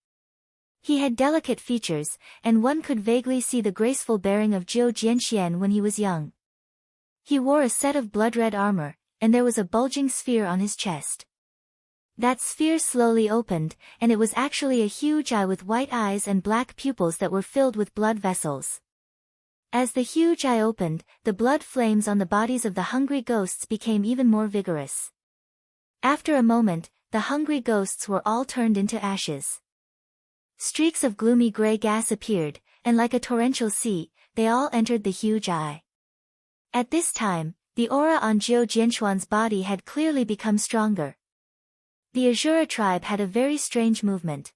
Speaker 1: He had delicate features, and one could vaguely see the graceful bearing of Zhou Jianxian when he was young. He wore a set of blood-red armor, and there was a bulging sphere on his chest. That sphere slowly opened, and it was actually a huge eye with white eyes and black pupils that were filled with blood vessels. As the huge eye opened, the blood flames on the bodies of the hungry ghosts became even more vigorous. After a moment, the hungry ghosts were all turned into ashes. Streaks of gloomy gray gas appeared, and like a torrential sea, they all entered the huge eye. At this time, the aura on Zhou Jianxuan's body had clearly become stronger. The Azura tribe had a very strange movement.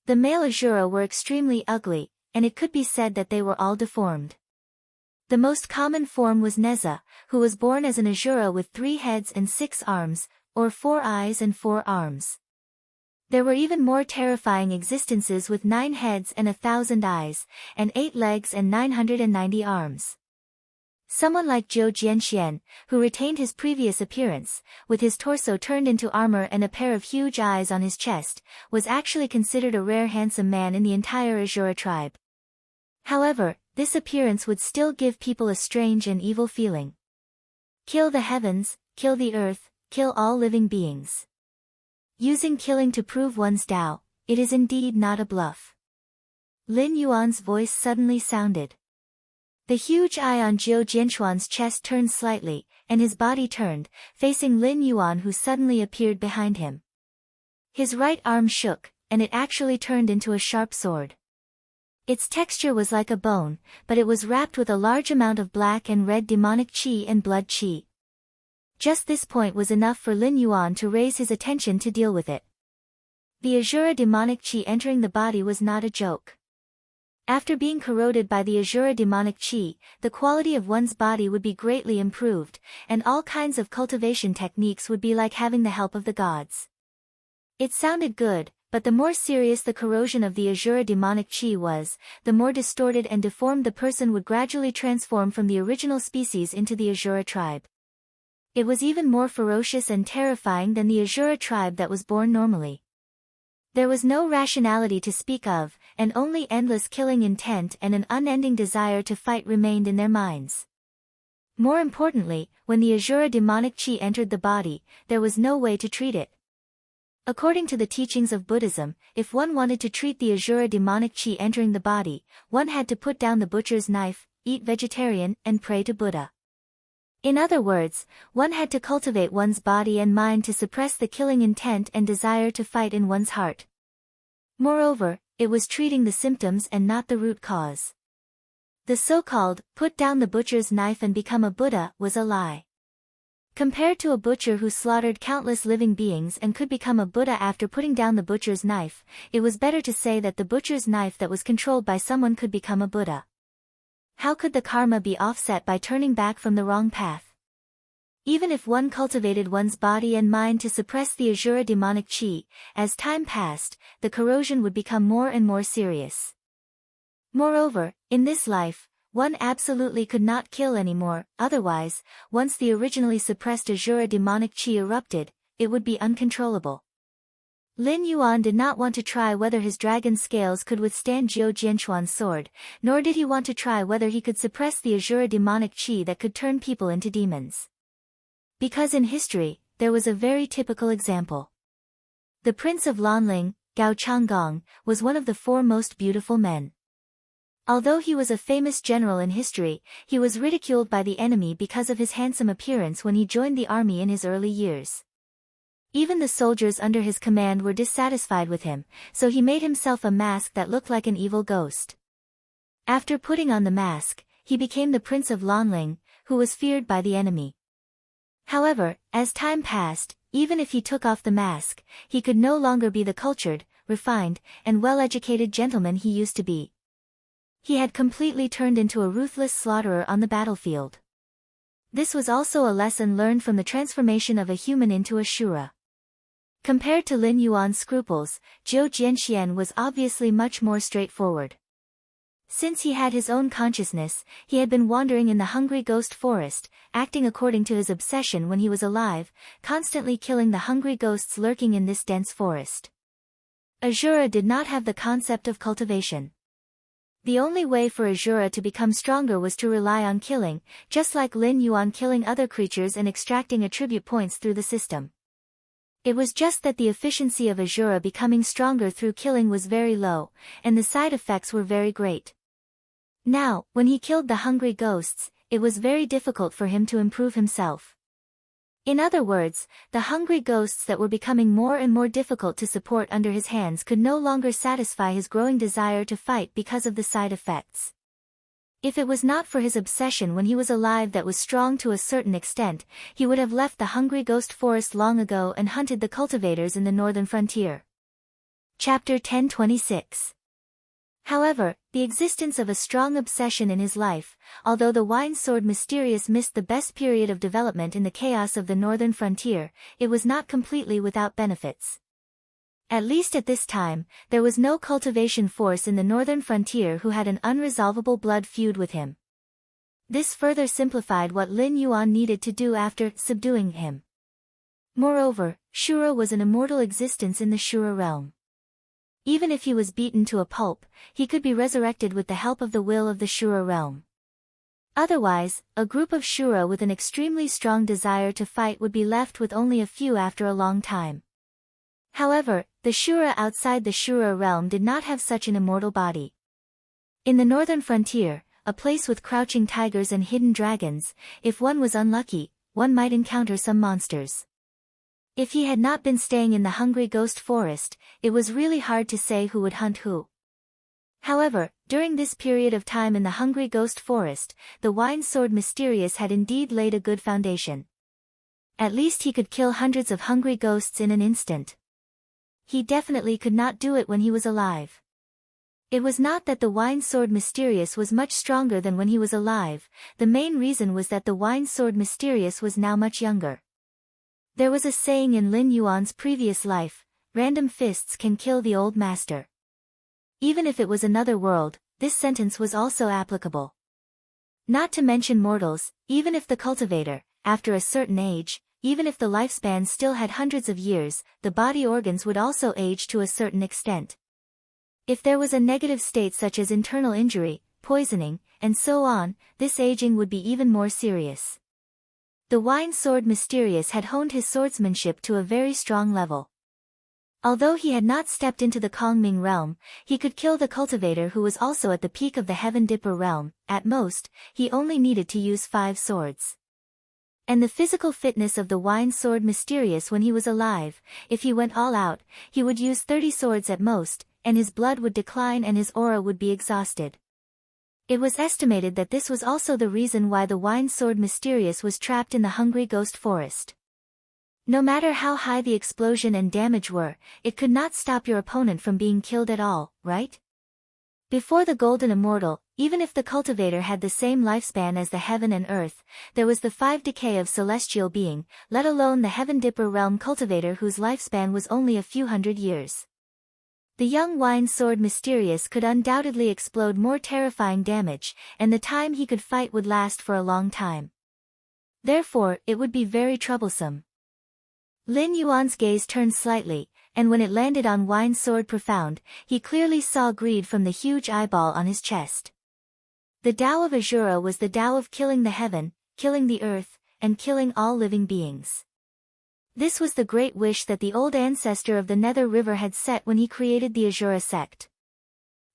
Speaker 1: The male Azura were extremely ugly, and it could be said that they were all deformed. The most common form was Neza, who was born as an Azura with 3 heads and 6 arms, or 4 eyes and 4 arms. There were even more terrifying existences with 9 heads and 1,000 eyes, and 8 legs and 990 arms. Someone like Zhou Jianxian, who retained his previous appearance, with his torso turned into armor and a pair of huge eyes on his chest, was actually considered a rare handsome man in the entire Azura tribe. However, this appearance would still give people a strange and evil feeling. Kill the heavens, kill the earth, kill all living beings. Using killing to prove one's Tao, it is indeed not a bluff. Lin Yuan's voice suddenly sounded. The huge eye on Zhou Jianxuan's chest turned slightly, and his body turned, facing Lin Yuan, who suddenly appeared behind him. His right arm shook, and it actually turned into a sharp sword. Its texture was like a bone, but it was wrapped with a large amount of black and red demonic qi and blood qi. Just this point was enough for Lin Yuan to raise his attention to deal with it. The Azura demonic qi entering the body was not a joke. After being corroded by the Azura demonic qi, the quality of one's body would be greatly improved, and all kinds of cultivation techniques would be like having the help of the gods. It sounded good, but the more serious the corrosion of the Azura demonic qi was, the more distorted and deformed the person would gradually transform from the original species into the Azura tribe. It was even more ferocious and terrifying than the Azura tribe that was born normally. There was no rationality to speak of, and only endless killing intent and an unending desire to fight remained in their minds. More importantly, when the Azura demonic qi entered the body, there was no way to treat it. According to the teachings of Buddhism, if one wanted to treat the Azura demonic qi entering the body, one had to put down the butcher's knife, eat vegetarian, and pray to Buddha. In other words, one had to cultivate one's body and mind to suppress the killing intent and desire to fight in one's heart. Moreover, it was treating the symptoms and not the root cause. The so-called, put down the butcher's knife and become a Buddha, was a lie. Compared to a butcher who slaughtered countless living beings and could become a Buddha after putting down the butcher's knife, it was better to say that the butcher's knife that was controlled by someone could become a Buddha. How could the karma be offset by turning back from the wrong path? Even if one cultivated one's body and mind to suppress the Azura demonic qi, as time passed, the corrosion would become more and more serious. Moreover, in this life, one absolutely could not kill anymore, otherwise, once the originally suppressed Azura demonic qi erupted, it would be uncontrollable. Lin Yuan did not want to try whether his dragon scales could withstand Zhou Jianxuan's sword, nor did he want to try whether he could suppress the Azura demonic qi that could turn people into demons. Because in history, there was a very typical example. The Prince of Lanling, Gao Changgong, was one of the 4 most beautiful men. Although he was a famous general in history, he was ridiculed by the enemy because of his handsome appearance when he joined the army in his early years. Even the soldiers under his command were dissatisfied with him, so he made himself a mask that looked like an evil ghost. After putting on the mask, he became the Prince of Lanling, who was feared by the enemy. However, as time passed, even if he took off the mask, he could no longer be the cultured, refined, and well-educated gentleman he used to be. He had completely turned into a ruthless slaughterer on the battlefield. This was also a lesson learned from the transformation of a human into a Shura. Compared to Lin Yuan's scruples, Zhou Jianxian was obviously much more straightforward. Since he had his own consciousness, he had been wandering in the hungry ghost forest, acting according to his obsession when he was alive, constantly killing the hungry ghosts lurking in this dense forest. Azura did not have the concept of cultivation. The only way for Azura to become stronger was to rely on killing, just like Lin Yuan killing other creatures and extracting attribute points through the system. It was just that the efficiency of Azura becoming stronger through killing was very low, and the side effects were very great. Now, when he killed the hungry ghosts, it was very difficult for him to improve himself. In other words, the hungry ghosts that were becoming more and more difficult to support under his hands could no longer satisfy his growing desire to fight because of the side effects. If it was not for his obsession when he was alive that was strong to a certain extent, he would have left the hungry ghost forest long ago and hunted the cultivators in the northern frontier. Chapter 1026. However, the existence of a strong obsession in his life, although the wine sword Mysterious missed the best period of development in the chaos of the northern frontier, it was not completely without benefits. At least at this time, there was no cultivation force in the northern frontier who had an unresolvable blood feud with him. This further simplified what Lin Yuan needed to do after subduing him. Moreover, Shura was an immortal existence in the Shura realm. Even if he was beaten to a pulp, he could be resurrected with the help of the will of the Shura realm. Otherwise, a group of Shura with an extremely strong desire to fight would be left with only a few after a long time. However, the Shura outside the Shura realm did not have such an immortal body. In the northern frontier, a place with crouching tigers and hidden dragons, if one was unlucky, one might encounter some monsters. If he had not been staying in the hungry ghost forest, it was really hard to say who would hunt who. However, during this period of time in the hungry ghost forest, the wine sword Mysterious had indeed laid a good foundation. At least he could kill hundreds of hungry ghosts in an instant. He definitely could not do it when he was alive. It was not that the wine sword Mysterious was much stronger than when he was alive, the main reason was that the wine sword Mysterious was now much younger. There was a saying in Lin Yuan's previous life, random fists can kill the old master. Even if it was another world, this sentence was also applicable. Not to mention mortals, even if the cultivator, after a certain age, even if the lifespan still had hundreds of years, the body organs would also age to a certain extent. If there was a negative state such as internal injury, poisoning, and so on, this aging would be even more serious. The wine sword Mysterious had honed his swordsmanship to a very strong level. Although he had not stepped into the Kongming realm, he could kill the cultivator who was also at the peak of the Heaven Dipper realm. At most, he only needed to use 5 swords. And the physical fitness of the wine sword Mysterious when he was alive, if he went all out, he would use 30 swords at most, and his blood would decline and his aura would be exhausted. It was estimated that this was also the reason why the wine sword Mysterious was trapped in the hungry ghost forest. No matter how high the explosion and damage were, it could not stop your opponent from being killed at all, right? Before the Golden Immortal, even if the cultivator had the same lifespan as the heaven and earth, there was the 5 decay of celestial being, let alone the Heaven Dipper realm cultivator whose lifespan was only a few hundred years. The young wine sword Mysterious could undoubtedly explode more terrifying damage, and the time he could fight would last for a long time. Therefore, it would be very troublesome. Lin Yuan's gaze turned slightly, and when it landed on Wine Sword Profound, he clearly saw greed from the huge eyeball on his chest. The Tao of Azura was the Tao of killing the heaven, killing the earth, and killing all living beings. This was the great wish that the old ancestor of the Nether River had set when he created the Azura sect.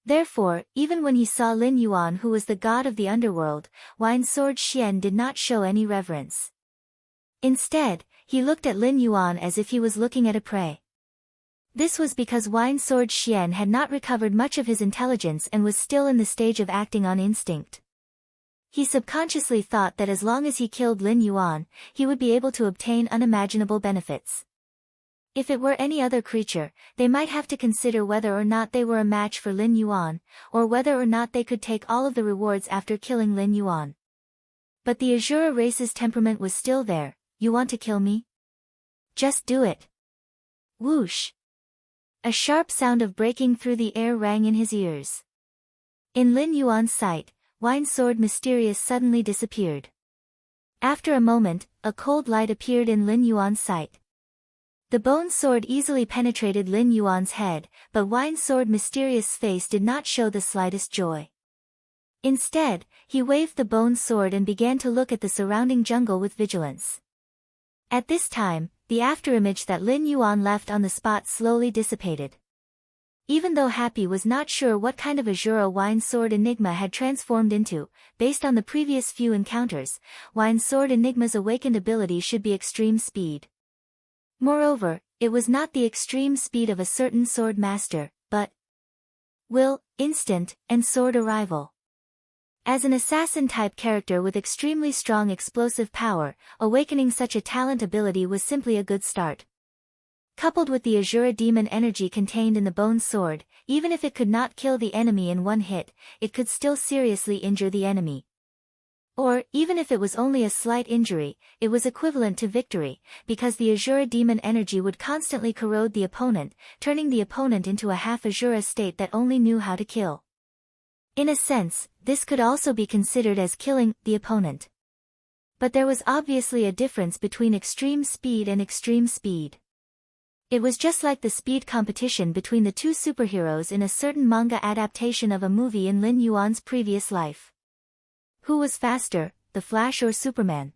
Speaker 1: Therefore, even when he saw Lin Yuan, who was the god of the underworld, Wine Sword Xian did not show any reverence. Instead, he looked at Lin Yuan as if he was looking at a prey. This was because Wine Sword Xian had not recovered much of his intelligence and was still in the stage of acting on instinct. He subconsciously thought that as long as he killed Lin Yuan, he would be able to obtain unimaginable benefits. If it were any other creature, they might have to consider whether or not they were a match for Lin Yuan, or whether or not they could take all of the rewards after killing Lin Yuan. But the Azura race's temperament was still there. You want to kill me? Just do it. Whoosh. A sharp sound of breaking through the air rang in his ears. In Lin Yuan's sight, Wine Sword Mysterious suddenly disappeared. After a moment, a cold light appeared in Lin Yuan's sight. The bone sword easily penetrated Lin Yuan's head, but Wine Sword Mysterious's face did not show the slightest joy. Instead, he waved the bone sword and began to look at the surrounding jungle with vigilance. At this time, the afterimage that Lin Yuan left on the spot slowly dissipated. Even though Happy was not sure what kind of Azura Wine Sword Enigma had transformed into, based on the previous few encounters, Wine Sword Enigma's awakened ability should be extreme speed. Moreover, it was not the extreme speed of a certain sword master, but will, instant, and sword arrival. As an assassin-type character with extremely strong explosive power, awakening such a talent ability was simply a good start. Coupled with the Azura demon energy contained in the bone sword, even if it could not kill the enemy in one hit, it could still seriously injure the enemy. Or, even if it was only a slight injury, it was equivalent to victory, because the Azura demon energy would constantly corrode the opponent, turning the opponent into a half Azura state that only knew how to kill. In a sense, this could also be considered as killing the opponent. But there was obviously a difference between extreme speed and extreme speed. It was just like the speed competition between the two superheroes in a certain manga adaptation of a movie in Lin Yuan's previous life. Who was faster, the Flash or Superman?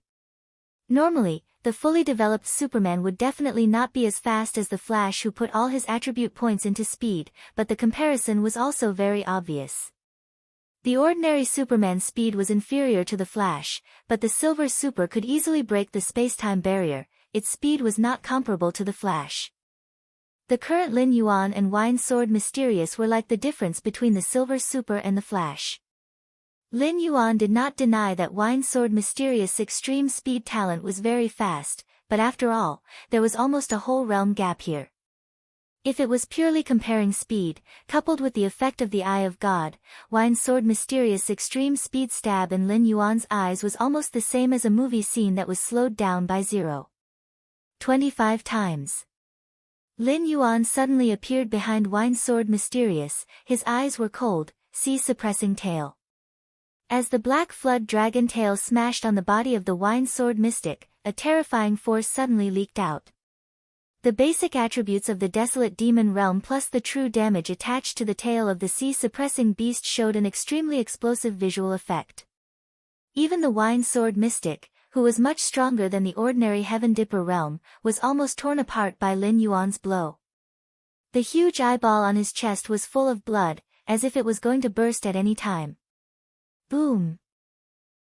Speaker 1: Normally, the fully developed Superman would definitely not be as fast as the Flash, who put all his attribute points into speed, but the comparison was also very obvious. The ordinary Superman's speed was inferior to the Flash, but the Silver Super could easily break the spacetime barrier. Its speed was not comparable to the Flash. The current Lin Yuan and Wine Sword Mysterious were like the difference between the Silver Super and the Flash. Lin Yuan did not deny that Wine Sword Mysterious' extreme speed talent was very fast, but after all, there was almost a whole realm gap here. If it was purely comparing speed, coupled with the effect of the Eye of God, Wine Sword Mysterious' extreme speed stab in Lin Yuan's eyes was almost the same as a movie scene that was slowed down by 0.25 times. Lin Yuan suddenly appeared behind Wine Sword Mysterious, his eyes were cold, sea-suppressing tail. As the black flood dragon tail smashed on the body of the Wine Sword Mystic, a terrifying force suddenly leaked out. The basic attributes of the desolate demon realm plus the true damage attached to the tail of the sea-suppressing beast showed an extremely explosive visual effect. Even the Wine Sword Mystic, who was much stronger than the ordinary Heaven Dipper realm, was almost torn apart by Lin Yuan's blow. The huge eyeball on his chest was full of blood, as if it was going to burst at any time. Boom!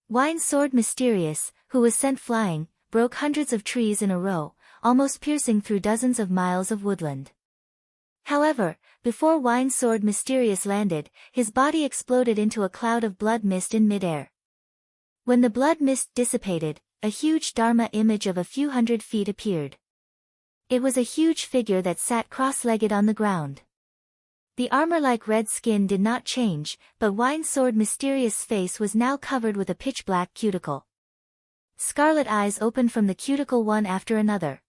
Speaker 1: Wine Sword Mysterious, who was sent flying, broke hundreds of trees in a row, almost piercing through dozens of miles of woodland. However, before Wine Sword Mysterious landed, his body exploded into a cloud of blood mist in midair. When the blood mist dissipated, a huge Dharma image of a few hundred feet appeared. It was a huge figure that sat cross-legged on the ground. The armor-like red skin did not change, but Wine Sword Mysterious' face was now covered with a pitch-black cuticle. Scarlet eyes opened from the cuticle one after another.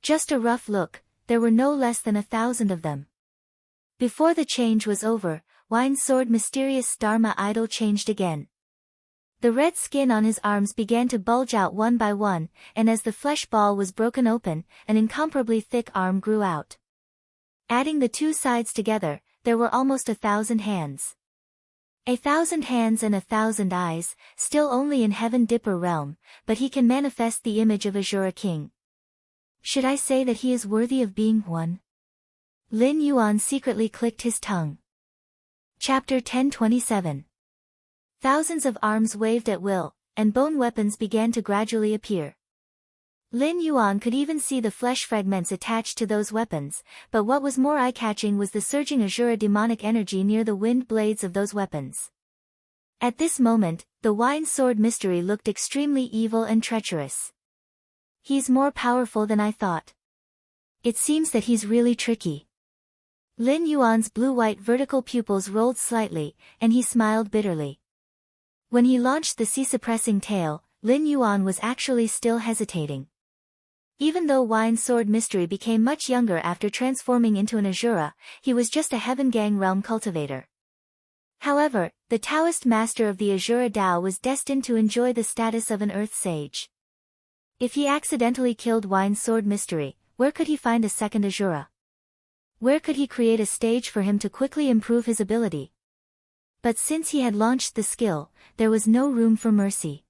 Speaker 1: Just a rough look, there were no less than 1,000 of them. Before the change was over, Wine Sword Mysterious' Dharma idol changed again. The red skin on his arms began to bulge out one by one, and as the flesh ball was broken open, an incomparably thick arm grew out. Adding the two sides together, there were almost 1,000 hands. 1,000 hands and 1,000 eyes, still only in Heaven Dipper realm, but he can manifest the image of Azura King. Should I say that he is worthy of being one? Lin Yuan secretly clicked his tongue. Chapter 1027. Thousands of arms waved at will, and bone weapons began to gradually appear. Lin Yuan could even see the flesh fragments attached to those weapons, but what was more eye-catching was the surging Azura demonic energy near the wind blades of those weapons. At this moment, the Wine Sword Mystery looked extremely evil and treacherous. He's more powerful than I thought. It seems that he's really tricky. Lin Yuan's blue-white vertical pupils rolled slightly, and he smiled bitterly. When he launched the sea-suppressing tail, Lin Yuan was actually still hesitating. Even though Wine Sword Mystery became much younger after transforming into an Azura, he was just a Heaven Gang realm cultivator. However, the Taoist master of the Azura Dao was destined to enjoy the status of an Earth Sage. If he accidentally killed Wine Sword Mystery, where could he find a second Azura? Where could he create a stage for him to quickly improve his ability? But since he had launched the skill, there was no room for mercy.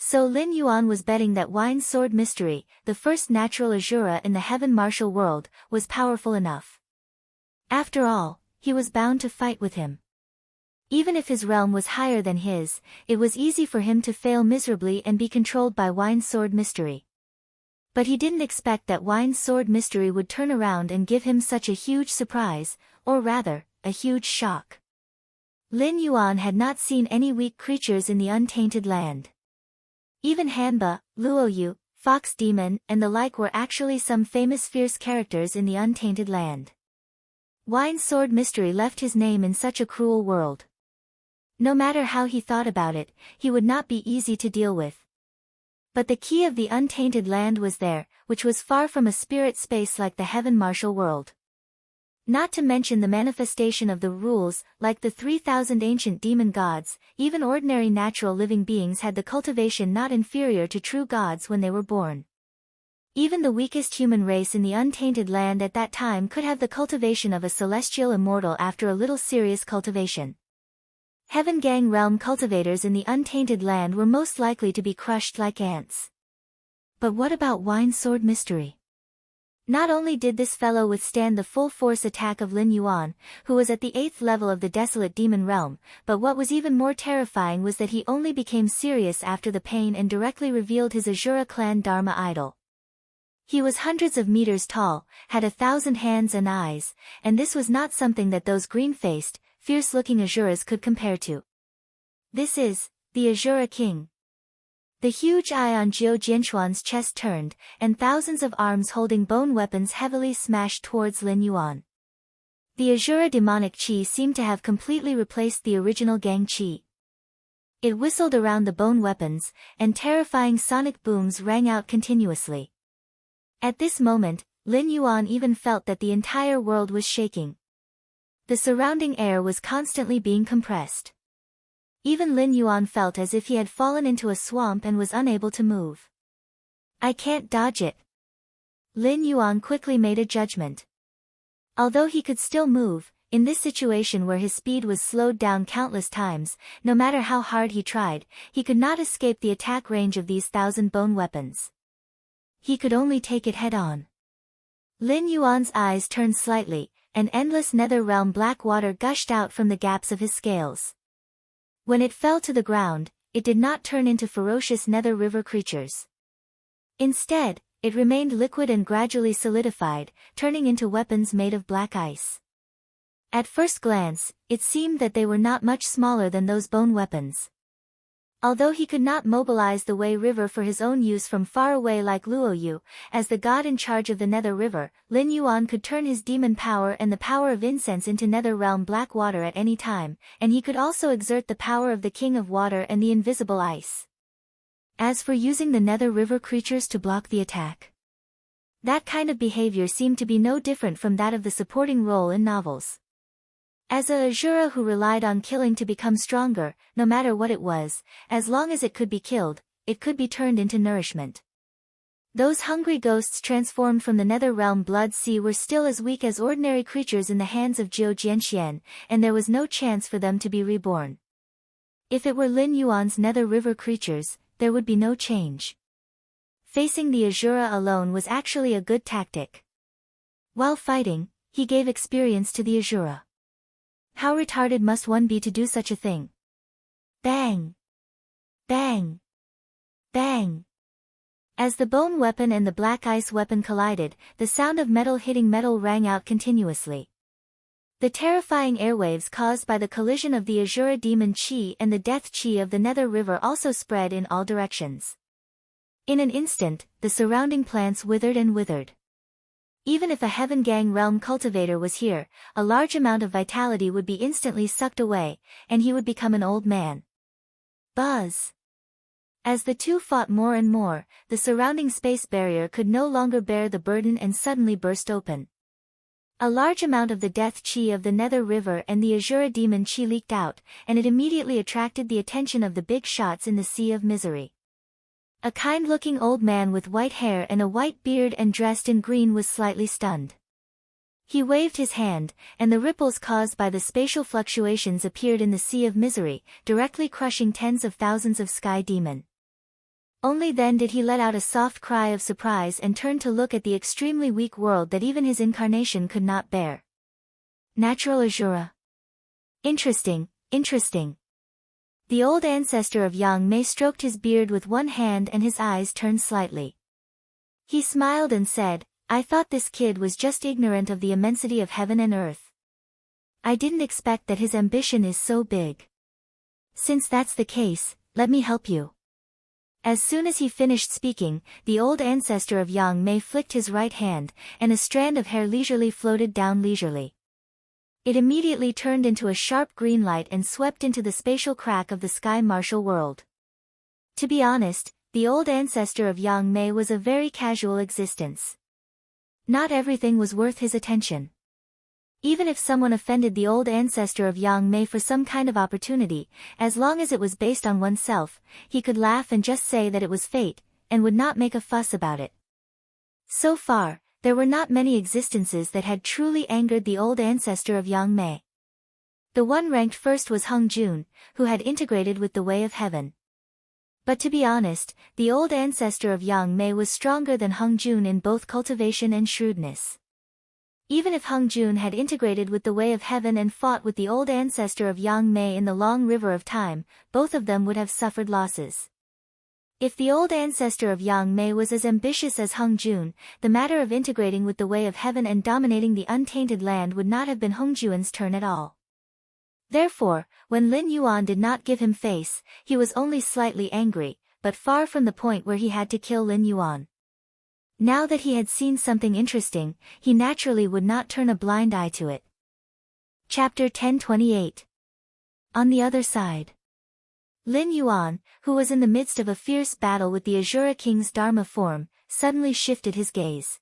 Speaker 1: So Lin Yuan was betting that Wine Sword Mystery, the first natural Azura in the Heaven Martial world, was powerful enough. After all, he was bound to fight with him. Even if his realm was higher than his, it was easy for him to fail miserably and be controlled by Wine Sword Mystery. But he didn't expect that Wine Sword Mystery would turn around and give him such a huge surprise, or rather, a huge shock. Lin Yuan had not seen any weak creatures in the Untainted Land. Even Hanba, Luoyu, Fox Demon, and the like were actually some famous fierce characters in the Untainted Land. Wine Sword Mystery left his name in such a cruel world. No matter how he thought about it, he would not be easy to deal with. But the key of the Untainted Land was there, which was far from a spirit space like the Heaven Martial world. Not to mention the manifestation of the rules, like the 3,000 ancient demon gods, even ordinary natural living beings had the cultivation not inferior to true gods when they were born. Even the weakest human race in the Untainted Land at that time could have the cultivation of a celestial immortal after a little serious cultivation. Heaven Gang realm cultivators in the Untainted Land were most likely to be crushed like ants. But what about Wine Sword Mystery? Not only did this fellow withstand the full force attack of Lin Yuan, who was at the 8th level of the Desolate Demon Realm, but what was even more terrifying was that he only became serious after the pain and directly revealed his Azura clan Dharma idol. He was hundreds of meters tall, had 1,000 hands and eyes, and this was not something that those green-faced, fierce-looking Azuras could compare to. This is the Azura King. The huge eye on Jiu Jianxuan's chest turned, and thousands of arms holding bone weapons heavily smashed towards Lin Yuan. The Azura demonic chi seemed to have completely replaced the original gang chi. It whistled around the bone weapons, and terrifying sonic booms rang out continuously. At this moment, Lin Yuan even felt that the entire world was shaking. The surrounding air was constantly being compressed. Even Lin Yuan felt as if he had fallen into a swamp and was unable to move. I can't dodge it. Lin Yuan quickly made a judgment. Although he could still move, in this situation where his speed was slowed down countless times, no matter how hard he tried, he could not escape the attack range of these 1,000 bone weapons. He could only take it head-on. Lin Yuan's eyes turned slightly, and endless nether realm black water gushed out from the gaps of his scales. When it fell to the ground, it did not turn into ferocious nether river creatures. Instead, it remained liquid and gradually solidified, turning into weapons made of black ice. At first glance, it seemed that they were not much smaller than those bone weapons. Although he could not mobilize the Wei River for his own use from far away like Luoyu, as the god in charge of the Nether River, Lin Yuan could turn his demon power and the power of incense into Nether Realm black water at any time, and he could also exert the power of the King of Water and the invisible ice. As for using the Nether River creatures to block the attack, that kind of behavior seemed to be no different from that of the supporting role in novels. As a Azura who relied on killing to become stronger, no matter what it was, as long as it could be killed, it could be turned into nourishment. Those hungry ghosts transformed from the nether realm blood sea were still as weak as ordinary creatures in the hands of Jiu Jianxian, and there was no chance for them to be reborn. If it were Lin Yuan's nether river creatures, there would be no change. Facing the Azura alone was actually a good tactic. While fighting, he gave experience to the Azura. How retarded must one be to do such a thing? Bang! Bang! Bang! As the bone weapon and the black ice weapon collided, the sound of metal hitting metal rang out continuously. The terrifying airwaves caused by the collision of the Azura demon chi and the death chi of the Nether River also spread in all directions. In an instant, the surrounding plants withered and withered. Even if a Heaven Gang realm cultivator was here, a large amount of vitality would be instantly sucked away, and he would become an old man. Buzz! As the two fought more and more, the surrounding space barrier could no longer bear the burden and suddenly burst open. A large amount of the death chi of the Nether River and the Azura demon chi leaked out, and it immediately attracted the attention of the big shots in the Sea of Misery. A kind-looking old man with white hair and a white beard and dressed in green was slightly stunned. He waved his hand, and the ripples caused by the spatial fluctuations appeared in the Sea of Misery, directly crushing tens of thousands of sky demon. Only then did he let out a soft cry of surprise and turn to look at the extremely weak world that even his incarnation could not bear. Natural Azura. Interesting, interesting. The old ancestor of Yang Mei stroked his beard with one hand and his eyes turned slightly. He smiled and said, I thought this kid was just ignorant of the immensity of heaven and earth. I didn't expect that his ambition is so big. Since that's the case, let me help you. As soon as he finished speaking, the old ancestor of Yang Mei flicked his right hand, and a strand of hair leisurely floated down leisurely. It immediately turned into a sharp green light and swept into the spatial crack of the sky martial world. To be honest, the old ancestor of Yang Mei was a very casual existence. Not everything was worth his attention. Even if someone offended the old ancestor of Yang Mei for some kind of opportunity, as long as it was based on oneself, he could laugh and just say that it was fate, and would not make a fuss about it. So far, there were not many existences that had truly angered the old ancestor of Yang Mei. The one ranked first was Hung Jun, who had integrated with the Way of Heaven. But to be honest, the old ancestor of Yang Mei was stronger than Hung Jun in both cultivation and shrewdness. Even if Hung Jun had integrated with the Way of Heaven and fought with the old ancestor of Yang Mei in the long river of time, both of them would have suffered losses. If the old ancestor of Yang Mei was as ambitious as Hung Jun, the matter of integrating with the Way of Heaven and dominating the untainted land would not have been Hung Jun's turn at all. Therefore, when Lin Yuan did not give him face, he was only slightly angry, but far from the point where he had to kill Lin Yuan. Now that he had seen something interesting, he naturally would not turn a blind eye to it. Chapter 1028. On the other side. Lin Yuan, who was in the midst of a fierce battle with the Azura King's Dharma form, suddenly shifted his gaze.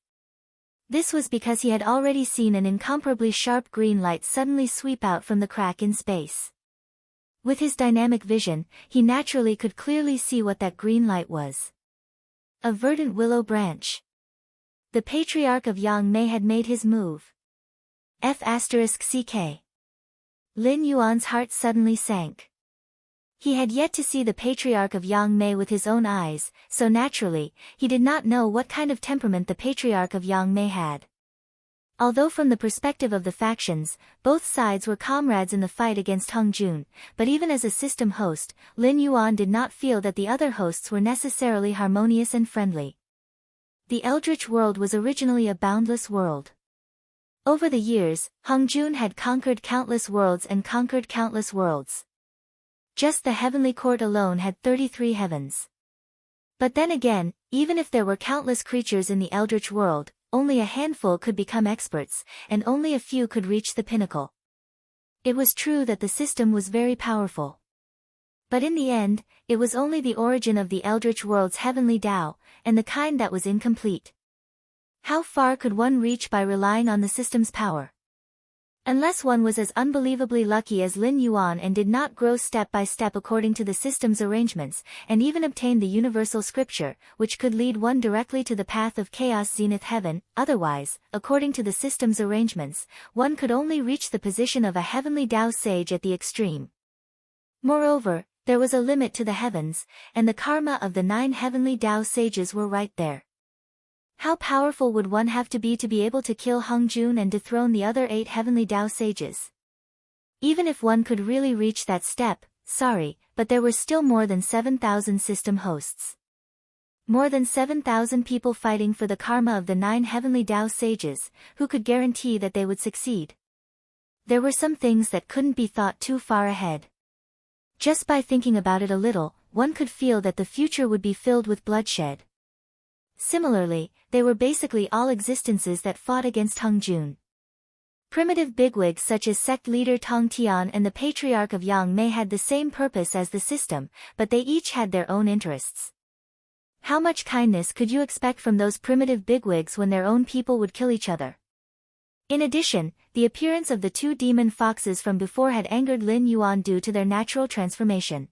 Speaker 1: This was because he had already seen an incomparably sharp green light suddenly sweep out from the crack in space. With his dynamic vision, he naturally could clearly see what that green light was. A verdant willow branch. The Patriarch of Yang Mei had made his move. F***ck. Lin Yuan's heart suddenly sank. He had yet to see the Patriarch of Yang Mei with his own eyes, so naturally, he did not know what kind of temperament the Patriarch of Yang Mei had. Although from the perspective of the factions, both sides were comrades in the fight against Hung Jun, but even as a system host, Lin Yuan did not feel that the other hosts were necessarily harmonious and friendly. The Eldritch world was originally a boundless world. Over the years, Hung Jun had conquered countless worlds and conquered countless worlds. Just the heavenly court alone had 33 heavens. But then again, even if there were countless creatures in the Eldritch world, only a handful could become experts, and only a few could reach the pinnacle. It was true that the system was very powerful. But in the end, it was only the origin of the Eldritch world's heavenly Tao, and the kind that was incomplete. How far could one reach by relying on the system's power? Unless one was as unbelievably lucky as Lin Yuan and did not grow step by step according to the system's arrangements, and even obtain the universal scripture, which could lead one directly to the path of chaos zenith heaven. Otherwise, according to the system's arrangements, one could only reach the position of a heavenly Tao sage at the extreme. Moreover, there was a limit to the heavens, and the karma of the 9 heavenly Tao sages were right there. How powerful would one have to be able to kill Hung Jun and dethrone the other 8 heavenly Tao sages? Even if one could really reach that step, but there were still more than 7,000 system hosts. More than 7,000 people fighting for the karma of the 9 heavenly Tao sages, who could guarantee that they would succeed? There were some things that couldn't be thought too far ahead. Just by thinking about it a little, one could feel that the future would be filled with bloodshed. Similarly, they were basically all existences that fought against Hung Jun. Primitive bigwigs such as sect leader Tong Tian and the patriarch of Yang Mei had the same purpose as the system, but they each had their own interests. How much kindness could you expect from those primitive bigwigs when their own people would kill each other? In addition, the appearance of the 2 demon foxes from before had angered Lin Yuan due to their natural transformation.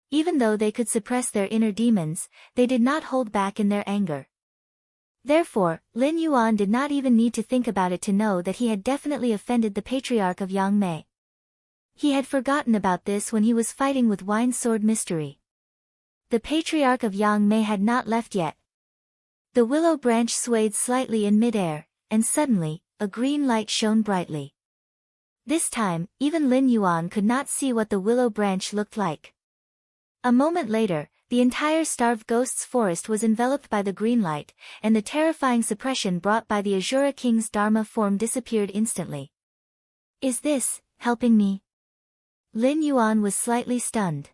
Speaker 1: Even though they could suppress their inner demons, they did not hold back in their anger. Therefore, Lin Yuan did not even need to think about it to know that he had definitely offended the patriarch of Yang Mei. He had forgotten about this when he was fighting with Wine Sword Mystery. The patriarch of Yang Mei had not left yet. The willow branch swayed slightly in midair, and suddenly, a green light shone brightly. This time, even Lin Yuan could not see what the willow branch looked like. A moment later, the entire Starved Ghosts forest was enveloped by the green light, and the terrifying suppression brought by the Azura King's Dharma form disappeared instantly. Is this helping me? Lin Yuan was slightly stunned.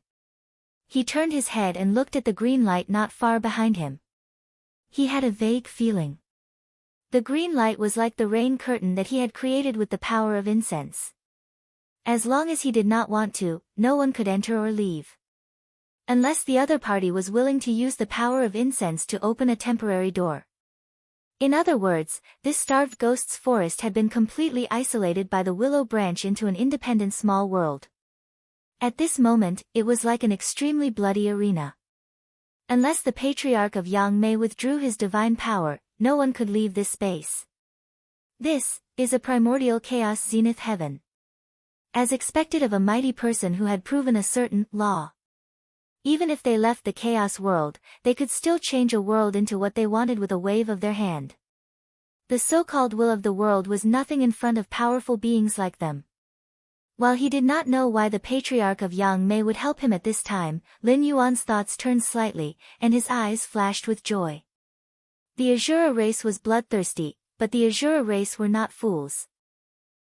Speaker 1: He turned his head and looked at the green light not far behind him. He had a vague feeling. The green light was like the rain curtain that he had created with the power of incense. As long as he did not want to, no one could enter or leave. Unless the other party was willing to use the power of incense to open a temporary door. In other words, this Starved Ghosts forest had been completely isolated by the willow branch into an independent small world. At this moment, it was like an extremely bloody arena. Unless the patriarch of Yang Mei withdrew his divine power, no one could leave this space. This is a primordial chaos zenith heaven. As expected of a mighty person who had proven a certain law. Even if they left the chaos world, they could still change a world into what they wanted with a wave of their hand. The so-called will of the world was nothing in front of powerful beings like them. While he did not know why the patriarch of Yang Mei would help him at this time, Lin Yuan's thoughts turned slightly, and his eyes flashed with joy. The Azura race was bloodthirsty, but the Azura race were not fools.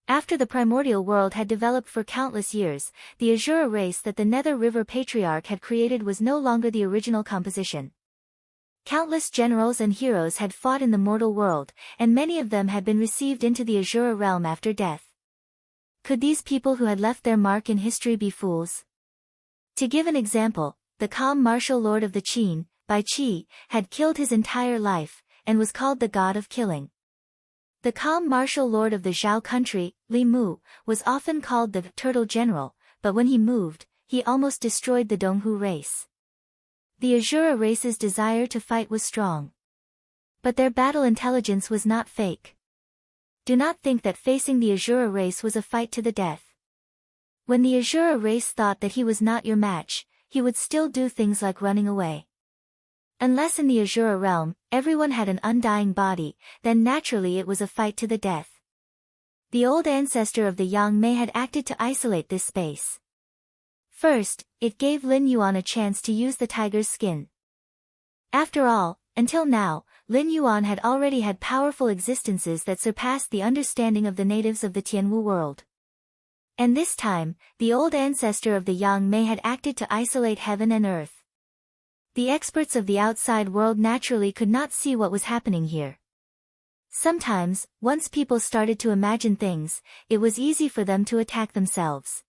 Speaker 1: After the primordial world had developed for countless years, the Azura race that the Nether River Patriarch had created was no longer the original composition. Countless generals and heroes had fought in the mortal world, and many of them had been received into the Azura realm after death. Could these people who had left their mark in history be fools? To give an example, the calm martial lord of the Qin, Bai Qi, had killed his entire life, and was called the god of killing. The calm martial lord of the Zhao country, Li Mu, was often called the turtle general, but when he moved, he almost destroyed the Donghu race. The Azura race's desire to fight was strong. But their battle intelligence was not fake. Do not think that facing the Azura race was a fight to the death. When the Azura race thought that he was not your match, he would still do things like running away. Unless in the Azura realm, everyone had an undying body, then naturally it was a fight to the death. The old ancestor of the Yang Mei had acted to isolate this space. First, it gave Lin Yuan a chance to use the tiger's skin. After all, until now, Lin Yuan had already had powerful existences that surpassed the understanding of the natives of the Tianwu world. And this time, the old ancestor of the Yang Mei had acted to isolate heaven and earth. The experts of the outside world naturally could not see what was happening here. Sometimes, once people started to imagine things, it was easy for them to attack themselves.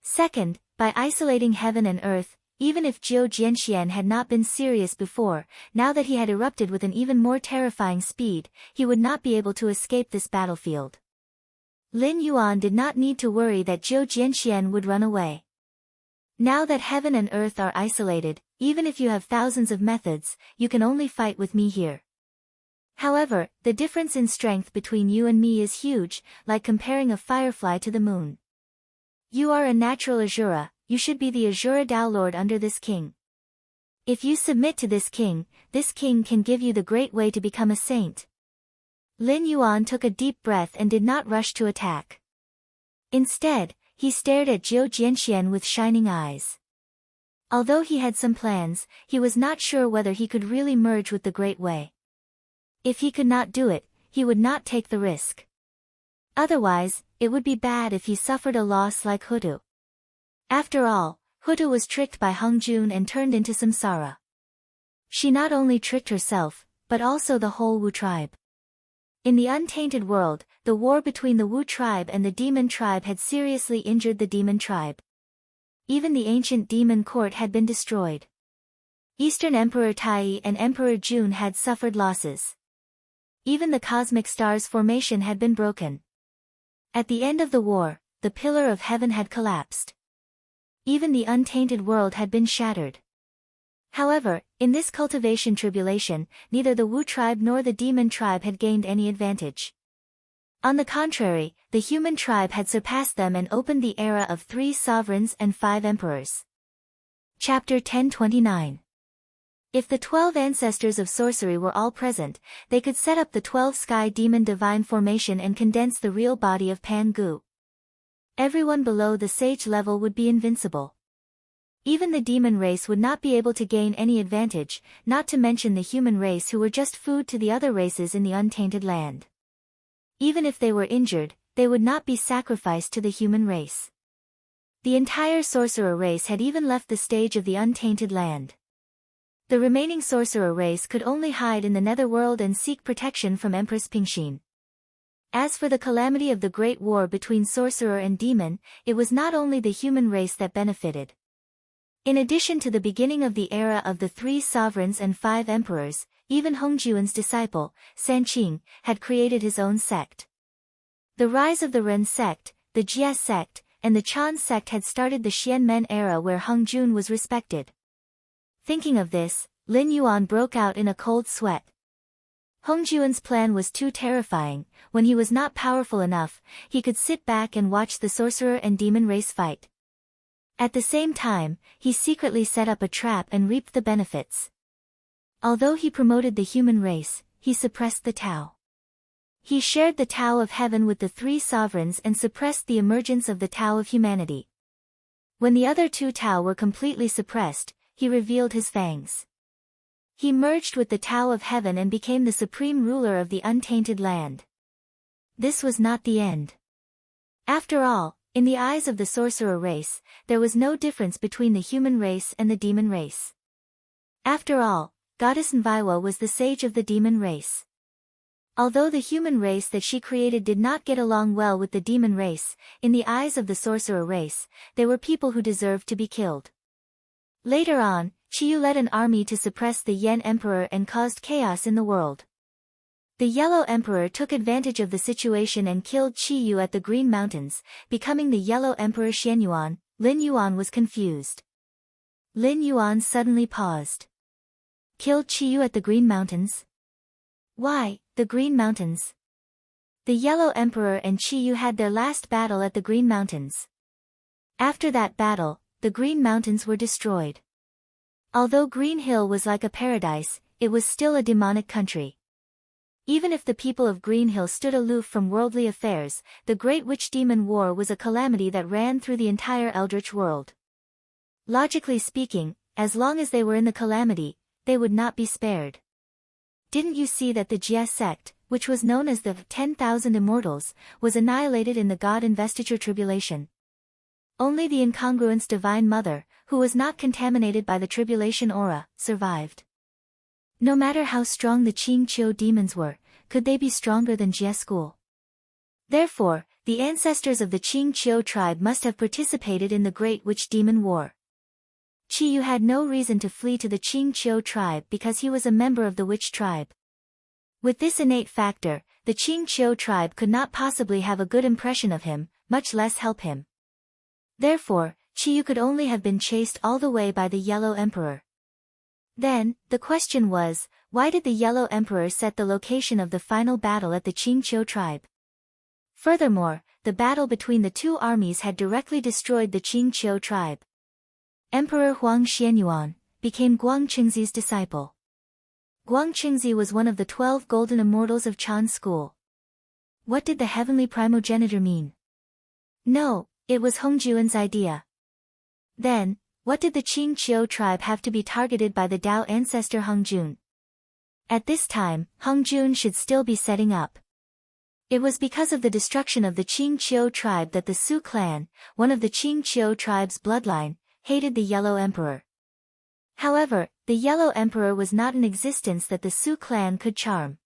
Speaker 1: Second, by isolating heaven and earth, even if Jiu Jianxian had not been serious before, now that he had erupted with an even more terrifying speed, he would not be able to escape this battlefield. Lin Yuan did not need to worry that Zhou Jianxian would run away. Now that heaven and earth are isolated, even if you have thousands of methods, you can only fight with me here. However, the difference in strength between you and me is huge, like comparing a firefly to the moon. You are a natural Azura, you should be the Azura Dao Lord under this king. If you submit to this king can give you the great way to become a saint. Lin Yuan took a deep breath and did not rush to attack. Instead, he stared at Zhou Jianxian with shining eyes. Although he had some plans, he was not sure whether he could really merge with the Great Way. If he could not do it, he would not take the risk. Otherwise, it would be bad if he suffered a loss like Hutu. After all, Hutu was tricked by Hung Jun and turned into samsara. She not only tricked herself, but also the whole Wu tribe. In the untainted world, the war between the Wu tribe and the demon tribe had seriously injured the demon tribe. Even the ancient demon court had been destroyed. Eastern Emperor Tai and Emperor Jun had suffered losses. Even the cosmic star's formation had been broken. At the end of the war, the pillar of heaven had collapsed. Even the untainted world had been shattered. However, in this cultivation tribulation, neither the Wu tribe nor the demon tribe had gained any advantage. On the contrary, the human tribe had surpassed them and opened the era of 3 sovereigns and 5 emperors. Chapter 1029. If the 12 ancestors of sorcery were all present, they could set up the 12 sky demon divine formation and condense the real body of Pan Gu. Everyone below the sage level would be invincible. Even the demon race would not be able to gain any advantage, not to mention the human race who were just food to the other races in the untainted land. Even if they were injured, they would not be sacrificed to the human race. The entire sorcerer race had even left the stage of the untainted land. The remaining sorcerer race could only hide in the netherworld and seek protection from Empress Pingxin. As for the calamity of the great war between sorcerer and demon, it was not only the human race that benefited. In addition to the beginning of the era of the 3 sovereigns and 5 emperors, even Hongjuan's disciple, Sanqing, had created his own sect. The rise of the Ren sect, the Jia sect, and the Chan sect had started the Xianmen era where Hongjun was respected. Thinking of this, Lin Yuan broke out in a cold sweat. Hongjuan's plan was too terrifying. When he was not powerful enough, he could sit back and watch the sorcerer and demon race fight. At the same time, he secretly set up a trap and reaped the benefits. Although he promoted the human race, he suppressed the Tao. He shared the Tao of heaven with the 3 sovereigns and suppressed the emergence of the Tao of humanity. When the other 2 Tao were completely suppressed, he revealed his fangs. He merged with the Tao of heaven and became the supreme ruler of the untainted land. This was not the end. After all, in the eyes of the sorcerer race, there was no difference between the human race and the demon race. After all, Goddess Nviwa was the sage of the demon race. Although the human race that she created did not get along well with the demon race, in the eyes of the sorcerer race, they were people who deserved to be killed. Later on, Qiyu led an army to suppress the Yan Emperor and caused chaos in the world. The Yellow Emperor took advantage of the situation and killed Qiyu at the Green Mountains, becoming the Yellow Emperor Xianyuan. Lin Yuan was confused. Lin Yuan suddenly paused. Killed Qiyu at the Green Mountains? Why, the Green Mountains? The Yellow Emperor and Qiyu had their last battle at the Green Mountains. After that battle, the Green Mountains were destroyed. Although Green Hill was like a paradise, it was still a demonic country. Even if the people of Green Hill stood aloof from worldly affairs, the Great Witch-Demon War was a calamity that ran through the entire Eldritch world. Logically speaking, as long as they were in the calamity, they would not be spared. Didn't you see that the Jia sect, which was known as the 10,000 Immortals, was annihilated in the God Investiture Tribulation? Only the incongruence Divine Mother, who was not contaminated by the tribulation aura, survived. No matter how strong the Qingqiu demons were, could they be stronger than Jia school? Therefore, the ancestors of the Qingqiu tribe must have participated in the Great Witch Demon War. Qiyu had no reason to flee to the Qingqiu tribe because he was a member of the Witch tribe. With this innate factor, the the Qingqiu tribe could not possibly have a good impression of him, much less help him. Therefore, Qiyu could only have been chased all the way by the Yellow Emperor. Then, the question was, why did the Yellow Emperor set the location of the final battle at the Qingqiu tribe? Furthermore, the battle between the two armies had directly destroyed the Qingqiu tribe. Emperor Huang Xianyuan became Guangqingzi's disciple. Guangqingzi was one of the 12 golden immortals of Chan school. What did the heavenly primogenitor mean? No, it was Hongjuan's idea. Then, what did the Qingqiu tribe have to be targeted by the Tao ancestor Hongjun? At this time, Hongjun should still be setting up. It was because of the destruction of the Qingqiu tribe that the Su clan, one of the Qingqiu tribe's bloodline, hated the Yellow Emperor. However, the Yellow Emperor was not an existence that the Su clan could charm.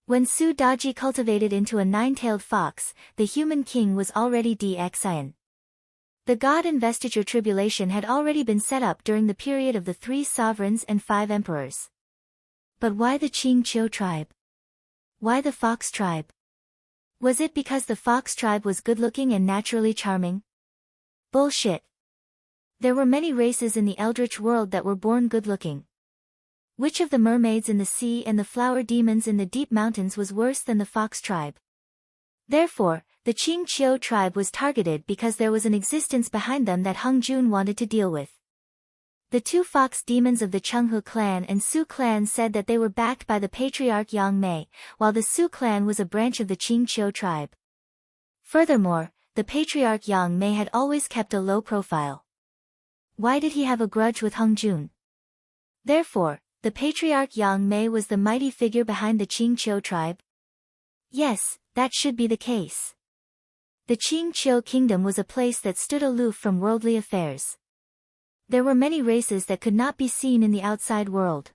Speaker 1: When Su Daji cultivated into a nine-tailed fox, the human king was already Xian. The God investiture tribulation had already been set up during the period of the 3 sovereigns and 5 emperors. But why the Qingqiu tribe? Why the fox tribe? Was it because the fox tribe was good-looking and naturally charming? Bullshit. There were many races in the eldritch world that were born good-looking. Which of the mermaids in the sea and the flower demons in the deep mountains was worse than the fox tribe? Therefore, the Qingqiu tribe was targeted because there was an existence behind them that Hongjun wanted to deal with. The 2 fox demons of the Chenghu clan and Su clan said that they were backed by the patriarch Yang Mei, while the Su clan was a branch of the Qingqiu tribe. Furthermore, the patriarch Yang Mei had always kept a low profile. Why did he have a grudge with Hongjun? Therefore, the patriarch Yang Mei was the mighty figure behind the Qingqiu tribe? Yes, that should be the case. The Qingqiu kingdom was a place that stood aloof from worldly affairs. There were many races that could not be seen in the outside world.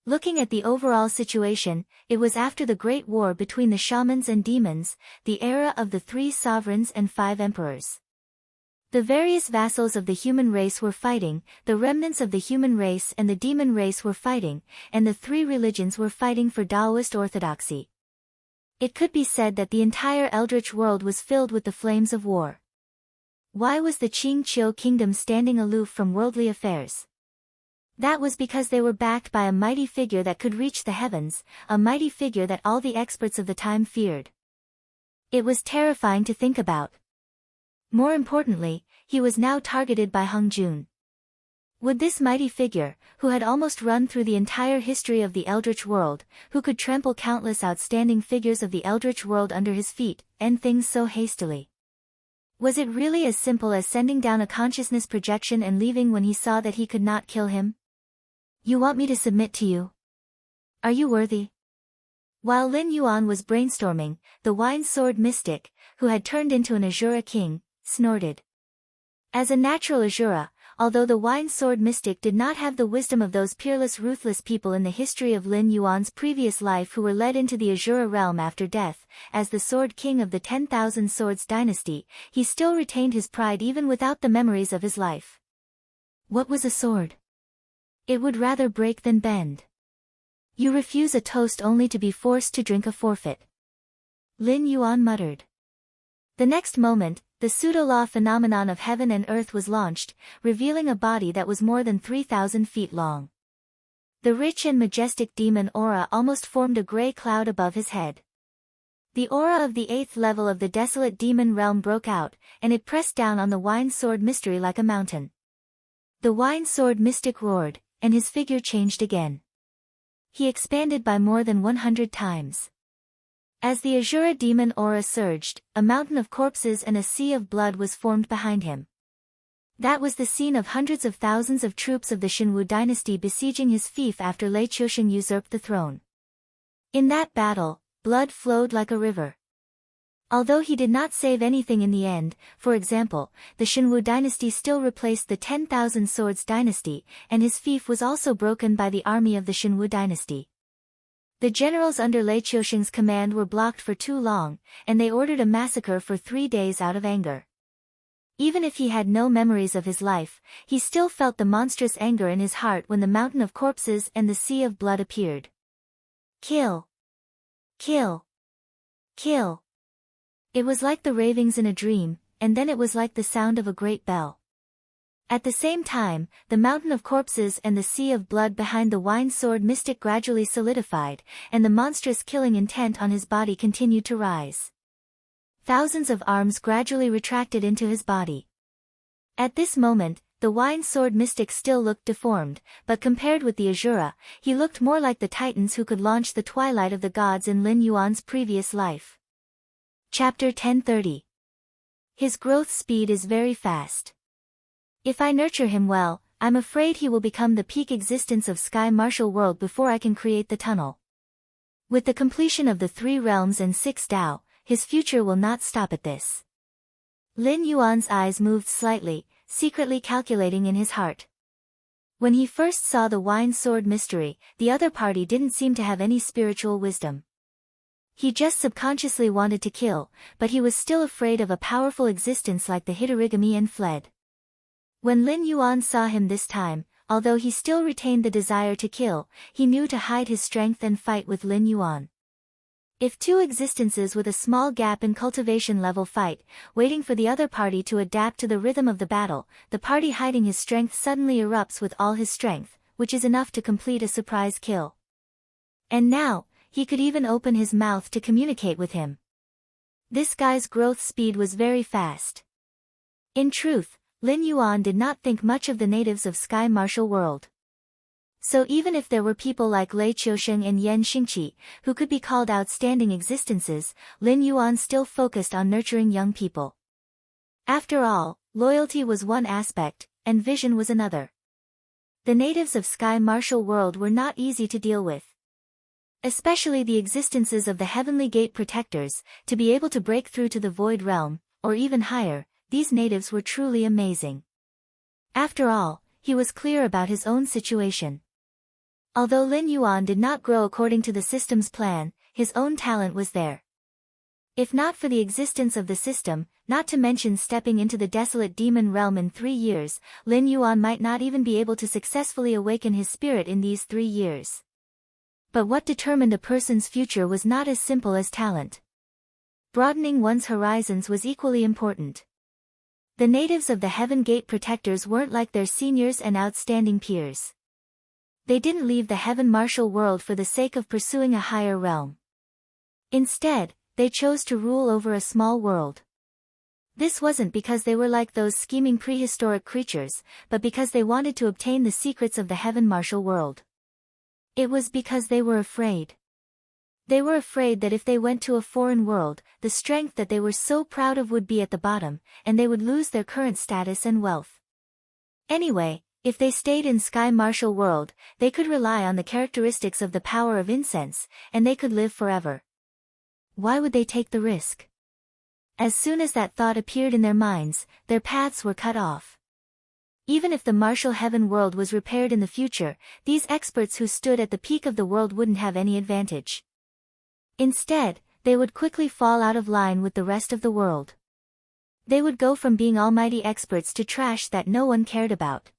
Speaker 1: Looking at the overall situation, it was after the Great War between the shamans and demons, the era of the 3 sovereigns and 5 emperors. The various vassals of the human race were fighting, the remnants of the human race and the demon race were fighting, and the 3 religions were fighting for Taoist orthodoxy. It could be said that the entire eldritch world was filled with the flames of war. Why was the Qingqiu kingdom standing aloof from worldly affairs? That was because they were backed by a mighty figure that could reach the heavens, a mighty figure that all the experts of the time feared. It was terrifying to think about. More importantly, he was now targeted by Hongjun. Would this mighty figure, who had almost run through the entire history of the eldritch world, who could trample countless outstanding figures of the eldritch world under his feet, end things so hastily? Was it really as simple as sending down a consciousness projection and leaving when he saw that he could not kill him? You want me to submit to you? Are you worthy? While Lin Yuan was brainstorming, the wine-sword mystic, who had turned into an Azura king, snorted. As a natural Azura, although the wine-sword mystic did not have the wisdom of those peerless ruthless people in the history of Lin Yuan's previous life who were led into the Azura realm after death, as the Sword King of the 10,000 Swords dynasty, he still retained his pride even without the memories of his life. What was a sword? It would rather break than bend. You refuse a toast only to be forced to drink a forfeit. Lin Yuan muttered. The next moment, the pseudo-law phenomenon of heaven and earth was launched, revealing a body that was more than 3,000 feet long. The rich and majestic demon aura almost formed a gray cloud above his head. The aura of the 8th level of the desolate demon realm broke out, and it pressed down on the wine-sword mystery like a mountain. The wine-sword mystic roared, and his figure changed again. He expanded by more than 100 times. As the Azura demon aura surged, a mountain of corpses and a sea of blood was formed behind him. That was the scene of hundreds of thousands of troops of the Shinwu dynasty besieging his fief after Lei Qiusheng usurped the throne. In that battle, blood flowed like a river. Although he did not save anything in the end, for example, the Shinwu dynasty still replaced the 10,000 Swords dynasty, and his fief was also broken by the army of the Shinwu dynasty. The generals under Lei Qiusheng's command were blocked for too long, and they ordered a massacre for 3 days out of anger. Even if he had no memories of his life, he still felt the monstrous anger in his heart when the mountain of corpses and the sea of blood appeared. Kill! Kill! Kill. It was like the ravings in a dream, and then it was like the sound of a great bell. At the same time, the mountain of corpses and the sea of blood behind the wine-sword mystic gradually solidified, and the monstrous killing intent on his body continued to rise. Thousands of arms gradually retracted into his body. At this moment, the wine-sword mystic still looked deformed, but compared with the Azura, he looked more like the titans who could launch the twilight of the gods in Lin Yuan's previous life. Chapter 1030. His growth speed is very fast. If I nurture him well, I'm afraid he will become the peak existence of Sky Martial World before I can create the tunnel. With the completion of the 3 realms and 6 Dao, his future will not stop at this. Lin Yuan's eyes moved slightly, secretly calculating in his heart. When he first saw the wine-sword mystery, the other party didn't seem to have any spiritual wisdom. He just subconsciously wanted to kill, but he was still afraid of a powerful existence like the Hitorigami and fled. When Lin Yuan saw him this time, although he still retained the desire to kill, he knew to hide his strength and fight with Lin Yuan. If 2 existences with a small gap in cultivation level fight, waiting for the other party to adapt to the rhythm of the battle, the party hiding his strength suddenly erupts with all his strength, which is enough to complete a surprise kill. And now, he could even open his mouth to communicate with him. This guy's growth speed was very fast. In truth, Lin Yuan did not think much of the natives of Sky Martial World. So even if there were people like Lei Qiusheng and Yan Xingqi, who could be called outstanding existences, Lin Yuan still focused on nurturing young people. After all, loyalty was one aspect, and vision was another. The natives of Sky Martial World were not easy to deal with. Especially the existences of the Heavenly Gate Protectors, to be able to break through to the Void Realm, or even higher, these natives were truly amazing. After all, he was clear about his own situation. Although Lin Yuan did not grow according to the system's plan, his own talent was there. If not for the existence of the system, not to mention stepping into the desolate demon realm in 3 years, Lin Yuan might not even be able to successfully awaken his spirit in these 3 years. But what determined a person's future was not as simple as talent. Broadening one's horizons was equally important. The natives of the Heaven Gate Protectors weren't like their seniors and outstanding peers. They didn't leave the Heaven Martial World for the sake of pursuing a higher realm. Instead, they chose to rule over a small world. This wasn't because they were like those scheming prehistoric creatures, but because they wanted to obtain the secrets of the Heaven Martial World. It was because they were afraid. They were afraid that if they went to a foreign world, the strength that they were so proud of would be at the bottom, and they would lose their current status and wealth. Anyway, if they stayed in Sky Martial World, they could rely on the characteristics of the power of incense, and they could live forever. Why would they take the risk? As soon as that thought appeared in their minds, their paths were cut off. Even if the martial heaven world was repaired in the future, these experts who stood at the peak of the world wouldn't have any advantage. Instead, they would quickly fall out of line with the rest of the world. They would go from being almighty experts to trash that no one cared about.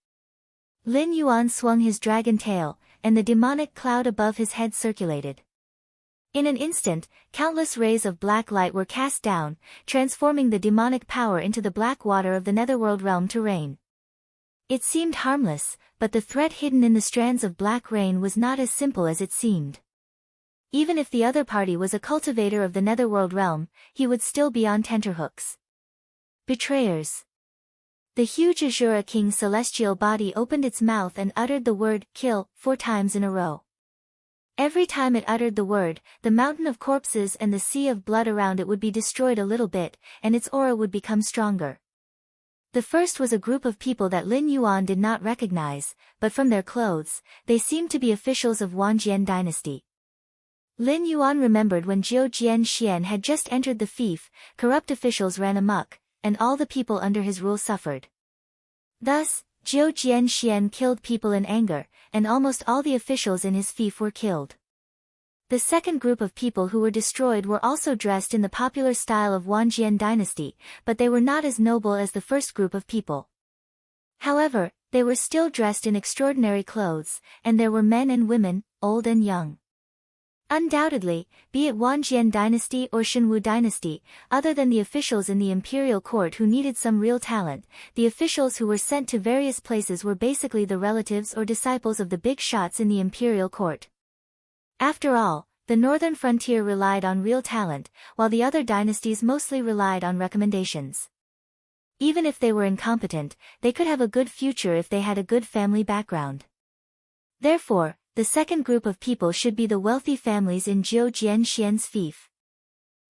Speaker 1: Lin Yuan swung his dragon tail, and the demonic cloud above his head circulated. In an instant, countless rays of black light were cast down, transforming the demonic power into the black water of the netherworld realm to rain. It seemed harmless, but the threat hidden in the strands of black rain was not as simple as it seemed. Even if the other party was a cultivator of the netherworld realm, he would still be on tenterhooks. Betrayers. The huge Azura King's celestial body opened its mouth and uttered the word, kill, 4 times in a row. Every time it uttered the word, the mountain of corpses and the sea of blood around it would be destroyed a little bit, and its aura would become stronger. The first was a group of people that Lin Yuan did not recognize, but from their clothes, they seemed to be officials of Wanjian dynasty. Lin Yuan remembered when Jiu Jianxian had just entered the fief, corrupt officials ran amok, and all the people under his rule suffered. Thus, Jiu Jianxian killed people in anger, and almost all the officials in his fief were killed. The second group of people who were destroyed were also dressed in the popular style of Wanjian dynasty, but they were not as noble as the first group of people. However, they were still dressed in extraordinary clothes, and there were men and women, old and young. Undoubtedly, be it Wanjian dynasty or Shenwu dynasty, other than the officials in the imperial court who needed some real talent, the officials who were sent to various places were basically the relatives or disciples of the big shots in the imperial court. After all, the northern frontier relied on real talent, while the other dynasties mostly relied on recommendations. Even if they were incompetent, they could have a good future if they had a good family background. Therefore, the second group of people should be the wealthy families in Zhou Jianxian's fief.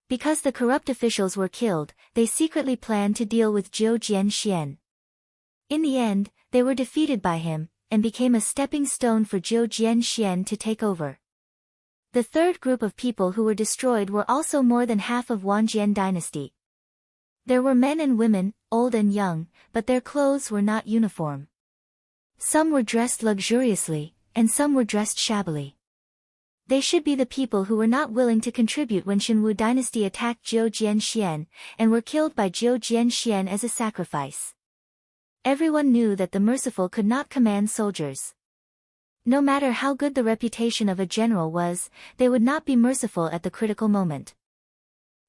Speaker 1: Because the corrupt officials were killed, they secretly planned to deal with Zhou Jianxian. In the end, they were defeated by him, and became a stepping stone for Zhou Jianxian to take over. The third group of people who were destroyed were also more than half of Wanjian dynasty. There were men and women, old and young, but their clothes were not uniform. Some were dressed luxuriously, and some were dressed shabbily. They should be the people who were not willing to contribute when Shenwu dynasty attacked Zhou Jianxian, and were killed by Zhou Jianxian as a sacrifice. Everyone knew that the merciful could not command soldiers. No matter how good the reputation of a general was, they would not be merciful at the critical moment.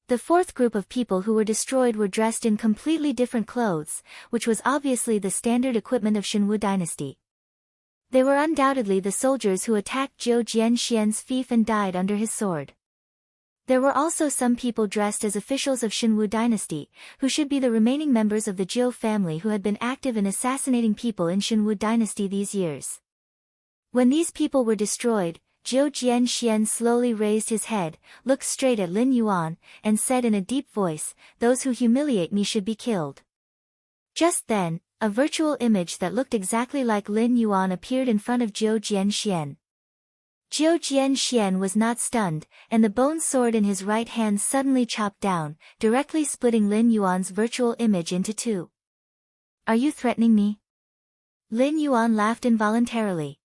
Speaker 1: The fourth group of people who were destroyed were dressed in completely different clothes, which was obviously the standard equipment of Shenwu dynasty. They were undoubtedly the soldiers who attacked Zhou Jianxian's fief and died under his sword. There were also some people dressed as officials of Shenwu dynasty, who should be the remaining members of the Zhou family who had been active in assassinating people in Shenwu dynasty these years. When these people were destroyed, Zhou Jianxian slowly raised his head, looked straight at Lin Yuan, and said in a deep voice, "Those who humiliate me should be killed." Just then, a virtual image that looked exactly like Lin Yuan appeared in front of Zhou Jianxian. Zhou Jianxian was not stunned, and the bone sword in his right hand suddenly chopped down, directly splitting Lin Yuan's virtual image into two. "Are you threatening me?" Lin Yuan laughed involuntarily.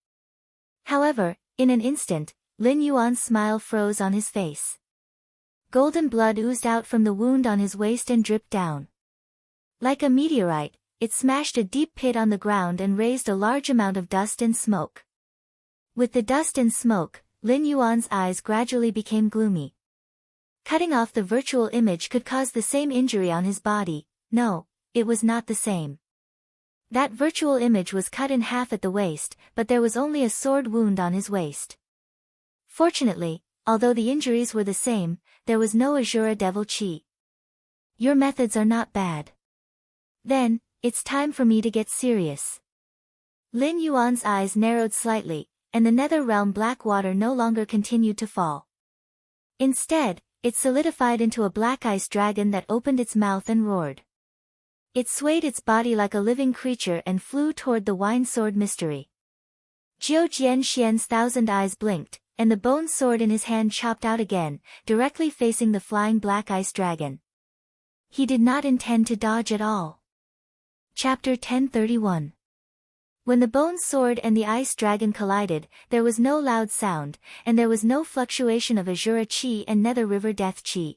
Speaker 1: However, in an instant, Lin Yuan's smile froze on his face. Golden blood oozed out from the wound on his waist and dripped down. Like a meteorite, it smashed a deep pit on the ground and raised a large amount of dust and smoke. With the dust and smoke, Lin Yuan's eyes gradually became gloomy. Cutting off the virtual image could cause the same injury on his body. No, it was not the same. That virtual image was cut in half at the waist, but there was only a sword wound on his waist. Fortunately, although the injuries were the same, there was no Azura Devil Chi. "Your methods are not bad. Then, it's time for me to get serious." Lin Yuan's eyes narrowed slightly, and the nether realm black water no longer continued to fall. Instead, it solidified into a black ice dragon that opened its mouth and roared. It swayed its body like a living creature and flew toward the wine sword mystery. Zhou Jianxian's 1,000 eyes blinked, and the bone sword in his hand chopped out again, directly facing the flying black ice dragon. He did not intend to dodge at all. Chapter 1031. When the bone sword and the ice dragon collided, there was no loud sound, and there was no fluctuation of Azura Chi and Nether River Death Chi.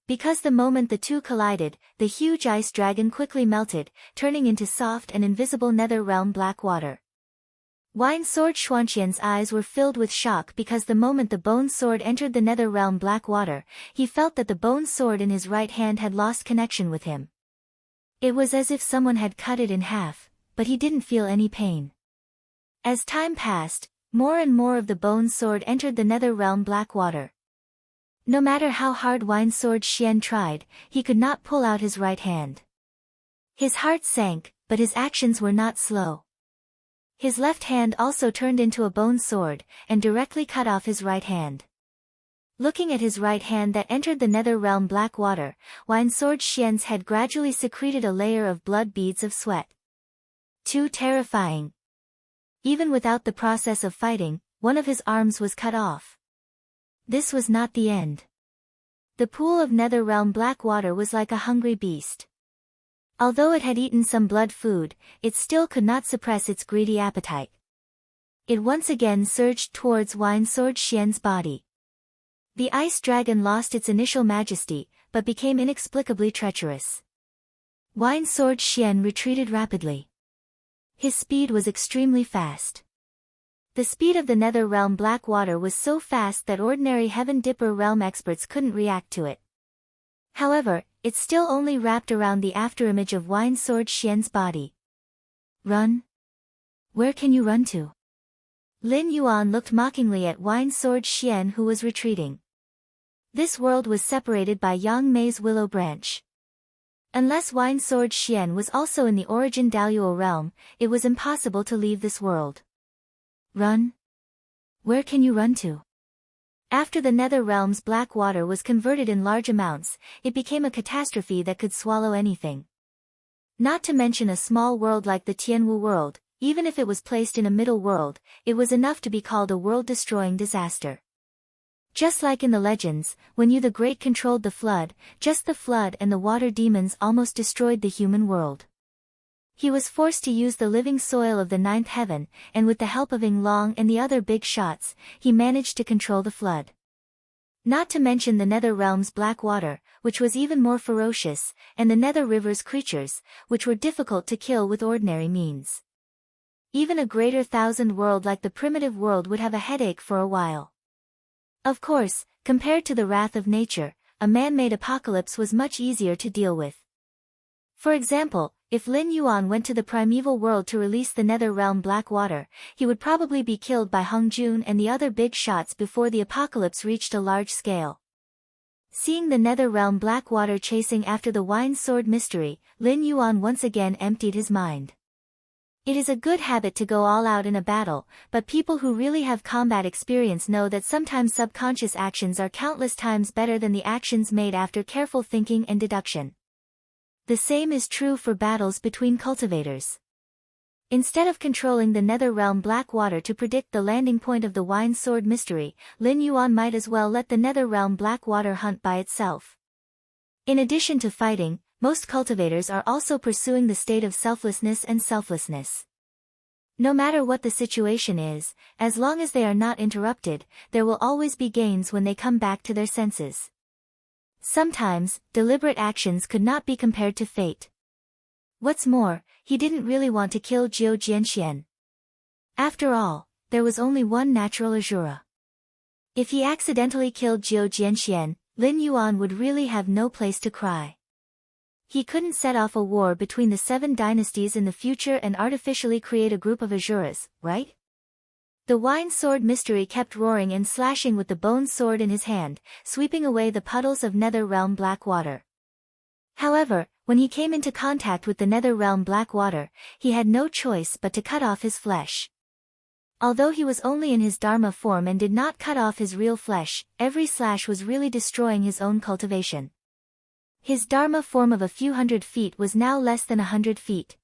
Speaker 1: Because the moment the two collided, the huge ice dragon quickly melted, turning into soft and invisible nether realm black water. Wine Sword Xuanqian's eyes were filled with shock because the moment the bone sword entered the nether realm black water, he felt that the bone sword in his right hand had lost connection with him. It was as if someone had cut it in half, but he didn't feel any pain. As time passed, more and more of the bone sword entered the nether realm black water. No matter how hard Wine Sword Xian tried, he could not pull out his right hand. His heart sank, but his actions were not slow. His left hand also turned into a bone sword, and directly cut off his right hand. Looking at his right hand that entered the nether realm black water, Wine Sword Xian's head gradually secreted a layer of blood beads of sweat. Too terrifying. Even without the process of fighting, one of his arms was cut off. This was not the end. The pool of nether realm black water was like a hungry beast. Although it had eaten some blood food, it still could not suppress its greedy appetite. It once again surged towards Wine Sword Xian's body. The ice dragon lost its initial majesty, but became inexplicably treacherous. Wine Sword Xian retreated rapidly. His speed was extremely fast. The speed of the Nether Realm black water was so fast that ordinary Heaven Dipper realm experts couldn't react to it. However, it still only wrapped around the afterimage of Wine Sword Xian's body. Run? Where can you run to? Lin Yuan looked mockingly at Wine Sword Xian, who was retreating. This world was separated by Yang Mei's willow branch. Unless Wine Sword Xian was also in the Origin Daluo realm, it was impossible to leave this world. Run? Where can you run to? After the Nether Realm's black water was converted in large amounts, it became a catastrophe that could swallow anything. Not to mention a small world like the Tianwu world, even if it was placed in a middle world, it was enough to be called a world-destroying disaster. Just like in the legends, when Yu the Great controlled the flood, just the flood and the water demons almost destroyed the human world. He was forced to use the living soil of the ninth heaven, and with the help of Ying Long and the other big shots, he managed to control the flood. Not to mention the Nether Realm's black water, which was even more ferocious, and the Nether River's creatures, which were difficult to kill with ordinary means. Even a greater thousand world like the primitive world would have a headache for a while. Of course, compared to the wrath of nature, a man-made apocalypse was much easier to deal with. For example, if Lin Yuan went to the primeval world to release the Nether Realm black water, he would probably be killed by Hong Jun and the other big shots before the apocalypse reached a large scale. Seeing the Nether Realm black water chasing after the Wine Sword mystery, Lin Yuan once again emptied his mind. It is a good habit to go all out in a battle, but people who really have combat experience know that sometimes subconscious actions are countless times better than the actions made after careful thinking and deduction. The same is true for battles between cultivators. Instead of controlling the Nether Realm black water to predict the landing point of the Wine Sword mystery, Lin Yuan might as well let the Nether Realm black water hunt by itself. In addition to fighting, most cultivators are also pursuing the state of selflessness and selflessness. No matter what the situation is, as long as they are not interrupted, there will always be gains when they come back to their senses. Sometimes, deliberate actions could not be compared to fate. What's more, he didn't really want to kill Jiu Jianxian. After all, there was only one natural Azura. If he accidentally killed Jiu Jianxian, Lin Yuan would really have no place to cry. He couldn't set off a war between the 7 dynasties in the future and artificially create a group of Azuras, right? The Wine Sword mystery kept roaring and slashing with the bone sword in his hand, sweeping away the puddles of Nether Realm black water. However, when he came into contact with the Nether Realm black water, he had no choice but to cut off his flesh. Although he was only in his Dharma form and did not cut off his real flesh, every slash was really destroying his own cultivation. His Dharma form of a few hundred feet was now less than 100 feet.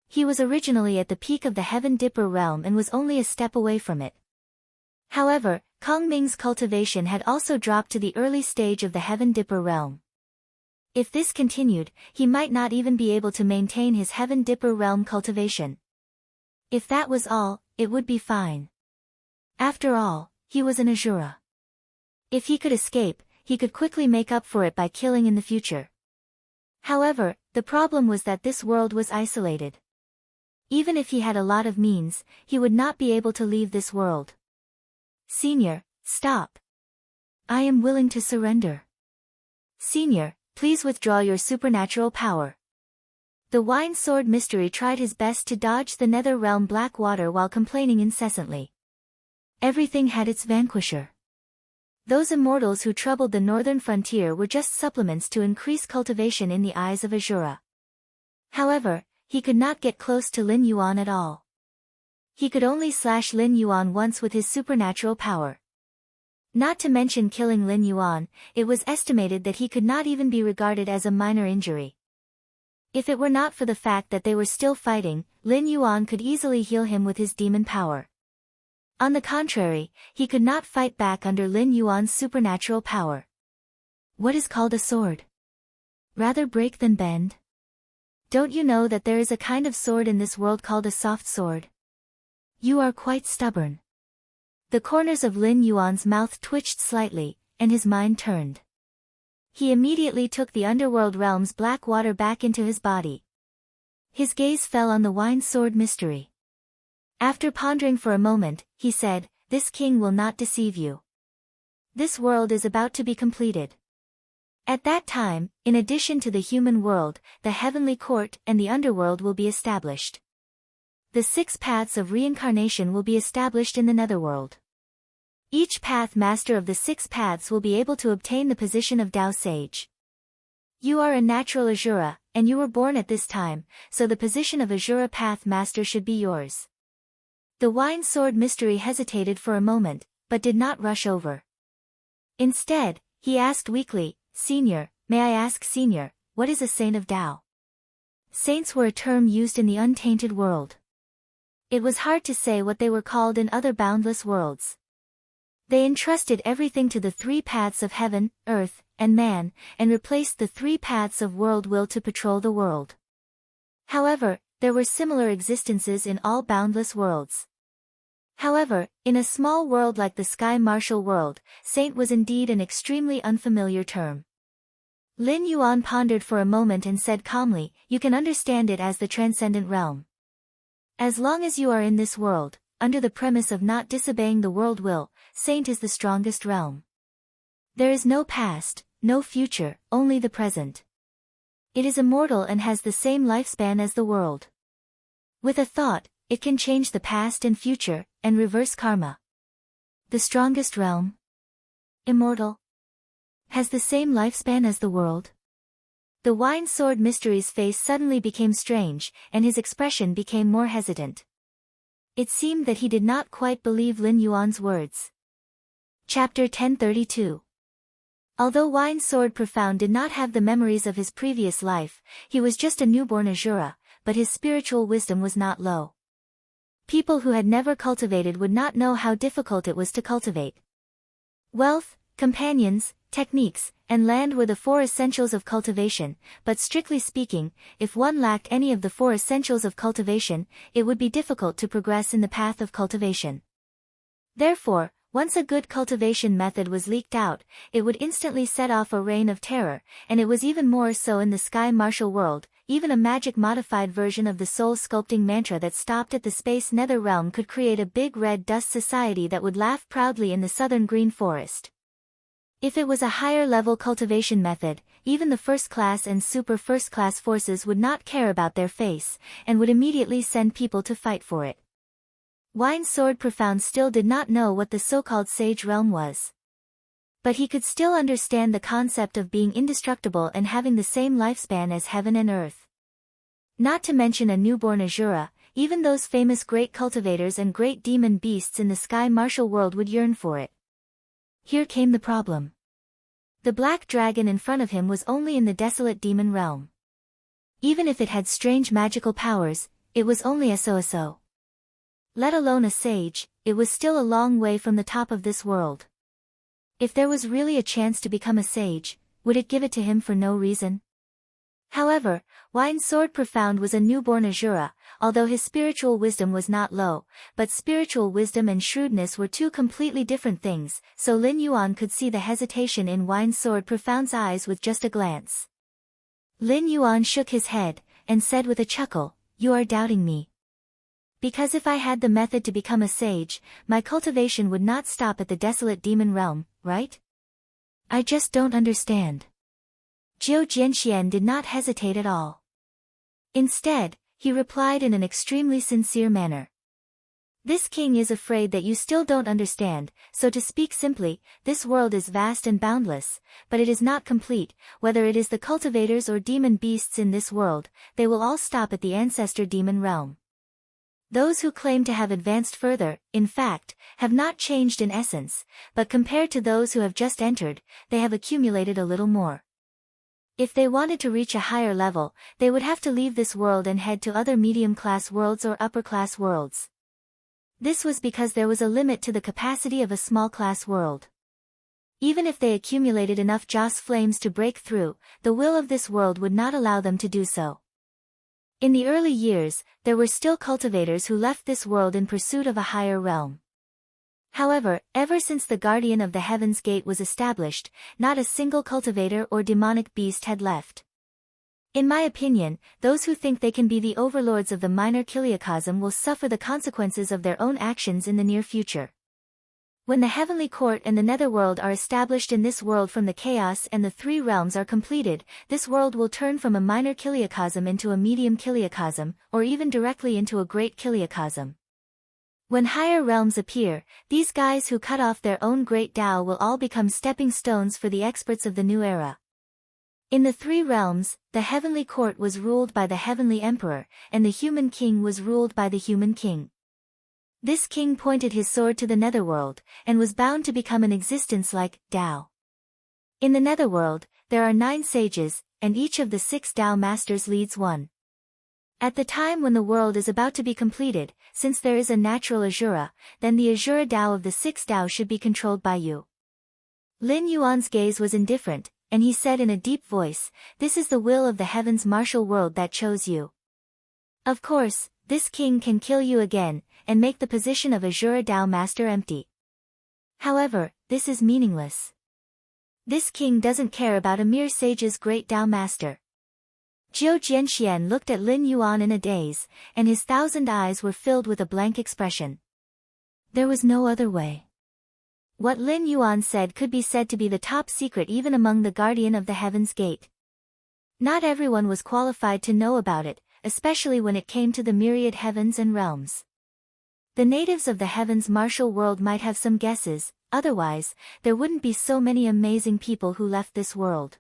Speaker 1: He was originally at the peak of the Heaven Dipper realm and was only a step away from it. However, Kong Ming's cultivation had also dropped to the early stage of the Heaven Dipper realm. If this continued, he might not even be able to maintain his Heaven Dipper realm cultivation. If that was all, it would be fine. After all, he was an Azura. If he could escape, he could quickly make up for it by killing in the future. However, the problem was that this world was isolated. Even if he had a lot of means, he would not be able to leave this world. Senior, stop. I am willing to surrender. Senior, please withdraw your supernatural power. The Wine Sword mystery tried his best to dodge the Nether Realm black water while complaining incessantly. Everything had its vanquisher. Those immortals who troubled the northern frontier were just supplements to increase cultivation in the eyes of Azura. However, he could not get close to Lin Yuan at all. He could only slash Lin Yuan once with his supernatural power. Not to mention killing Lin Yuan, it was estimated that he could not even be regarded as a minor injury. If it were not for the fact that they were still fighting, Lin Yuan could easily heal him with his demon power. On the contrary, he could not fight back under Lin Yuan's supernatural power. What is called a sword? Rather break than bend? Don't you know that there is a kind of sword in this world called a soft sword? You are quite stubborn. The corners of Lin Yuan's mouth twitched slightly, and his mind turned. He immediately took the underworld realm's black water back into his body. His gaze fell on the Wine Sword mystery. After pondering for a moment, he said, "This king will not deceive you. This world is about to be completed. At that time, in addition to the human world, the heavenly court and the underworld will be established. The 6 paths of reincarnation will be established in the netherworld. Each path master of the 6 paths will be able to obtain the position of Tao Sage. You are a natural Asura, and you were born at this time, so the position of Asura Path Master should be yours." The Wine Sword Mystery hesitated for a moment, but did not rush over. Instead, he asked weakly, "Senior, may I ask Senior, what is a saint of Tao?" Saints were a term used in the untainted world. It was hard to say what they were called in other boundless worlds. They entrusted everything to the 3 paths of heaven, earth, and man, and replaced the 3 paths of world will to patrol the world. However, there were similar existences in all boundless worlds. However, in a small world like the Sky Martial world, saint was indeed an extremely unfamiliar term. Lin Yuan pondered for a moment and said calmly, "You can understand it as the transcendent realm. As long as you are in this world, under the premise of not disobeying the world will, saint is the strongest realm. There is no past, no future, only the present. It is immortal and has the same lifespan as the world. With a thought, it can change the past and future, and reverse karma. The strongest realm? Immortal? Has the same lifespan as the world?" The Wine Sword Mystery's face suddenly became strange, and his expression became more hesitant. It seemed that he did not quite believe Lin Yuan's words. Chapter 1032. Although Wine Sword Profound did not have the memories of his previous life, he was just a newborn Asura, but his spiritual wisdom was not low. People who had never cultivated would not know how difficult it was to cultivate. Wealth, companions, techniques, and land were the 4 essentials of cultivation, but strictly speaking, if one lacked any of the 4 essentials of cultivation, it would be difficult to progress in the path of cultivation. Therefore, once a good cultivation method was leaked out, it would instantly set off a reign of terror, and it was even more so in the Sky Martial world. Even a magic-modified version of the soul-sculpting mantra that stopped at the space nether realm could create a big red dust society that would laugh proudly in the southern green forest. If it was a higher-level cultivation method, even the first-class and super first-class forces would not care about their face, and would immediately send people to fight for it. Wine Sword Profound still did not know what the so-called Sage Realm was. But he could still understand the concept of being indestructible and having the same lifespan as heaven and earth. Not to mention a newborn Asura, even those famous great cultivators and great demon beasts in the Sky Martial world would yearn for it. Here came the problem. The black dragon in front of him was only in the desolate demon realm. Even if it had strange magical powers, it was only a so-so. Let alone a sage, it was still a long way from the top of this world. If there was really a chance to become a sage, would it give it to him for no reason? However, Wine Sword Profound was a newborn Asura, although his spiritual wisdom was not low, but spiritual wisdom and shrewdness were 2 completely different things, so Lin Yuan could see the hesitation in Wine Sword Profound's eyes with just a glance. Lin Yuan shook his head, and said with a chuckle, "You are doubting me. Because if I had the method to become a sage, my cultivation would not stop at the desolate demon realm, right? I just don't understand." Jiu Jianxian did not hesitate at all. Instead, he replied in an extremely sincere manner. "This king is afraid that you still don't understand, so to speak simply, this world is vast and boundless, but it is not complete. Whether it is the cultivators or demon beasts in this world, they will all stop at the ancestor demon realm. Those who claim to have advanced further, in fact, have not changed in essence, but compared to those who have just entered, they have accumulated a little more. If they wanted to reach a higher level, they would have to leave this world and head to other medium-class worlds or upper-class worlds. This was because there was a limit to the capacity of a small-class world. Even if they accumulated enough Joss flames to break through, the will of this world would not allow them to do so. In the early years, there were still cultivators who left this world in pursuit of a higher realm. However, ever since the Guardian of the Heaven's Gate was established, not a single cultivator or demonic beast had left. In my opinion, those who think they can be the overlords of the minor kiliacosm will suffer the consequences of their own actions in the near future. When the heavenly court and the netherworld are established in this world from the chaos and the three realms are completed, this world will turn from a minor kiliacosm into a medium kiliacosm, or even directly into a great kiliacosm. When higher realms appear, these guys who cut off their own great Tao will all become stepping stones for the experts of the new era. In the three realms, the heavenly court was ruled by the heavenly emperor, and the human king was ruled by the human king. This king pointed his sword to the netherworld, and was bound to become an existence like Tao. In the netherworld, there are 9 sages, and each of the 6 Tao masters leads one. At the time when the world is about to be completed, since there is a natural Azura, then the Azura Tao of the 6 Tao should be controlled by you. Lin Yuan's gaze was indifferent, and he said in a deep voice, "This is the will of the heavens martial world that chose you. Of course, this king can kill you again, and make the position of Azura Tao Master empty. However, this is meaningless. This king doesn't care about a mere sage's great Tao Master." Zhou Jianxian looked at Lin Yuan in a daze, and his 1,000 eyes were filled with a blank expression. There was no other way. What Lin Yuan said could be said to be the top secret even among the guardian of the Heaven's Gate. Not everyone was qualified to know about it, especially when it came to the myriad heavens and realms. The natives of the heavens martial world might have some guesses, otherwise, there wouldn't be so many amazing people who left this world.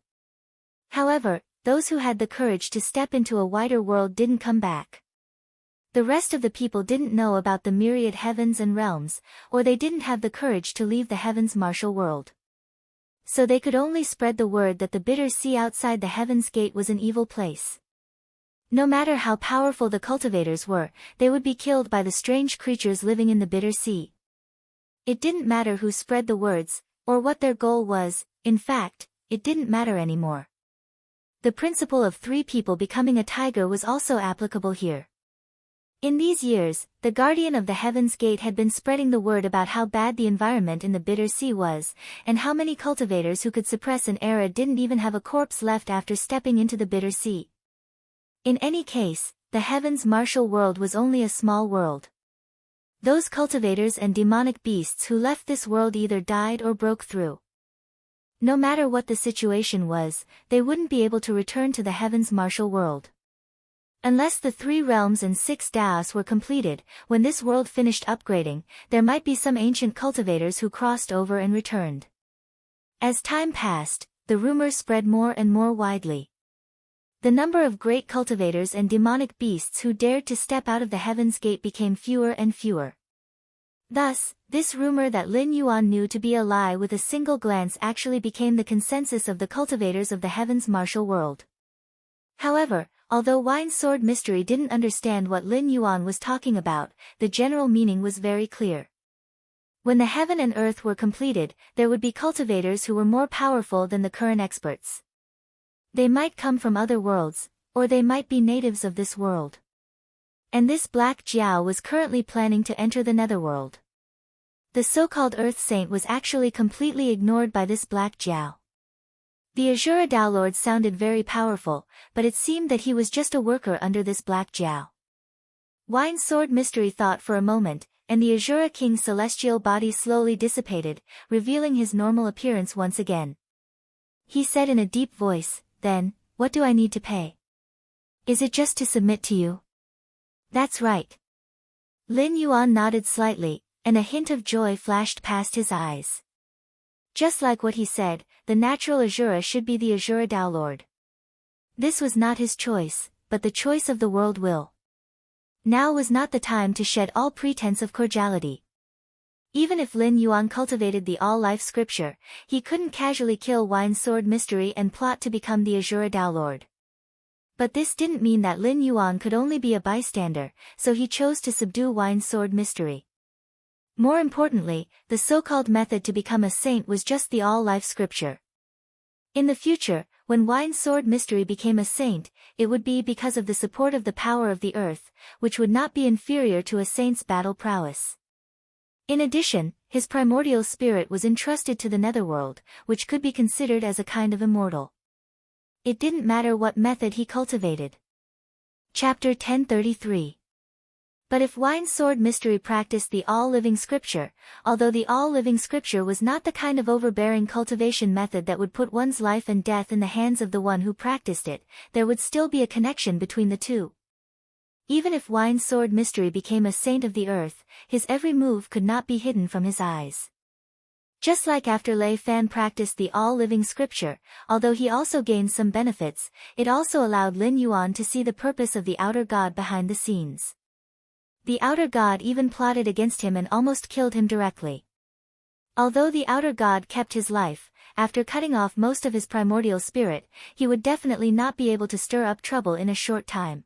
Speaker 1: However, those who had the courage to step into a wider world didn't come back. The rest of the people didn't know about the myriad heavens and realms, or they didn't have the courage to leave the heavens martial world. So they could only spread the word that the bitter sea outside the Heaven's Gate was an evil place. No matter how powerful the cultivators were, they would be killed by the strange creatures living in the bitter sea. It didn't matter who spread the words, or what their goal was, in fact, it didn't matter anymore. The principle of 3 people becoming a tiger was also applicable here. In these years, the guardian of the Heaven's Gate had been spreading the word about how bad the environment in the bitter sea was, and how many cultivators who could suppress an era didn't even have a corpse left after stepping into the bitter sea. In any case, the heavens martial world was only a small world. Those cultivators and demonic beasts who left this world either died or broke through. No matter what the situation was, they wouldn't be able to return to the heavens martial world. Unless the 3 realms and 6 Taos were completed, when this world finished upgrading, there might be some ancient cultivators who crossed over and returned. As time passed, the rumors spread more and more widely. The number of great cultivators and demonic beasts who dared to step out of the Heaven's Gate became fewer and fewer. Thus, this rumor that Lin Yuan knew to be a lie with a single glance actually became the consensus of the cultivators of the Heaven's martial world. However, although Wine Sword Mystery didn't understand what Lin Yuan was talking about, the general meaning was very clear. When the heaven and earth were completed, there would be cultivators who were more powerful than the current experts. They might come from other worlds, or they might be natives of this world. And this Black Jiao was currently planning to enter the netherworld. The so-called Earth Saint was actually completely ignored by this Black Jiao. The Azura Tao Lord sounded very powerful, but it seemed that he was just a worker under this Black Jiao. Wine Sword Mystery thought for a moment, and the Azura King's celestial body slowly dissipated, revealing his normal appearance once again. He said in a deep voice, "Then, what do I need to pay? Is it just to submit to you?" "That's right." Lin Yuan nodded slightly, and a hint of joy flashed past his eyes. Just like what he said, the natural Azura should be the Azura Tao Lord. This was not his choice, but the choice of the world will. Now was not the time to shed all pretense of cordiality. Even if Lin Yuan cultivated the all-life scripture, he couldn't casually kill Wine Sword Mystery and plot to become the Azura Tao Lord. But this didn't mean that Lin Yuan could only be a bystander, so he chose to subdue Wine Sword Mystery. More importantly, the so-called method to become a saint was just the all-life scripture. In the future, when Wine Sword Mystery became a saint, it would be because of the support of the power of the earth, which would not be inferior to a saint's battle prowess. In addition, his primordial spirit was entrusted to the netherworld, which could be considered as a kind of immortal. It didn't matter what method he cultivated. Chapter 1033. But if Wine Sword Mystery practiced the all-living scripture, although the all-living scripture was not the kind of overbearing cultivation method that would put one's life and death in the hands of the one who practiced it, there would still be a connection between the two. Even if Wine Sword Mystery became a saint of the earth, his every move could not be hidden from his eyes. Just like after Lei Fan practiced the all-living scripture, although he also gained some benefits, it also allowed Lin Yuan to see the purpose of the outer god behind the scenes. The outer god even plotted against him and almost killed him directly. Although the outer god kept his life, after cutting off most of his primordial spirit, he would definitely not be able to stir up trouble in a short time.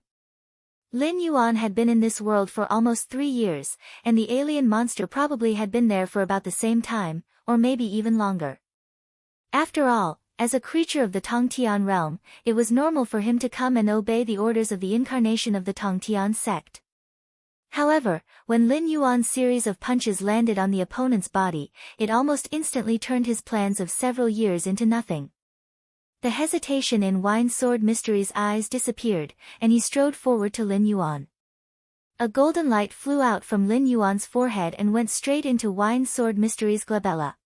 Speaker 1: Lin Yuan had been in this world for almost 3 years, and the alien monster probably had been there for about the same time, or maybe even longer. After all, as a creature of the Tongtian realm, it was normal for him to come and obey the orders of the incarnation of the Tongtian sect. However, when Lin Yuan's series of punches landed on the opponent's body, it almost instantly turned his plans of several years into nothing. The hesitation in Wine Sword Mystery's eyes disappeared, and he strode forward to Lin Yuan. A golden light flew out from Lin Yuan's forehead and went straight into Wine Sword Mystery's glabella.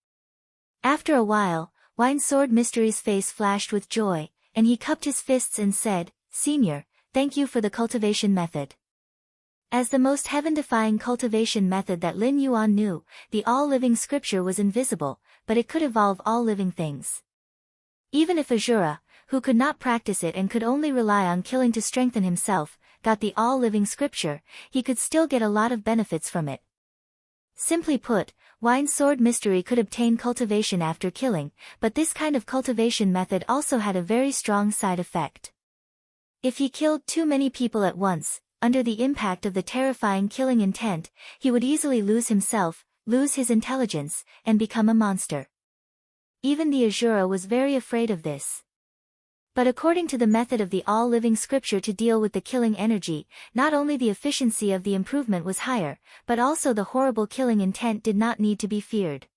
Speaker 1: After a while, Wine Sword Mystery's face flashed with joy, and he cupped his fists and said, "Senior, thank you for the cultivation method." As the most heaven-defying cultivation method that Lin Yuan knew, the all-living scripture was invisible, but it could evolve all living things. Even if Azura, who could not practice it and could only rely on killing to strengthen himself, got the all-living scripture, he could still get a lot of benefits from it. Simply put, Wine Sword Mystery could obtain cultivation after killing, but this kind of cultivation method also had a very strong side effect. If he killed too many people at once, under the impact of the terrifying killing intent, he would easily lose himself, lose his intelligence, and become a monster. Even the Azura was very afraid of this. But according to the method of the all-living scripture to deal with the killing energy, not only the efficiency of the improvement was higher, but also the horrible killing intent did not need to be feared.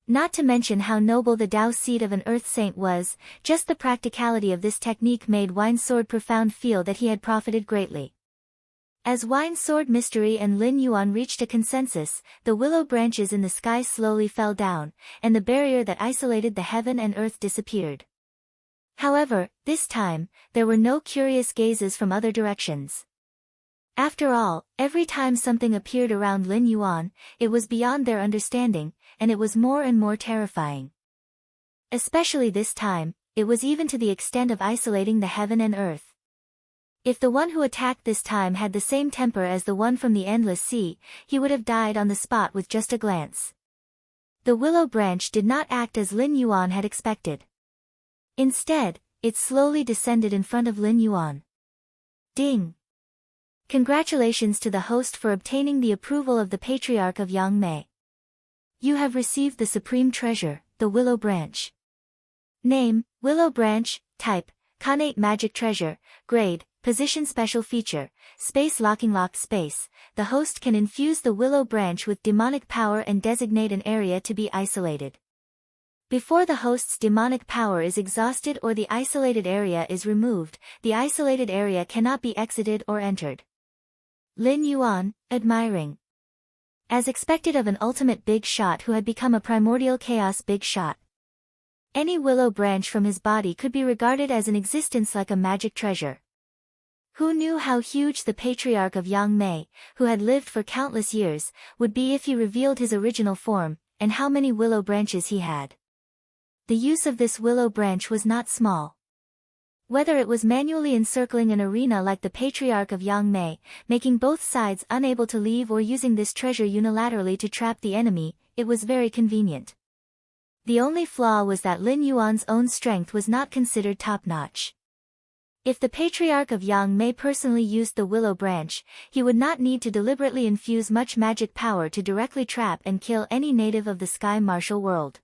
Speaker 1: Not to mention how noble the Tao seed of an earth saint was, just the practicality of this technique made Wine Sword Profound feel that he had profited greatly. As Wine Sword Mystery and Lin Yuan reached a consensus, the willow branches in the sky slowly fell down, and the barrier that isolated the heaven and earth disappeared. However, this time, there were no curious gazes from other directions. After all, every time something appeared around Lin Yuan, it was beyond their understanding, and it was more and more terrifying. Especially this time, it was even to the extent of isolating the heaven and earth. If the one who attacked this time had the same temper as the one from the Endless Sea, he would have died on the spot with just a glance. The willow branch did not act as Lin Yuan had expected. Instead, it slowly descended in front of Lin Yuan. Ding! Congratulations to the host for obtaining the approval of the Patriarch of Yangmei. You have received the supreme treasure, the Willow Branch. Name, Willow Branch, Type, Connate Magic Treasure, Grade, Position Special Feature, Space Locking Locked Space. The host can infuse the Willow Branch with demonic power and designate an area to be isolated. Before the host's demonic power is exhausted or the isolated area is removed, the isolated area cannot be exited or entered. Lin Yuan, admiring. As expected of an ultimate big shot who had become a primordial chaos big shot. Any willow branch from his body could be regarded as an existence like a magic treasure. Who knew how huge the Patriarch of Yangmei, who had lived for countless years, would be if he revealed his original form, and how many willow branches he had. The use of this willow branch was not small. Whether it was manually encircling an arena like the Patriarch of Yangmei, making both sides unable to leave, or using this treasure unilaterally to trap the enemy, it was very convenient. The only flaw was that Lin Yuan's own strength was not considered top-notch. If the Patriarch of Yangmei personally used the willow branch, he would not need to deliberately infuse much magic power to directly trap and kill any native of the Sky Martial world.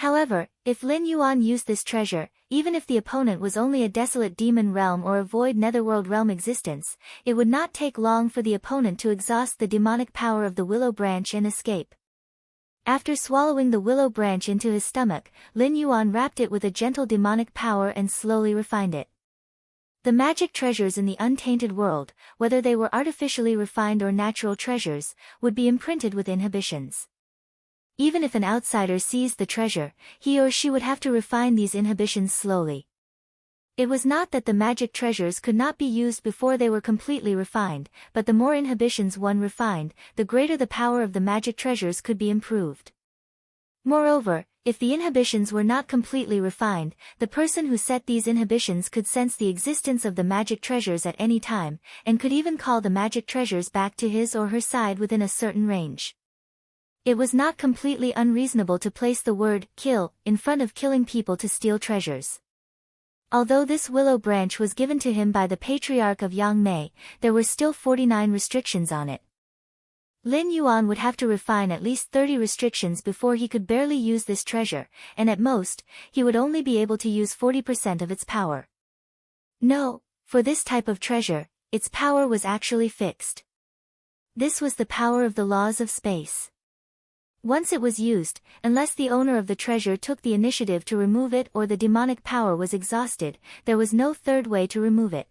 Speaker 1: However, if Lin Yuan used this treasure, even if the opponent was only a desolate demon realm or a void netherworld realm existence, it would not take long for the opponent to exhaust the demonic power of the willow branch and escape. After swallowing the willow branch into his stomach, Lin Yuan wrapped it with a gentle demonic power and slowly refined it. The magic treasures in the untainted world, whether they were artificially refined or natural treasures, would be imprinted with inhibitions. Even if an outsider seized the treasure, he or she would have to refine these inhibitions slowly. It was not that the magic treasures could not be used before they were completely refined, but the more inhibitions one refined, the greater the power of the magic treasures could be improved. Moreover, if the inhibitions were not completely refined, the person who set these inhibitions could sense the existence of the magic treasures at any time, and could even call the magic treasures back to his or her side within a certain range. It was not completely unreasonable to place the word kill in front of killing people to steal treasures. Although this willow branch was given to him by the patriarch of Yangmei, there were still 49 restrictions on it. Lin Yuan would have to refine at least 30 restrictions before he could barely use this treasure, and at most, he would only be able to use 40% of its power. No, for this type of treasure, its power was actually fixed. This was the power of the laws of space. Once it was used, unless the owner of the treasure took the initiative to remove it or the demonic power was exhausted, there was no third way to remove it.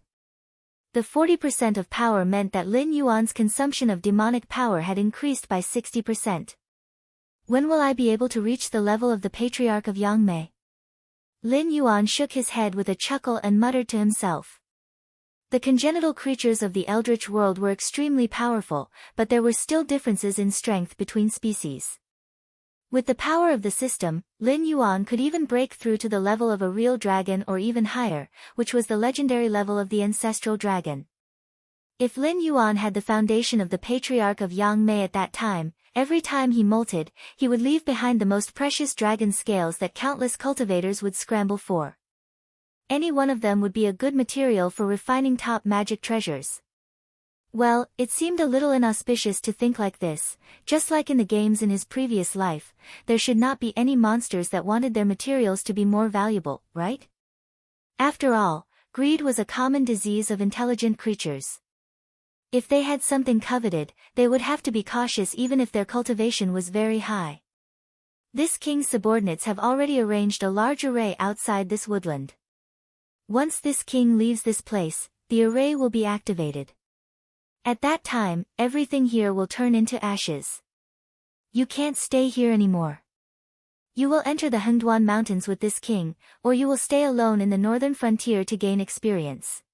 Speaker 1: The 40% of power meant that Lin Yuan's consumption of demonic power had increased by 60%. When will I be able to reach the level of the patriarch of Yangmei? Lin Yuan shook his head with a chuckle and muttered to himself. The congenital creatures of the eldritch world were extremely powerful, but there were still differences in strength between species. With the power of the system, Lin Yuan could even break through to the level of a real dragon or even higher, which was the legendary level of the ancestral dragon. If Lin Yuan had the foundation of the patriarch of Yangmei at that time, every time he molted, he would leave behind the most precious dragon scales that countless cultivators would scramble for. Any one of them would be a good material for refining top magic treasures. Well, it seemed a little inauspicious to think like this. Just like in the games in his previous life, there should not be any monsters that wanted their materials to be more valuable, right? After all, greed was a common disease of intelligent creatures. If they had something coveted, they would have to be cautious even if their cultivation was very high. This king's subordinates have already arranged a large array outside this woodland. Once this king leaves this place, the array will be activated. At that time, everything here will turn into ashes. You can't stay here anymore. You will enter the Hengduan Mountains with this king, or you will stay alone in the northern frontier to gain experience.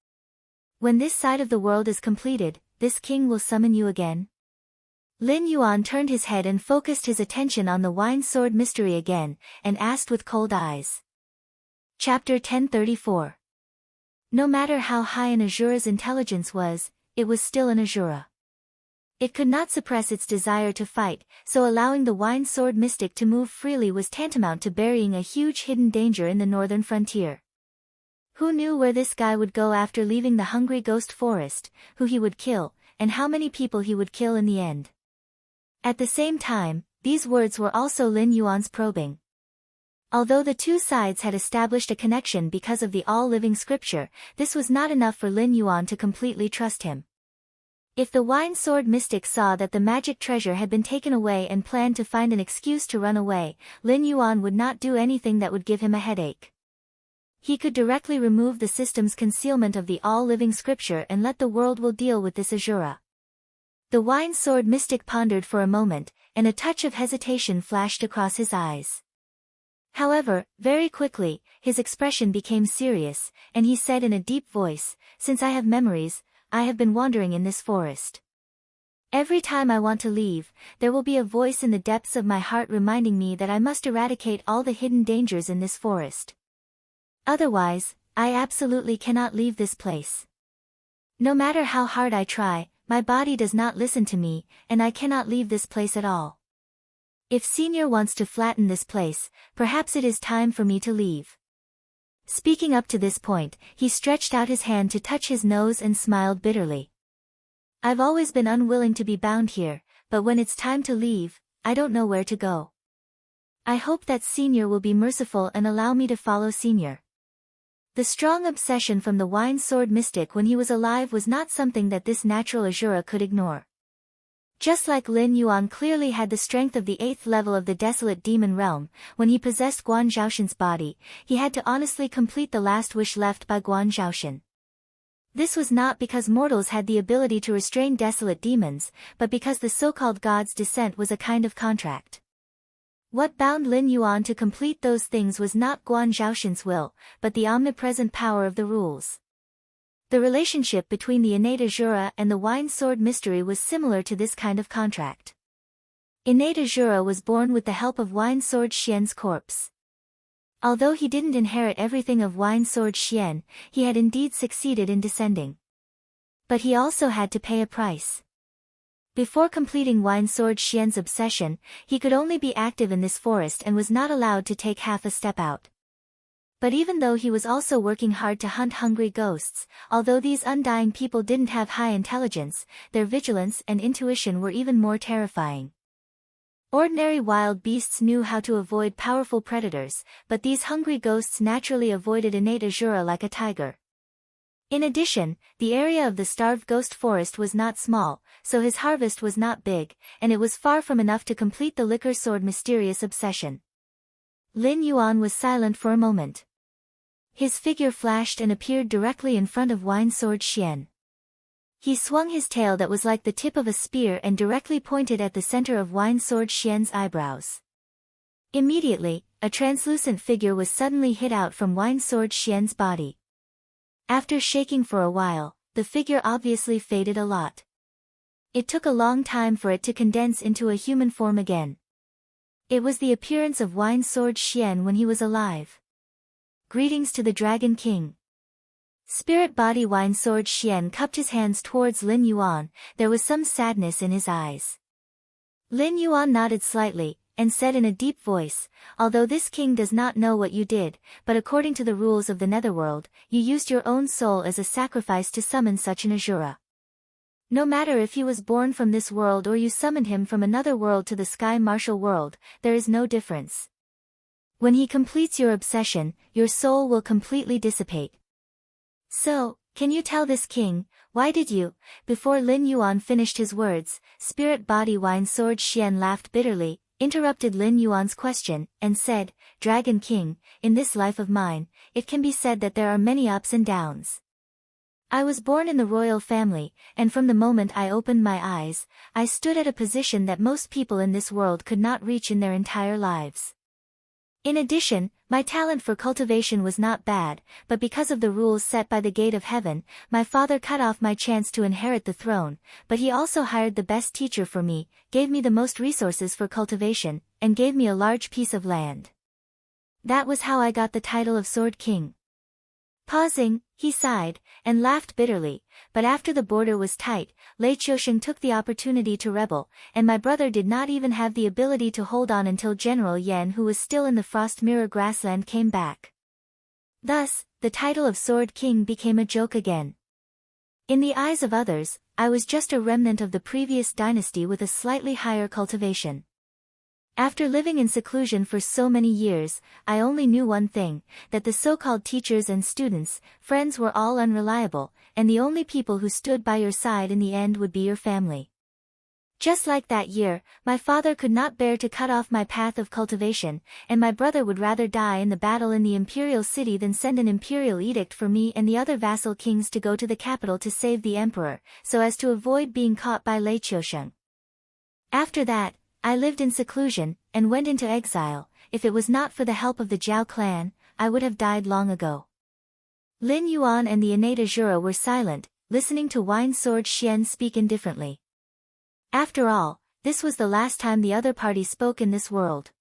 Speaker 1: When this side of the world is completed, this king will summon you again. Lin Yuan turned his head and focused his attention on the wine sword mystery again, and asked with cold eyes. Chapter 1034. No matter how high an Asura's intelligence was, it was still an Asura. It could not suppress its desire to fight, so allowing the wine sword mystic to move freely was tantamount to burying a huge hidden danger in the northern frontier. Who knew where this guy would go after leaving the hungry ghost forest, who he would kill, and how many people he would kill in the end? At the same time, these words were also Lin Yuan's probing. Although the two sides had established a connection because of the all-living scripture, this was not enough for Lin Yuan to completely trust him. If the wine sword mystic saw that the magic treasure had been taken away and planned to find an excuse to run away, Lin Yuan would not do anything that would give him a headache. He could directly remove the system's concealment of the all-living scripture and let the world will deal with this Asura. The wine sword mystic pondered for a moment, and a touch of hesitation flashed across his eyes. However, very quickly, his expression became serious, and he said in a deep voice, "Since I have memories, I have been wandering in this forest. Every time I want to leave, there will be a voice in the depths of my heart reminding me that I must eradicate all the hidden dangers in this forest. Otherwise, I absolutely cannot leave this place. No matter how hard I try, my body does not listen to me, and I cannot leave this place at all. If Senior wants to flatten this place, perhaps it is time for me to leave." Speaking up to this point, he stretched out his hand to touch his nose and smiled bitterly. "I've always been unwilling to be bound here, but when it's time to leave, I don't know where to go. I hope that Senior will be merciful and allow me to follow Senior." The strong obsession from the wine sword mystic when he was alive was not something that this natural Asura could ignore. Just like Lin Yuan clearly had the strength of the 8th level of the desolate demon realm, when he possessed Guan Zhaoshan's body, he had to honestly complete the last wish left by Guan Zhaoshan. This was not because mortals had the ability to restrain desolate demons, but because the so-called god's descent was a kind of contract. What bound Lin Yuan to complete those things was not Guan Zhaoshan's will, but the omnipresent power of the rules. The relationship between the innate Azura and the Wine Sword mystery was similar to this kind of contract. Innate Azura was born with the help of Wine Sword Xian's corpse. Although he didn't inherit everything of Wine Sword Xian, he had indeed succeeded in descending. But he also had to pay a price. Before completing Wine Sword Xian's obsession, he could only be active in this forest and was not allowed to take half a step out. But even though he was also working hard to hunt hungry ghosts, although these undying people didn't have high intelligence, their vigilance and intuition were even more terrifying. Ordinary wild beasts knew how to avoid powerful predators, but these hungry ghosts naturally avoided innate Azura like a tiger. In addition, the area of the starved ghost forest was not small, so his harvest was not big, and it was far from enough to complete the liquor sword mysterious obsession. Lin Yuan was silent for a moment. His figure flashed and appeared directly in front of Wine Sword Xian. He swung his tail that was like the tip of a spear and directly pointed at the center of Wine Sword Xian's eyebrows. Immediately, a translucent figure was suddenly hit out from Wine Sword Xian's body. After shaking for a while, the figure obviously faded a lot. It took a long time for it to condense into a human form again. It was the appearance of Wine Sword Xian when he was alive. Greetings to the Dragon King. Spirit body Wine Sword Xian cupped his hands towards Lin Yuan, there was some sadness in his eyes. Lin Yuan nodded slightly, and said in a deep voice, although this king does not know what you did, but according to the rules of the netherworld, you used your own soul as a sacrifice to summon such an Azura. No matter if he was born from this world or you summoned him from another world to the sky martial world, there is no difference. When he completes your obsession, your soul will completely dissipate. So, can you tell this king, why did you? Before Lin Yuan finished his words, Spirit Body Wine Sword Xian laughed bitterly, interrupted Lin Yuan's question, and said, Dragon King, in this life of mine, it can be said that there are many ups and downs. I was born in the royal family, and from the moment I opened my eyes, I stood at a position that most people in this world could not reach in their entire lives. In addition, my talent for cultivation was not bad, but because of the rules set by the gate of heaven, my father cut off my chance to inherit the throne, but he also hired the best teacher for me, gave me the most resources for cultivation, and gave me a large piece of land. That was how I got the title of Sword King. Pausing, he sighed, and laughed bitterly, but after the border was tight, Lei Qiusheng took the opportunity to rebel, and my brother did not even have the ability to hold on until General Yan who was still in the Frost Mirror grassland came back. Thus, the title of Sword King became a joke again. In the eyes of others, I was just a remnant of the previous dynasty with a slightly higher cultivation. After living in seclusion for so many years, I only knew one thing, that the so-called teachers and students, friends were all unreliable, and the only people who stood by your side in the end would be your family. Just like that year, my father could not bear to cut off my path of cultivation, and my brother would rather die in the battle in the imperial city than send an imperial edict for me and the other vassal kings to go to the capital to save the emperor, so as to avoid being caught by Lei Qiusheng. After that, I lived in seclusion, and went into exile. If it was not for the help of the Zhao clan, I would have died long ago. Lin Yuan and the innate Azura were silent, listening to Wine Sword Xian speak indifferently. After all, this was the last time the other party spoke in this world.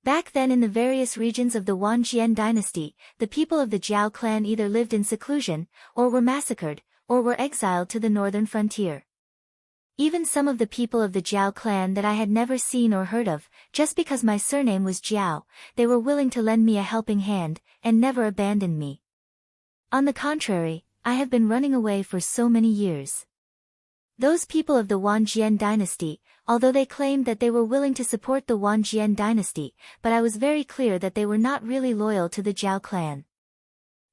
Speaker 1: Back then in the various regions of the Wanjian dynasty, the people of the Zhao clan either lived in seclusion, or were massacred, or were exiled to the northern frontier. Even some of the people of the Zhao clan that I had never seen or heard of, just because my surname was Zhao, they were willing to lend me a helping hand, and never abandoned me. On the contrary, I have been running away for so many years. Those people of the Wanjian dynasty, although they claimed that they were willing to support the Wanjian dynasty, but I was very clear that they were not really loyal to the Zhao clan.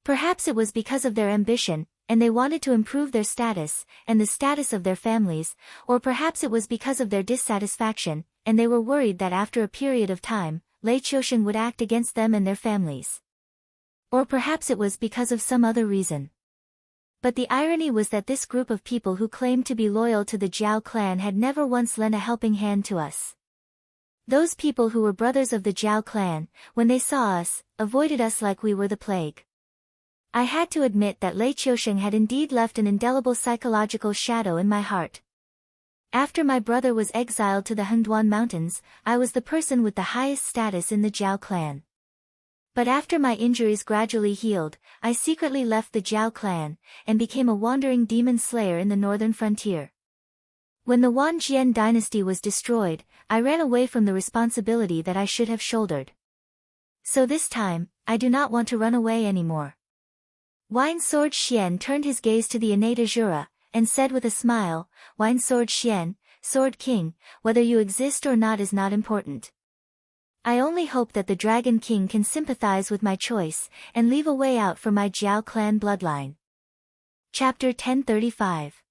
Speaker 1: Perhaps it was because of their ambition, and they wanted to improve their status, and the status of their families, or perhaps it was because of their dissatisfaction, and they were worried that after a period of time, Lei Qiusheng would act against them and their families. Or perhaps it was because of some other reason. But the irony was that this group of people who claimed to be loyal to the Jiao clan had never once lent a helping hand to us. Those people who were brothers of the Jiao clan, when they saw us, avoided us like we were the plague. I had to admit that Lei Qiusheng had indeed left an indelible psychological shadow in my heart. After my brother was exiled to the Hengduan Mountains, I was the person with the highest status in the Jiao clan. But after my injuries gradually healed, I secretly left the Jiao clan, and became a wandering demon slayer in the northern frontier. When the Wanjian dynasty was destroyed, I ran away from the responsibility that I should have shouldered. So this time, I do not want to run away anymore. Wine Sword Xian turned his gaze to the innate Azura, and said with a smile, Wine Sword Xian, Sword King, whether you exist or not is not important. I only hope that the Dragon King can sympathize with my choice, and leave a way out for my Jiao clan bloodline. Chapter 1035.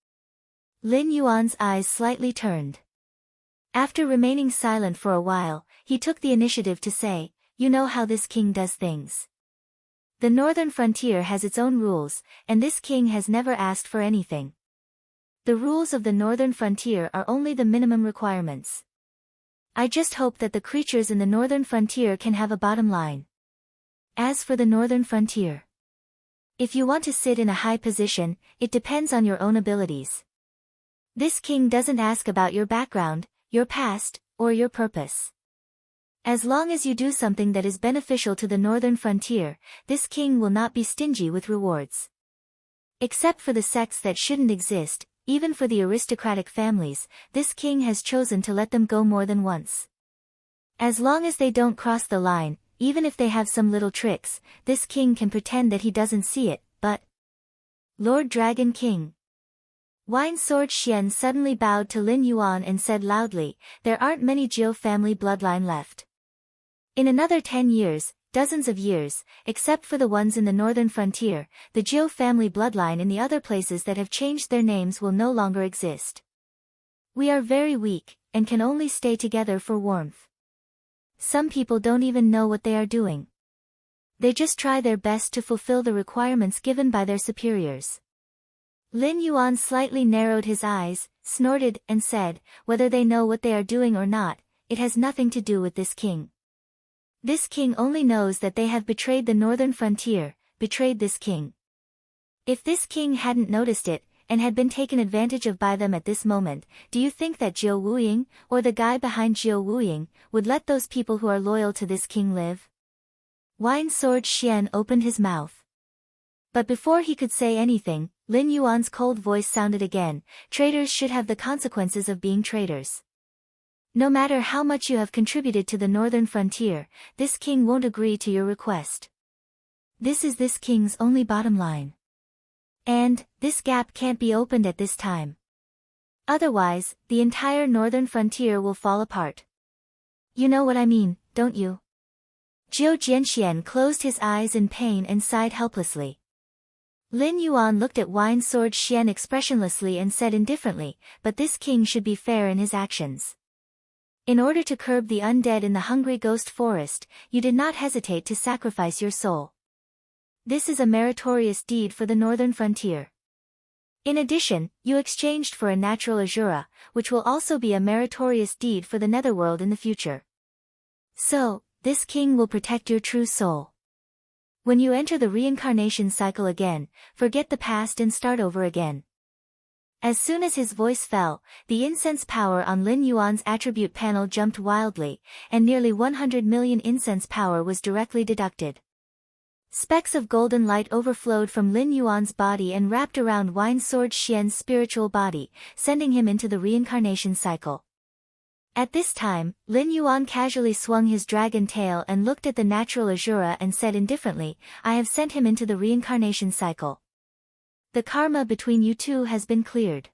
Speaker 1: Lin Yuan's eyes slightly turned. After remaining silent for a while, he took the initiative to say, you know how this king does things. The northern frontier has its own rules, and this king has never asked for anything. The rules of the northern frontier are only the minimum requirements. I just hope that the creatures in the northern frontier can have a bottom line. As for the northern frontier, if you want to sit in a high position, it depends on your own abilities. This king doesn't ask about your background, your past, or your purpose. As long as you do something that is beneficial to the northern frontier, this king will not be stingy with rewards. Except for the sects that shouldn't exist, even for the aristocratic families, this king has chosen to let them go more than once. As long as they don't cross the line, even if they have some little tricks, this king can pretend that he doesn't see it, but... Lord Dragon King. Wine Sword Xian suddenly bowed to Lin Yuan and said loudly, there aren't many Jiao family bloodline left. In another 10 years, dozens of years, except for the ones in the northern frontier, the Jiao family bloodline in the other places that have changed their names will no longer exist. We are very weak, and can only stay together for warmth. Some people don't even know what they are doing. They just try their best to fulfill the requirements given by their superiors. Lin Yuan slightly narrowed his eyes, snorted, and said, whether they know what they are doing or not, it has nothing to do with this king. This king only knows that they have betrayed the northern frontier, betrayed this king. If this king hadn't noticed it, and had been taken advantage of by them at this moment, do you think that Jiao Wuying, or the guy behind Jiao Wuying, would let those people who are loyal to this king live? Wine Sword Xian opened his mouth. But before he could say anything, Lin Yuan's cold voice sounded again, traitors should have the consequences of being traitors. No matter how much you have contributed to the northern frontier, this king won't agree to your request. This is this king's only bottom line. And, this gap can't be opened at this time. Otherwise, the entire northern frontier will fall apart. You know what I mean, don't you? Jiao Jianxian closed his eyes in pain and sighed helplessly. Lin Yuan looked at Wine Sword Xian expressionlessly and said indifferently, but this king should be fair in his actions. In order to curb the undead in the hungry ghost forest, you did not hesitate to sacrifice your soul. This is a meritorious deed for the northern frontier. In addition, you exchanged for a natural Azura, which will also be a meritorious deed for the netherworld in the future. So, this king will protect your true soul. When you enter the reincarnation cycle again, forget the past and start over again. As soon as his voice fell, the incense power on Lin Yuan's attribute panel jumped wildly, and nearly 100 million incense power was directly deducted. Specks of golden light overflowed from Lin Yuan's body and wrapped around Wine Sword Xian's spiritual body, sending him into the reincarnation cycle. At this time, Lin Yuan casually swung his dragon tail and looked at the natural Azura and said indifferently, I have sent him into the reincarnation cycle. The karma between you two has been cleared.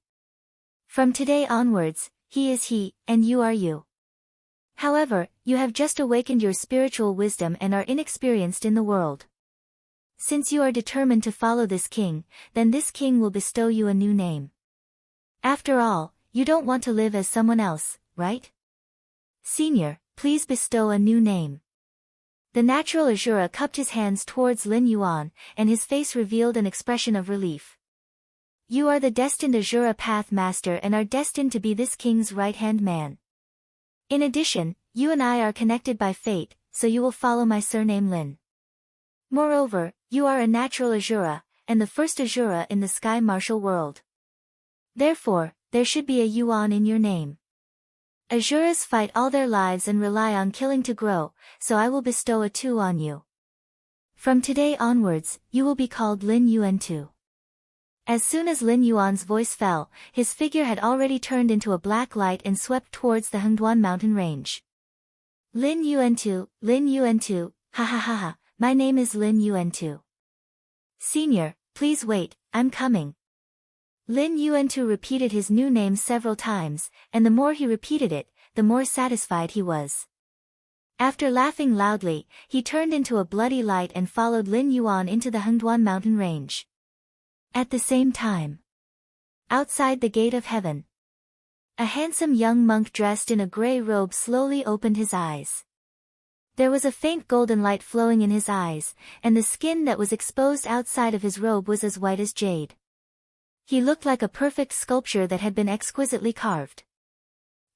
Speaker 1: From today onwards, he is he, and you are you. However, you have just awakened your spiritual wisdom and are inexperienced in the world. Since you are determined to follow this king, then this king will bestow you a new name. After all, you don't want to live as someone else, right? Senior, please bestow a new name. The natural Azura cupped his hands towards Lin Yuan, and his face revealed an expression of relief. You are the destined Azura Path Master and are destined to be this king's right-hand man. In addition, you and I are connected by fate, so you will follow my surname Lin. Moreover, you are a natural Azura, and the first Azura in the sky martial world. Therefore, there should be a Yuan in your name. Azuras fight all their lives and rely on killing to grow, so I will bestow a Tu on you. From today onwards, you will be called Lin Yuan Tu. As soon as Lin Yuan's voice fell, his figure had already turned into a black light and swept towards the Hengduan mountain range. Lin Yuan Tu, ha ha ha ha, my name is Lin Yuan Tu. Senior, please wait, I'm coming. Lin Yuan Tu repeated his new name several times, and the more he repeated it, the more satisfied he was. After laughing loudly, he turned into a bloody light and followed Lin Yuan into the Hengduan mountain range. At the same time, outside the gate of heaven, a handsome young monk dressed in a grey robe slowly opened his eyes. There was a faint golden light flowing in his eyes, and the skin that was exposed outside of his robe was as white as jade. He looked like a perfect sculpture that had been exquisitely carved.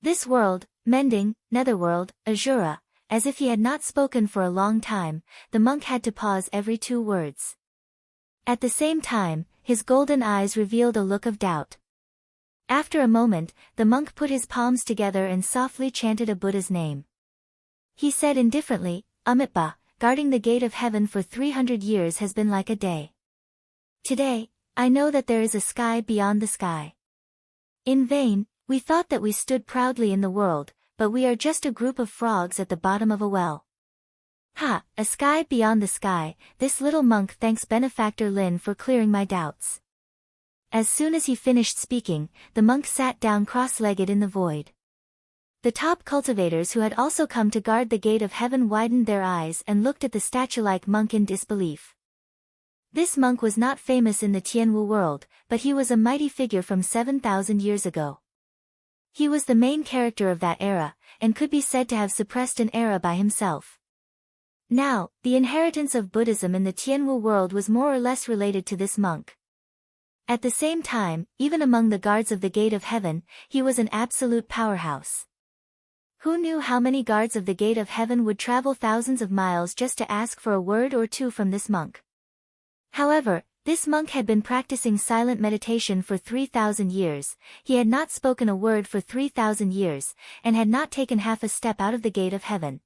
Speaker 1: This world, mending, netherworld, Azura, as if he had not spoken for a long time, the monk had to pause every 2 words. At the same time, his golden eyes revealed a look of doubt. After a moment, the monk put his palms together and softly chanted a Buddha's name. He said indifferently, Amoeba, guarding the gate of heaven for 300 years has been like a day. Today, I know that there is a sky beyond the sky. In vain, we thought that we stood proudly in the world, but we are just a group of frogs at the bottom of a well. Ha, a sky beyond the sky, this little monk thanks benefactor Lin for clearing my doubts. As soon as he finished speaking, the monk sat down cross-legged in the void. The top cultivators who had also come to guard the gate of heaven widened their eyes and looked at the statue-like monk in disbelief. This monk was not famous in the Tianwu world, but he was a mighty figure from 7,000 years ago. He was the main character of that era, and could be said to have suppressed an era by himself. Now, the inheritance of Buddhism in the Tianwu world was more or less related to this monk. At the same time, even among the guards of the gate of heaven, he was an absolute powerhouse. Who knew how many guards of the gate of heaven would travel thousands of miles just to ask for a word or two from this monk? However, this monk had been practicing silent meditation for 3,000 years, he had not spoken a word for 3,000 years, and had not taken half a step out of the gate of heaven.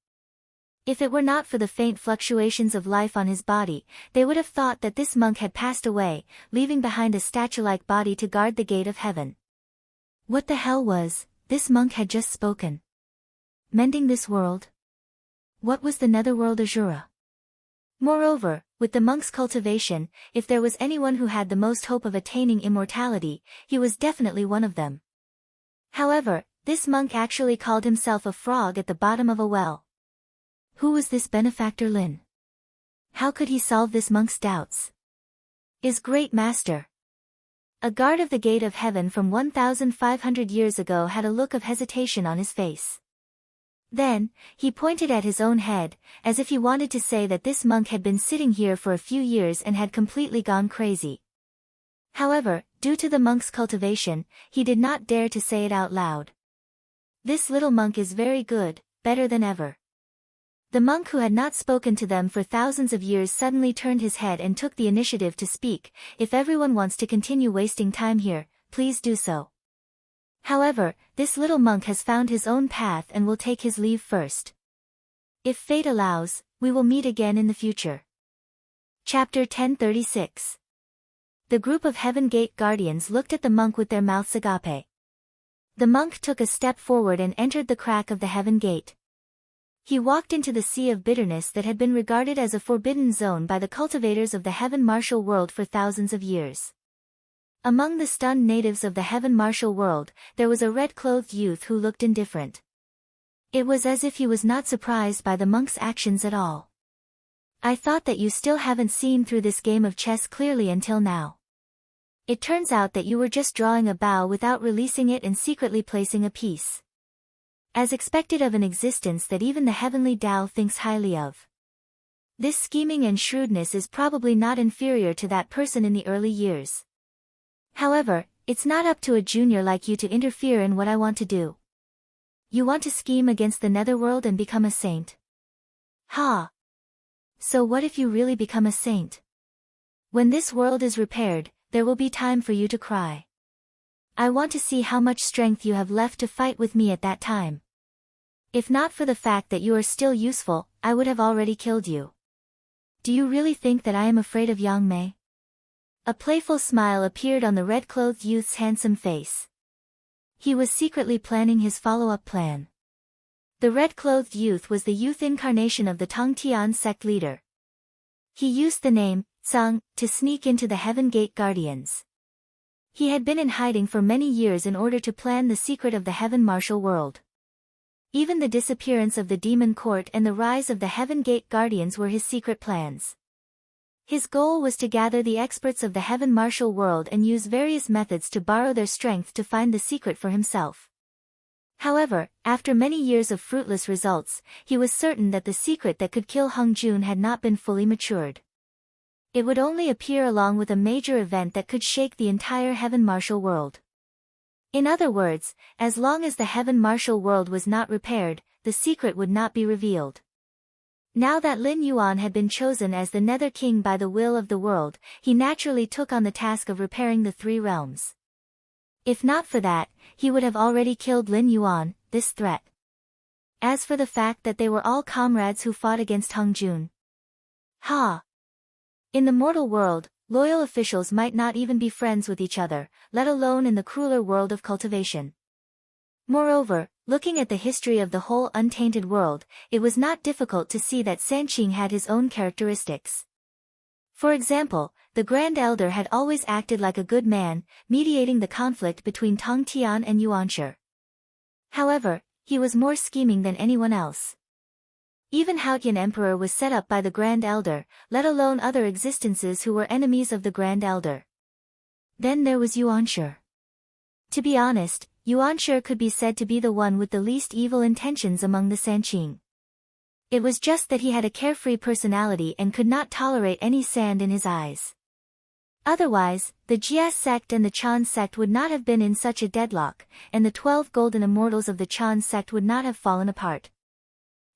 Speaker 1: If it were not for the faint fluctuations of life on his body, they would have thought that this monk had passed away, leaving behind a statue-like body to guard the gate of heaven. What the hell was this monk had just spoken? Mending this world? What was the netherworld Azura? Moreover, with the monk's cultivation, if there was anyone who had the most hope of attaining immortality, he was definitely one of them. However, this monk actually called himself a frog at the bottom of a well. Who was this benefactor Lin? How could he solve this monk's doubts? Is great master. A guard of the gate of heaven from 1,500 years ago had a look of hesitation on his face. Then, he pointed at his own head, as if he wanted to say that this monk had been sitting here for a few years and had completely gone crazy. However, due to the monk's cultivation, he did not dare to say it out loud. This little monk is very good, better than ever. The monk who had not spoken to them for thousands of years suddenly turned his head and took the initiative to speak. If everyone wants to continue wasting time here, please do so. However, this little monk has found his own path and will take his leave first. If fate allows, we will meet again in the future. Chapter 1036. The group of Heaven Gate guardians looked at the monk with their mouths agape. The monk took a step forward and entered the crack of the Heaven Gate. He walked into the sea of bitterness that had been regarded as a forbidden zone by the cultivators of the Heaven Martial World for thousands of years. Among the stunned natives of the Heaven Martial World, there was a red-clothed youth who looked indifferent. It was as if he was not surprised by the monk's actions at all. I thought that you still haven't seen through this game of chess clearly until now. It turns out that you were just drawing a bow without releasing it and secretly placing a piece. As expected of an existence that even the heavenly Tao thinks highly of. This scheming and shrewdness is probably not inferior to that person in the early years. However, it's not up to a junior like you to interfere in what I want to do. You want to scheme against the netherworld and become a saint. Ha! So what if you really become a saint? When this world is repaired, there will be time for you to cry. I want to see how much strength you have left to fight with me at that time. If not for the fact that you are still useful, I would have already killed you. Do you really think that I am afraid of Yang Mei? A playful smile appeared on the red-clothed youth's handsome face. He was secretly planning his follow-up plan. The red-clothed youth was the youth incarnation of the Tongtian sect leader. He used the name, Tsang, to sneak into the Heaven Gate Guardians. He had been in hiding for many years in order to plan the secret of the Heaven Martial World. Even the disappearance of the Demon Court and the rise of the Heaven Gate Guardians were his secret plans. His goal was to gather the experts of the Heaven Martial World and use various methods to borrow their strength to find the secret for himself. However, after many years of fruitless results, he was certain that the secret that could kill Hung Jun had not been fully matured. It would only appear along with a major event that could shake the entire Heaven Martial World. In other words, as long as the Heaven Martial World was not repaired, the secret would not be revealed. Now that Lin Yuan had been chosen as the Nether King by the will of the world, he naturally took on the task of repairing the three realms. If not for that, he would have already killed Lin Yuan, this threat. As for the fact that they were all comrades who fought against Hung Jun. Ha! In the mortal world, loyal officials might not even be friends with each other, let alone in the crueler world of cultivation. Moreover, looking at the history of the whole untainted world, it was not difficult to see that Sanqing had his own characteristics. For example, the Grand Elder had always acted like a good man, mediating the conflict between Tongtian and Yuanshi. However, he was more scheming than anyone else. Even Haotian Emperor was set up by the Grand Elder, let alone other existences who were enemies of the Grand Elder. Then there was Yuanshi. To be honest, Yuanshi could be said to be the one with the least evil intentions among the Sanqing. It was just that he had a carefree personality and could not tolerate any sand in his eyes. Otherwise, the Jia sect and the Chan sect would not have been in such a deadlock, and the 12 golden immortals of the Chan sect would not have fallen apart.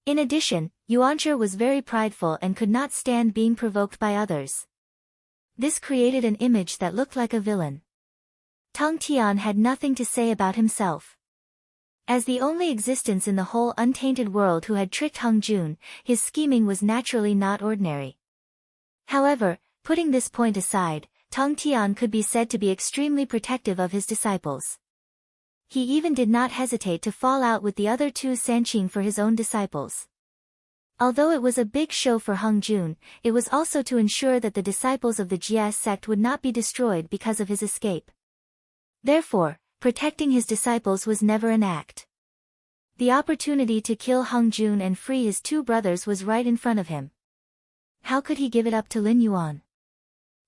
Speaker 1: In addition, Yuanshi was very prideful and could not stand being provoked by others. This created an image that looked like a villain. Tongtian had nothing to say about himself. As the only existence in the whole untainted world who had tricked Hung Jun, his scheming was naturally not ordinary. However, putting this point aside, Tongtian could be said to be extremely protective of his disciples. He even did not hesitate to fall out with the other two Sanqing for his own disciples. Although it was a big show for Hung Jun, it was also to ensure that the disciples of the Jia sect would not be destroyed because of his escape. Therefore, protecting his disciples was never an act. The opportunity to kill Hung Jun and free his two brothers was right in front of him. How could he give it up to Lin Yuan?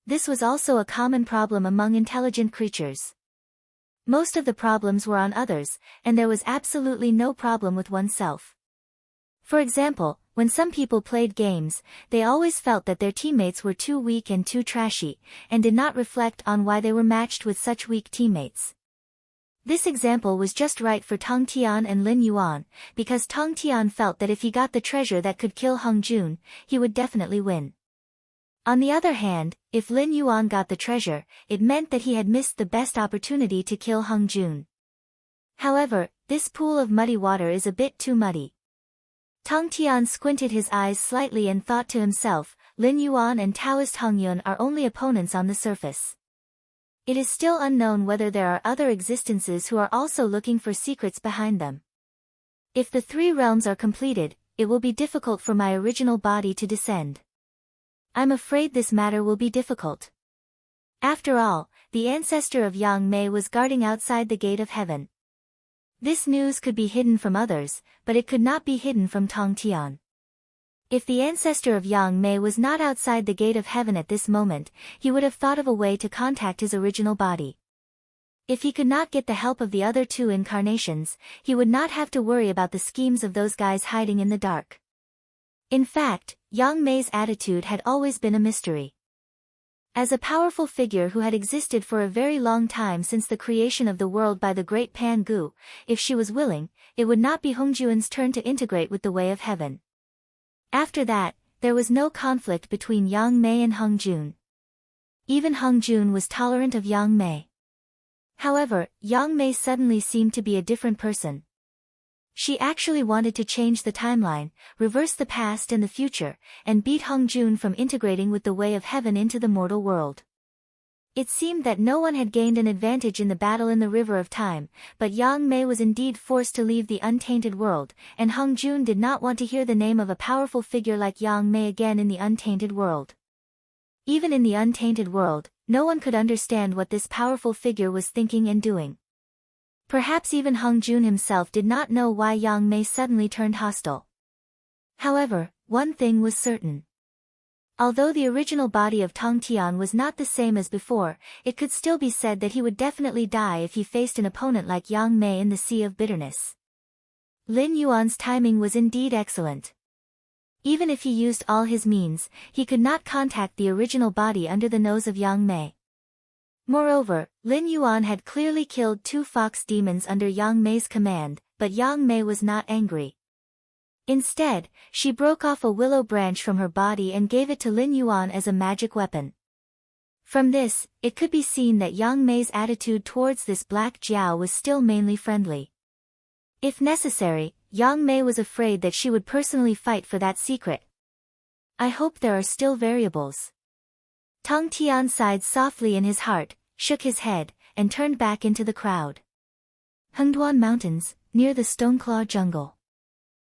Speaker 1: This was also a common problem among intelligent creatures. Most of the problems were on others, and there was absolutely no problem with oneself. For example, when some people played games, they always felt that their teammates were too weak and too trashy, and did not reflect on why they were matched with such weak teammates. This example was just right for Tongtian and Lin Yuan, because Tongtian felt that if he got the treasure that could kill Hung Jun, he would definitely win. On the other hand, if Lin Yuan got the treasure, it meant that he had missed the best opportunity to kill Hung Jun. However, this pool of muddy water is a bit too muddy. Tongtian squinted his eyes slightly and thought to himself, Lin Yuan and Taoist Hung Yun are only opponents on the surface. It is still unknown whether there are other existences who are also looking for secrets behind them. If the three realms are completed, it will be difficult for my original body to descend. I'm afraid this matter will be difficult. After all, the ancestor of Yang Mei was guarding outside the gate of heaven. This news could be hidden from others, but it could not be hidden from Tongtian. If the ancestor of Yang Mei was not outside the gate of heaven at this moment, he would have thought of a way to contact his original body. If he could not get the help of the other two incarnations, he would not have to worry about the schemes of those guys hiding in the dark. In fact, Yang Mei's attitude had always been a mystery. As a powerful figure who had existed for a very long time since the creation of the world by the great Pan Gu, if she was willing, it would not be Hongjuan's turn to integrate with the way of heaven. After that, there was no conflict between Yang Mei and Hongjun. Even Hongjun was tolerant of Yang Mei. However, Yang Mei suddenly seemed to be a different person. She actually wanted to change the timeline, reverse the past and the future, and beat Hongjun from integrating with the way of heaven into the mortal world. It seemed that no one had gained an advantage in the battle in the River of Time, but Yang Mei was indeed forced to leave the untainted world, and Hongjun did not want to hear the name of a powerful figure like Yang Mei again in the untainted world. Even in the untainted world, no one could understand what this powerful figure was thinking and doing. Perhaps even Hongjun himself did not know why Yang Mei suddenly turned hostile. However, one thing was certain. Although the original body of Tong Tian was not the same as before, it could still be said that he would definitely die if he faced an opponent like Yang Mei in the Sea of Bitterness. Lin Yuan's timing was indeed excellent. Even if he used all his means, he could not contact the original body under the nose of Yang Mei. Moreover, Lin Yuan had clearly killed 2 fox demons under Yang Mei's command, but Yang Mei was not angry. Instead, she broke off a willow branch from her body and gave it to Lin Yuan as a magic weapon. From this, it could be seen that Yang Mei's attitude towards this black Jiao was still mainly friendly. If necessary, Yang Mei was afraid that she would personally fight for that secret. I hope there are still variables. Tong Tian sighed softly in his heart, shook his head, and turned back into the crowd. Hengduan Mountains, near the Stoneclaw Jungle.